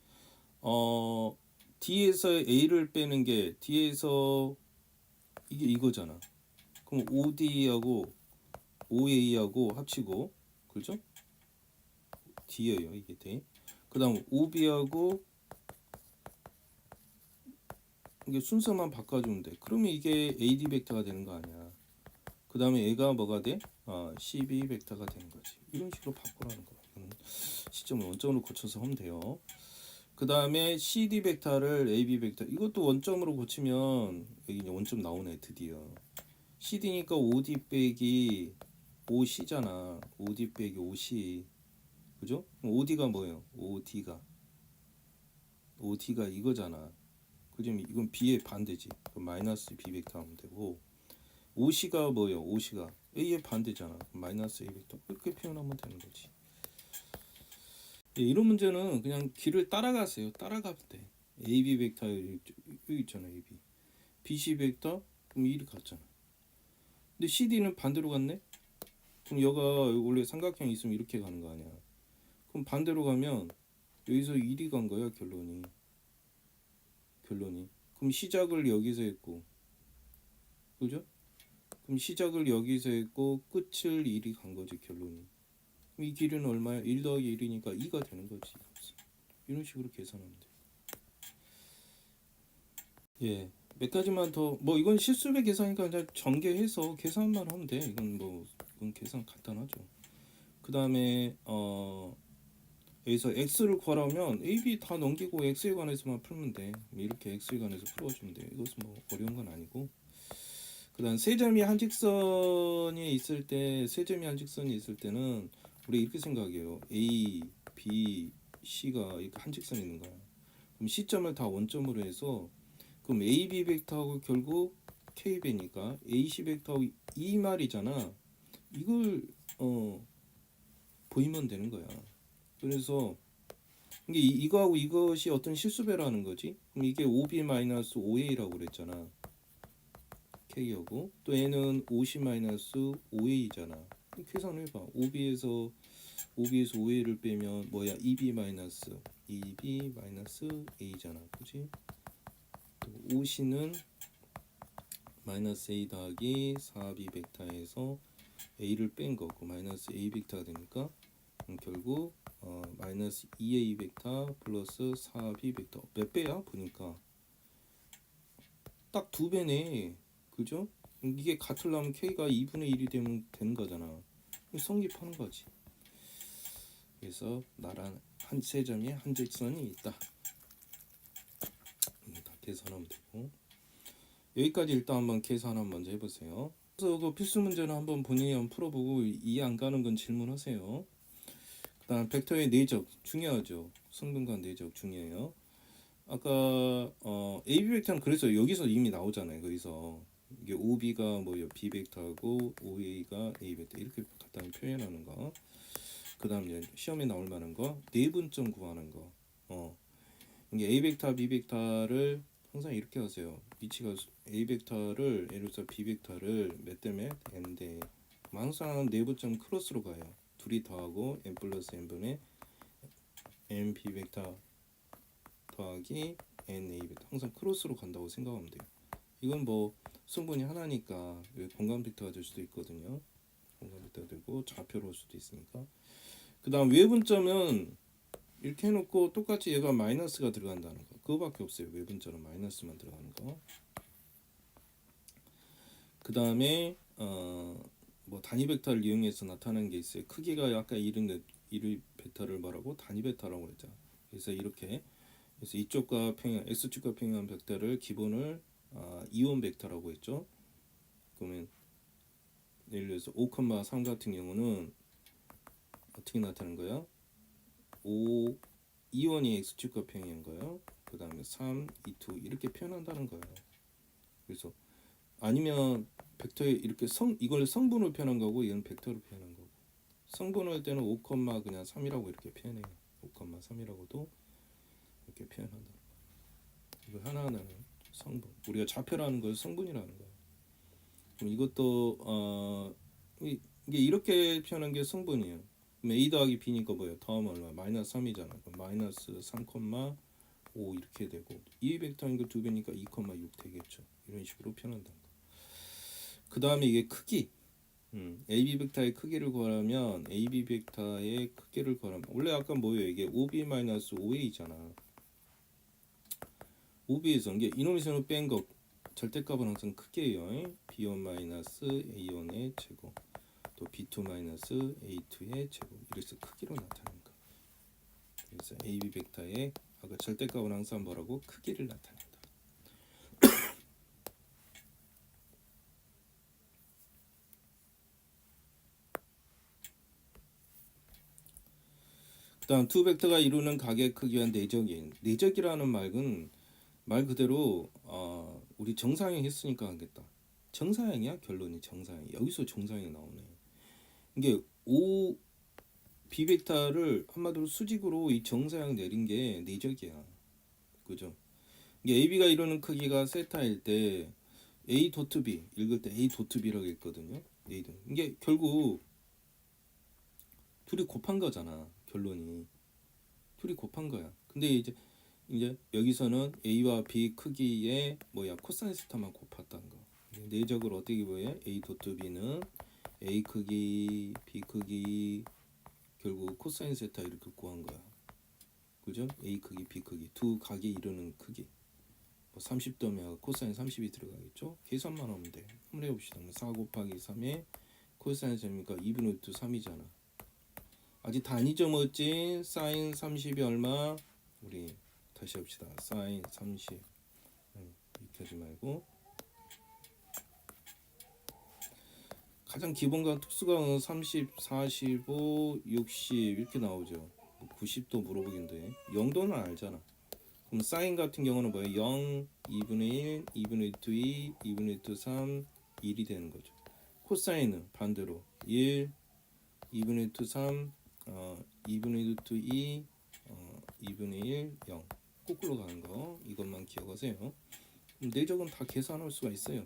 D에서 A를 빼는 게 D에서 이게 이거잖아. 그럼 OD하고 OA하고 합치고 그죠? D예요 이게 D. 그다음 OB하고 이게 순서만 바꿔주면 돼. 그러면 이게 AD 벡터가 되는 거 아니야. 그 다음에 얘가 뭐가 돼? CB 벡터가 되는 거지. 이런 식으로 바꾸라는 거야. 이거는 시점을 원점으로 고쳐서 하면 돼요. 그 다음에 CD 벡터를 AB 벡터 이것도 원점으로 고치면 여기 이제 원점 나오네 드디어. CD니까 OD 빼기 OC잖아. OD 빼기 OC 그죠? OD가 뭐예요? OD가 이거잖아. 그죠? 이건 B의 반대지. 그럼 마이너스 B 벡터 하면 되고 OC가 뭐예요? OC가 A의 반대잖아. 마이너스 A 벡터 이렇게 표현하면 되는 거지. 예, 이런 문제는 그냥 길을 따라가세요. 따라가면 돼. AB 벡터 여기 있잖아. AB BC 벡터 그럼 이리 갔잖아. 근데 CD는 반대로 갔네? 그럼 여가 원래 삼각형이 있으면 이렇게 가는 거 아니야. 그럼 반대로 가면 여기서 1이 간 거야 결론이. 그럼 시작을 여기서 했고 그죠? 그럼 시작을 여기서 했고 끝을 1이 간 거지 결론이. 그럼 이 길이는 얼마야? 1 더하기 1이니까 2가 되는 거지. 이런 식으로 계산하면 돼. 예, 몇 가지만 더. 뭐 이건 실수배 계산이니까 그냥 전개해서 계산만 하면 돼. 이건 계산 간단하죠. 그 다음에 여기서 x를 구하라면 a, b 다 넘기고 x에 관해서만 풀면 돼. 이렇게 x에 관해서 풀어주면 돼. 이것은 뭐 어려운 건 아니고. 그 다음 세점이 한직선이 있을 때는 우리 이렇게 생각해요. a, b, c가 이렇게 한직선이 있는 거야. 그럼 시점을 다 원점으로 해서 그럼 a, b 벡터하고 결국 k 배니까 ac 벡터하고 이 말이잖아. 이걸 보이면 되는 거야. 그래서 이게 이거하고 이것이 어떤 실수배라는 거지. 그럼 이게 5b-5a라고 그랬잖아. k하고 또 얘는 50-5a잖아. 계산해봐. 5b에서 5a를 빼면 뭐야? 2b-a잖아. 그치? 또 5c는 마이너스 a 더하기 4b 벡터에서 a를 뺀 거고 마이너스 a 벡터가 되니까 결국 마이너스 2a 벡터 플러스 4b 벡터 몇 배야? 보니까 딱 2배네. 그죠? 이게 같으려면 k가 2분의 1이 되는 거잖아. 성립하는 거지. 그래서 나란 한 세 점에 한직선이 있다. 다 계산하면 되고 여기까지 일단 한번 계산 한번 먼저 해보세요. 그래서 그 필수 문제는 한번 본인이 한번 풀어보고 이해 안 가는 건 질문하세요. 그다음 벡터의 내적 중요하죠. 성분과 내적 중요해요. 아까 AB 벡터는 그래서 여기서 이미 나오잖아요. 거기서 이게 OB가 뭐예요? B 벡터하고 OA가 A 벡터 이렇게 간단히 표현하는 거. 그다음 시험에 나올 만한 거 내분점 구하는 거. 이게 A 벡터, B 벡터를 항상 이렇게 하세요. 위치가 A 벡터를 예를 들어서 B 벡터를 몇 대 몇? n 대. 항상 내분점 크로스로 가요. 둘이 더하고 n 플러스 n분의 n b 벡터 더하기 n a 벡터 항상 크로스로 간다고 생각하면 돼요. 이건 뭐 성분이 하나니까 공간 벡터가 될 수도 있거든요. 공간 벡터가 되고 좌표로 올 수도 있으니까. 그 다음 외분점은 이렇게 해놓고 똑같이 얘가 마이너스가 들어간다는 거. 그거밖에 없어요. 외분점은 마이너스만 들어가는 거. 그 다음에 뭐 단위 벡터를 이용해서 나타나는 게 있어요. 크기가 약간 이런 벡터를 말하고 단위 벡터라고 그랬죠. 그래서 이렇게 그래서 이쪽과 평행 x축과 평행한 벡터를 기본을 이온 벡터라고 했죠. 그러면 예를 들어서 5,3 같은 경우는 어떻게 나타나는 거야? 5 이온이 x축과 평행한 거예요. 그 다음에 3, 2, 2 이렇게 표현한다는 거예요. 그래서 아니면 벡터에 이렇게 이걸 성분을 표현한 거고 얘는 벡터로 표현한 거고 성분을 할 때는 5, 그냥 3이라고 이렇게 표현해요. 5,3이라고도 이렇게 표현한다는 거예요. 이거 하나하나는 성분. 우리가 좌표라는 걸 성분이라는 거예요. 그럼 이것도 이게 이렇게 표현한 게 성분이에요. 그럼 A 더하기 B니까 뭐예요? 더하면 얼마? 마이너스 3이잖아. 그럼 마이너스 3,5 5 이렇게 되고 이 벡터인 거 2배니까 2,6 되겠죠. 이런 식으로 표현한다는 거. 그 다음에 이게 크기. AB 벡터의 크기를 구하려면 AB 벡터의 크기를 구하려면 원래 아까 뭐예요? 이게 5B-5A잖아. 5B에서 이게 이놈에서는 뺀 거 절대값은 항상 크게요. B1-A1의 제곱 또 B2-A2의 제곱 이래서 크기로 나타내는 거. 그래서 AB 벡터의 아까 절대값은 항상 뭐라고? 크기를 나타낸다. 그다음 두 벡터가 이루는 각의 크기와 내적인 내적이라는 말은 말 그대로 우리 정사형 했으니까 하겠다. 정사형이야 결론이 정사형. 여기서 정사형이 나오네. 이게 O B 벡터를 한마디로 수직으로 이 정사형 내린 게 내적이야. 그죠? 이게 AB가 이루는 크기가 세타일 때 A 도트 B 읽을 때 A 도트 B라고 했거든요. A도 이게 결국 둘이 곱한 거잖아. 결론이 둘이 곱한 거야. 근데 이제 여기서는 A와 B 크기의 코사인 세타만 곱했다는 거. 내적으로 어떻게 보여? A 도트 B는 A 크기, B 크기 결국 코사인 세타 이렇게 구한 거야. 그죠? A 크기, B 크기 두 각이 이루는 크기. 30도면 코사인 30이 들어가겠죠? 계산만 하면 돼. 한번 해봅시다. 4 곱하기 3에 코사인 3이니까 2분의 루트 3이잖아. 아직 단위 점 없지? 사인 30이 얼마? 우리 다시 합시다. 사인 30 이렇게 하지 말고 가장 기본과 특수각은 30, 45, 60 이렇게 나오죠. 90도 물어보긴데 0도는 알잖아. 그럼 사인 같은 경우는 뭐예요? 0, 2분의 1, 2분의 2, 2, 2분의 2, 3, 1이 되는 거죠. 코사인은 반대로 1, 2분의 2, 3, 2분의 2, 2, 2분의 1, 0 거꾸로 가는 거 이것만 기억하세요. 내적은 다 계산할 수가 있어요.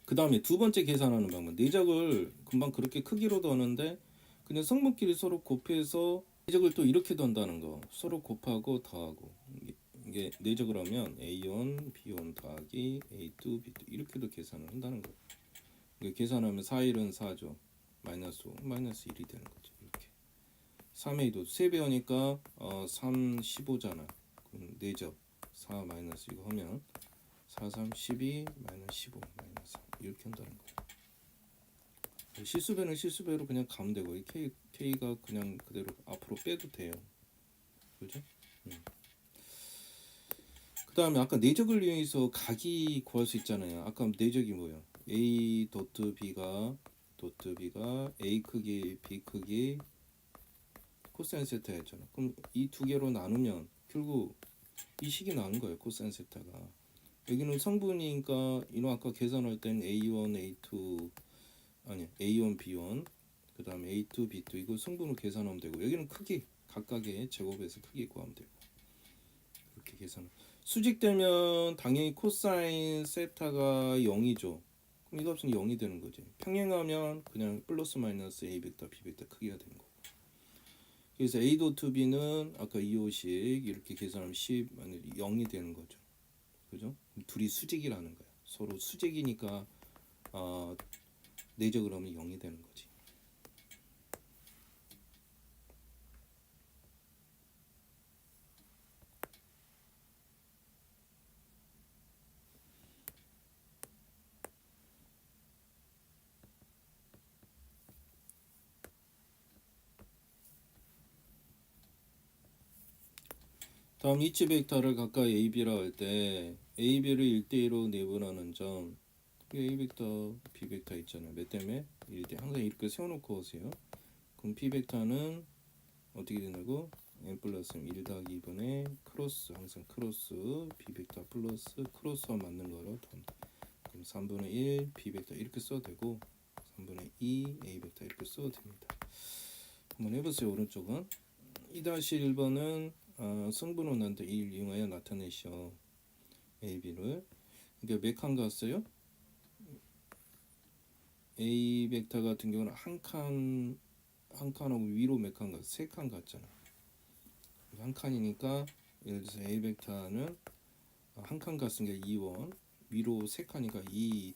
그 다음에 두 번째 계산하는 방법. 내적을 금방 그렇게 크기로 더하는데 그냥 성분끼리 서로 곱해서 내적을 또 이렇게 던다는 거. 서로 곱하고 더하고 이게 내적을 하면 A1, B1 더하기 A2, B2 이렇게도 계산을 한다는 거. 계산하면 4일은 4죠. 마이너스 5, 마이너스 1이 되는 거죠. 이렇게 3A도 3배우니까 3, 15잖아. 그럼 내적 4 마이너스 이거 하면 4, 3, 12 마이너스 15 마이너스 3 이렇게 한다는 거예요. 실수배는 실수배로 그냥 가면 되고 이 K가 그냥 그대로 앞으로 빼도 돼요. 그죠? 그 다음에 아까 내적을 이용해서 각이 구할 수 있잖아요. 아까 내적이 뭐예요? A 도트 B가 A 크기 B 크기 코사인 세타였잖아. 그럼 이 두 개로 나누면 결국 이 식이 나는 거예요. 코사인 세타가. 여기는 성분이니까 이거 아까 계산할 때는 A1, A2 아니 A1, B1 그 다음에 A2, B2 이거 성분을 계산하면 되고 여기는 크기 각각의 제곱에서 크기 구하면 되고 그렇게 계산. 수직되면 당연히 코사인 세타가 0이죠. 그럼 이 값은 0이 되는 거지. 평행하면 그냥 플러스 마이너스 A 벡터, B 벡터 크기가 되는 거고. 그래서 A 도트 B는 아까 2호식 이렇게 계산하면 10 0이 되는 거죠. 그죠? 둘이 수직이라는 거야. 서로 수직이니까 내적으로 하면 0이 되는 거지. 다음 이치 벡터를 각각 AB라 할 때 AB를 1대1로 내분하는 점 A 벡터, B 벡터 있잖아요. 몇 때문에? 1대 항상 이렇게 세워놓고 오세요. 그럼 B 벡터는 어떻게 된다고? n 플러스 1 더하기 2분의 크로스 항상 크로스 B 벡터 플러스 크로스와 맞는 거로 던다. 그럼 3분의 1 B 벡터 이렇게 써도 되고 3분의 2 A 벡터 이렇게 써도 됩니다. 한번 해보세요. 오른쪽은 2-1번은 성분을 난데 1 이용하여 나타내시오. A, B를 이게 몇 칸 갔어요? A 벡터 같은 경우는 한 칸하고 위로 몇 칸 갔어? 3칸 갔잖아. 한 칸이니까 예를 들어서 A 벡터는 한 칸 갔으니까 2원, 위로 세 칸이니까 2, 2.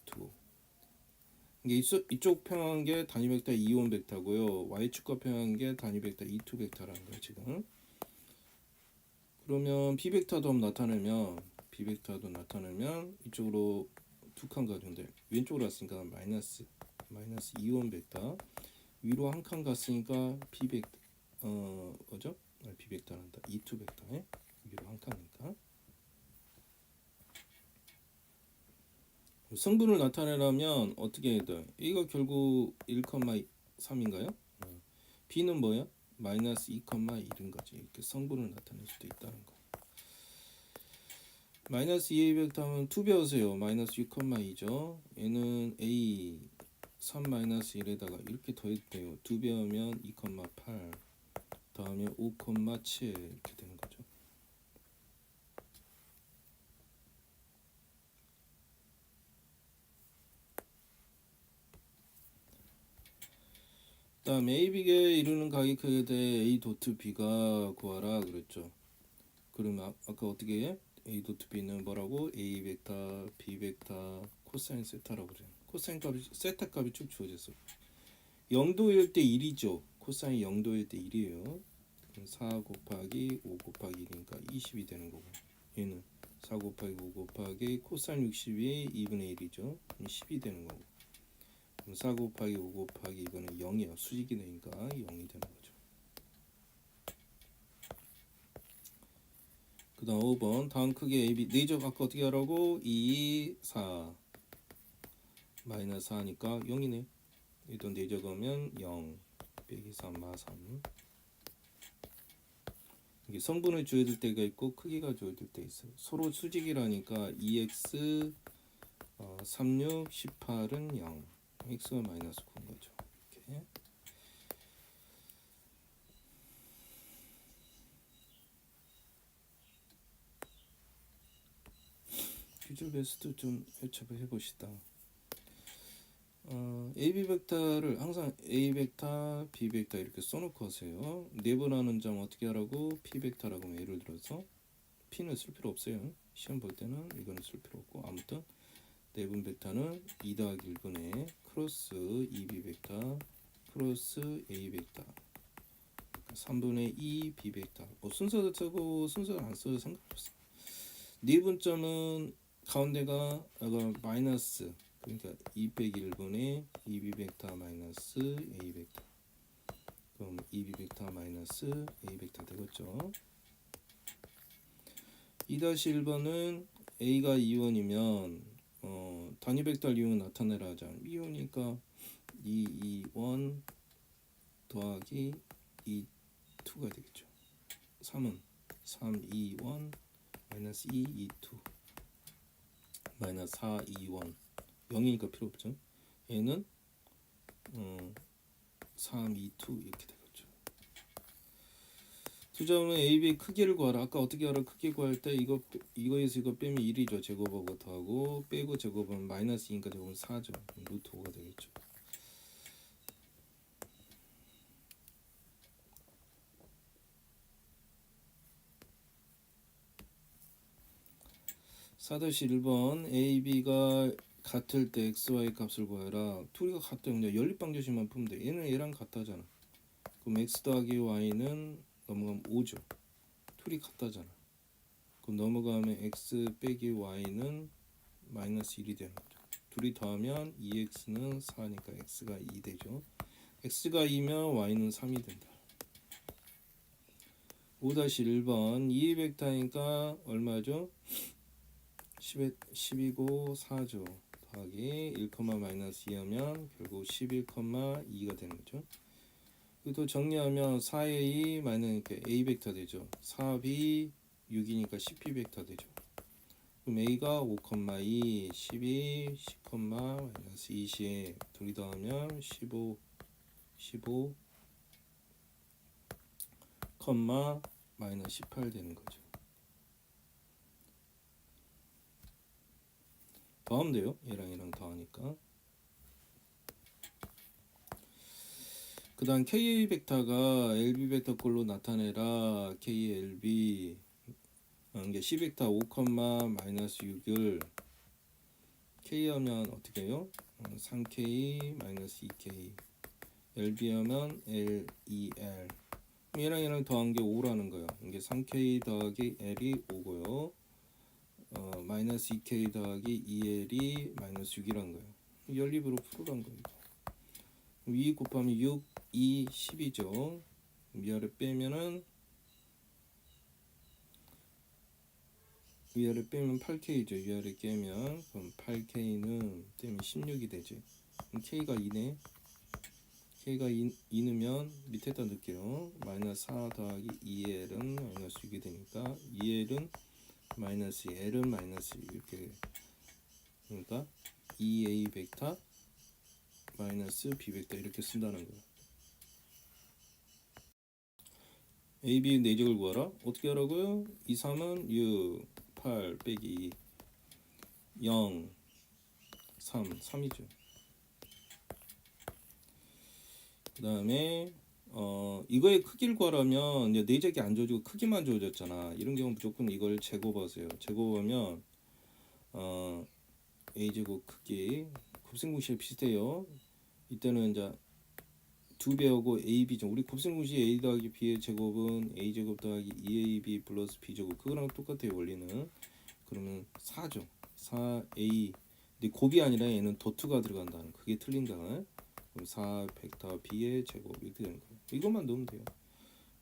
이게 이쪽 평행한 게 단위 벡터 2원 벡터고요. y축과 평행한 게 단위 벡터 2, 2 벡터라는 거예요 지금. 그러면 B 벡터도 한번 나타내면 이쪽으로 두 칸 가져온대. 왼쪽으로 갔으니까 마이너스 2원 벡터. 위로 한 칸 갔으니까 B 벡터 뭐죠? B 벡터란다. 2, 2 벡터. 위로 한 칸이니까. 성분을 나타내려면 어떻게 해야 돼? A가 결국 1,3인가요? B는 뭐야? 마이너스 2,1인 거지. 이렇게 성분을 나타낼 수도 있다는 거. 마이너스 2A 벡터는 2 배우세요. 마이너스 6,2죠. 얘는 A 3 마이너스 1에다가 이렇게 더해도 2 배우면 2,8 더하면 5,7 이렇게 되는 거죠. 다음 A, B에 이루는 각의 크기에 대해 A 도트 B가 구하라 그랬죠. 그러면 아까 어떻게 해? A 도트 B는 뭐라고? A 벡터, B 벡터, 코사인 세타라고 그래요. 코사인 값이 세타 값이 쭉 주어졌어. 0도일 때 1이죠. 코사인 0도일 때 1이에요. 4 곱하기 5 곱하기 1이니까 20이 되는 거고. 얘는 4 곱하기 5 곱하기 코사인 60이 2분의 1이죠. 10이 되는 거고. 4 곱하기 5 곱하기 이거는 0이야. 수직이 되니까 0이 되는 거죠. 그 다음 5번 다음 크기 AB 내적 아까 어떻게 하라고? 2, 4 마이너스 4니까 0이네. 일단 내적하면 0 빼기 3 마 3. 이게 성분을 주어질 때가 있고 크기가 주어질 때 있어요. 서로 수직이라니까 2x 36, 18은 0 x가 마이너스 9인 거죠. 이렇게. 퓨즈 베스트 좀 해석해 봅시다. AB 벡터를 항상 A 벡터, B 벡터 이렇게 써놓고 하세요. 내분하는 점 어떻게 하라고? P 벡터라고 하면 예를 들어서 P는 쓸 필요 없어요. 시험 볼 때는 이거는 쓸 필요 없고 아무튼 내분 벡터는 2 더하기 1분의 크로스 2B 벡터 플러스 A 벡터 3분의 2 B 벡터. 뭐 순서도 쓰고 순서 안 써도 상관없어. 내분점은 가운데가 마이너스 그러니까 2 빼기 1분의 2B 벡터 마이너스 A 벡터. 그럼 2B 벡터 마이너스 A 벡터 되겠죠. 2-1번은 A가 2원이면 단위 벡터 이용을 나타내라 하자. 2원이니까 2원 더하기 2가 되겠죠. 3은 3, 2원 마이너스 2, 2, 2 마이너스 4, 2원 0이니까 필요 없죠. 얘는 3, 2, 2 이렇게 되겠죠. 두 점은 A, B 크기를 구하라. 아까 어떻게 하라? 크기 구할 때 이거에서 이거 빼면 1이죠. 제곱하고 더하고 빼고 제곱하면 마이너스 2니까 제곱은 4죠. 루트 5가 되겠죠. (4-1번) A, B가 같을 때 x, y 값을 구해라. 둘이가 같다. 그냥 연립방정식만 풀면 돼. 얘는 얘랑 같다잖아. 그럼 x 더하기 y는 넘어가면 5죠. 둘이 같다잖아. 그럼 넘어가면 x 빼기 y는 마이너스 1이 되는 거죠. 둘이 더하면 2x는 4니까 x가 2 되죠. x가 2면 y는 3이 된다. 5-1번 2 벡터니까 얼마죠? 10이고 4죠. 더하기 1, 마이너스 2하면 결국 11,2가 되는 거죠. 또 정리하면 4A 마이너스니까 A 벡터 되죠. 4B 6이니까 10B 벡터 되죠. 그럼 A가 5,2, 12, 10, 마이너스 20 둘이 더하면 15, 마이너스 18 되는 거죠. 더하면 돼요. 얘랑 더하니까. 그 다음 K 벡터가 LB 벡터 꼴로 나타내라. K, LB 이게 C벡터 5, 마이너스 6을 K 하면 어떻게 해요? 3K 마이너스 2K LB 하면 L, 2L 얘랑 얘랑 더한 게 5라는 거예요. 이게 3K 더하기 L이 5고요. 마이너스 2K 더하기 2L이 마이너스 6이란 거예요. 연립으로 풀으란 거예요. 2 곱하면 6, 2, 10이죠. 위아래 빼면은 8K죠. 위아래 깨면 그럼 8K는 떼면 16이 되지. 그럼 K가 2네. K가 2, 넣으면 밑에다 넣을게요. 마이너스 4 더하기 2L은 마이너스 6이 되니까 2L은 마이너스 2, L은 마이너스 2 이렇게 그러니까 2A 벡터 마이너스 B 벡터 이렇게 쓴다는 거예요. A, B 내적을 구하라. 어떻게 하라고요? 2, 3은 6, 8 빼기 0, 3, 3이죠. 그 다음에 이거의 크기를 구하려면 이제 내적이 안 줘지고 크기만 줘졌잖아. 이런 경우 무조건 이걸 제곱하세요. 제곱하면 A제곱 크기 곱셈공식이 비슷해요. 이때는 이제 2배하고 AB죠. 우리 곱셈공식 A 더하기 B의 제곱은 A제곱 더하기 2AB 플러스 B제곱 그거랑 똑같아요. 원리는. 그러면 4죠. 4A 근데 곱이 아니라 얘는 도트가 들어간다는 그게 틀린다. 그럼 4 벡터 B의 제곱 이렇게 되는 거예요. 이것만 넣으면 돼요.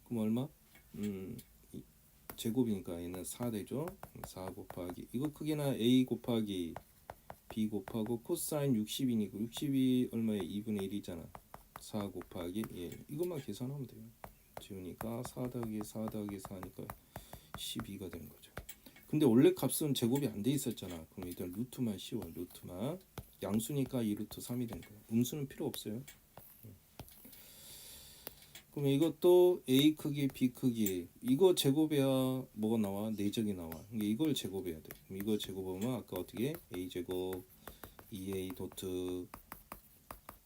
그럼 얼마? 제곱이니까 얘는 4 되죠. 4 곱하기 이거 크기나 A 곱하기 B 곱하고 코사인 60이니까 60이 얼마에 2분의 1이잖아. 4 곱하기 1 이것만 계산하면 돼요. 지우니까 4 더하기 4 더하기 4니까 12가 되는 거죠. 근데 원래 값은 제곱이 안 돼 있었잖아. 그럼 일단 루트만 씌워. 루트만 양수니까 2루트 3이 된 거야. 음수는 필요 없어요. 그럼 이것도 A 크기, B 크기 이거 제곱해야 뭐가 나와? 내적이 나와. 그러니까 이걸 제곱해야 돼. 그럼 이거 제곱하면 아까 어떻게? A 제곱 2A 도트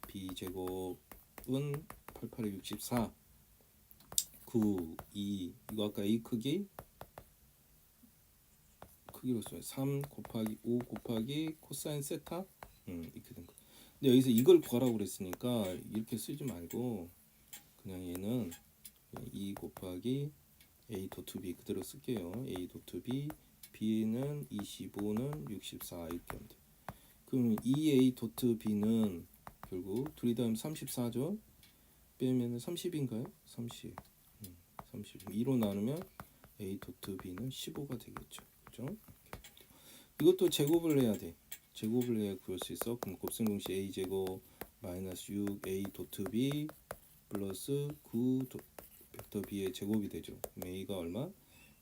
B 제곱은 88에 64 9, 2 이거 아까 A 크기로 써요. 3 곱하기 5 곱하기 코사인 세타 이렇게 된 거. 근데 여기서 이걸 구하라고 그랬으니까 이렇게 쓰지 말고 그냥 얘는 2 곱하기 A 도트 B 그대로 쓸게요. A 도트 B B는 25는 64 이렇게 하면 돼. 그럼 2A 도트 B는 결국 둘이 더하면 34죠. 빼면 30인가요? 30 2로 나누면 A 도트 B는 15가 되겠죠. 그죠? 이것도 제곱을 해야 돼. 제곱을 해야 구할 수 있어. 그럼 곱셈공식 A 제곱 마이너스 6A 도트 B 플러스 9 벡터 B의 제곱이 되죠. 그럼 A가 얼마?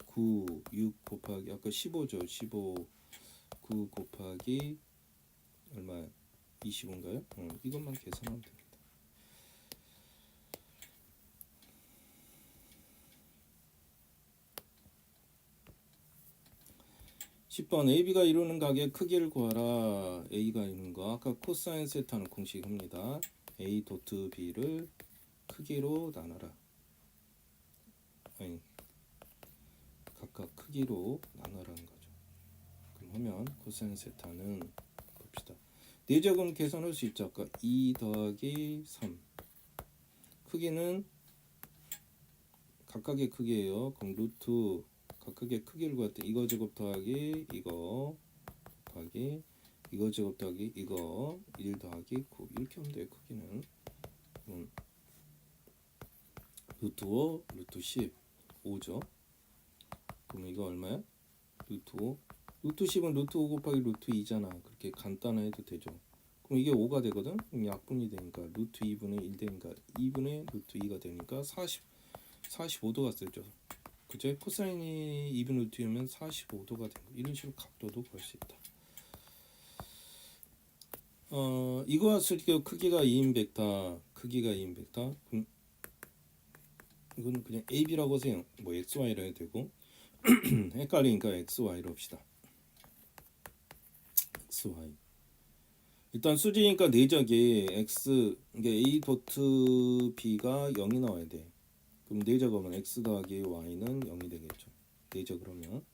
9, 6 곱하기 아까 15죠. 15, 9 곱하기 얼마? 25인가요? 이것만 계산하면 됩니다. 10번 AB가 이루는 각의 크기를 구하라. A가 이루는 거 아까 코사인 세타는 공식입니다. A 도트 B를 크기로 나눠라. 아니 각각 크기로 나눠라는 거죠. 그럼 하면 코사인 세타는 봅시다. 내적은 계산할 수 있죠. 아까 2 더하기 3 크기는 각각의 크기예요. 그럼 루트 각각의 크기를 구할 때 이거 제곱 더하기 이거 더하기 이거 제곱 더하기 이거 1 더하기 9 이렇게 하면 돼요. 크기는 루트 5 루트 10 5죠. 그럼 이거 얼마야? 루트 5 루트 10은 루트 5 곱하기 루트 2잖아. 그렇게 간단해도 되죠. 그럼 이게 5가 되거든. 그럼 약분이 되니까 루트 2분의 1 되니까 2분의 루트 2가 되니까 45도가 쓰죠. 그죠? 코사인이 2분의 루트 2면 45도가 되고 이런 식으로 각도도 볼 수 있다. 이거와 쓸게요. 크기가 2인 벡터 크기가 2인 벡터 그럼 이건 그냥 AB라고 하세요. 뭐 XY라 해도 되고 헷갈리니까 XY로 합시다. XY 일단 수지니까 내적이 X 이게 A 도트 B가 0이 나와야 돼. 그럼 내적 하면 X 더하기 Y는 0이 되겠죠. 내적 그러면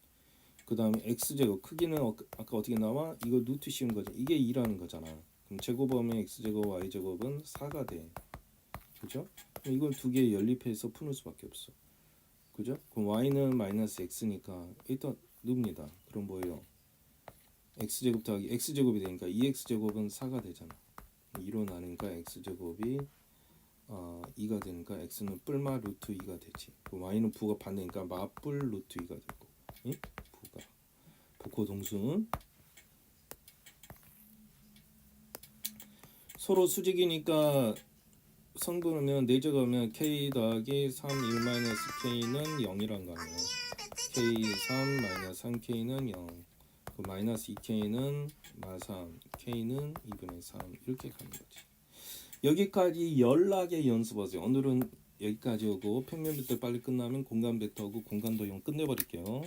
그 다음에 x제곱 크기는 아까 어떻게 나와? 이거 루트 씌운 거죠. 이게 2라는 거잖아. 그럼 제곱하면 x제곱 y제곱은 4가 돼. 그죠? 이걸 두 개 연립해서 푸는 수밖에 없어. 그죠? 그럼 y는 마이너스 x니까 일단 넣습니다. 그럼 뭐예요? x제곱 더하기 x제곱이 되니까 2x제곱은 4가 되잖아. 2로 나누니까 x제곱이 2가 되니까 x는 뿔마 루트 2가 되지. 그럼 y는 부가 반대니까 마뿔 루트 2가 되고, 응? 부가 복호동순 서로 수직이니까 성분하면 내적하면 k 더하기 3 1 마이너스 k는 0이란 거 아니에요. k 3 마이너스 3k는 0. 그 마이너스 2k는 마3 k는 2분의 3 이렇게 가는 거지. 여기까지 연락의 연습하세요. 오늘은 여기까지 오고 평면 벡터 빨리 끝나면 공간 벡터하고 공간 도형 끝내버릴게요.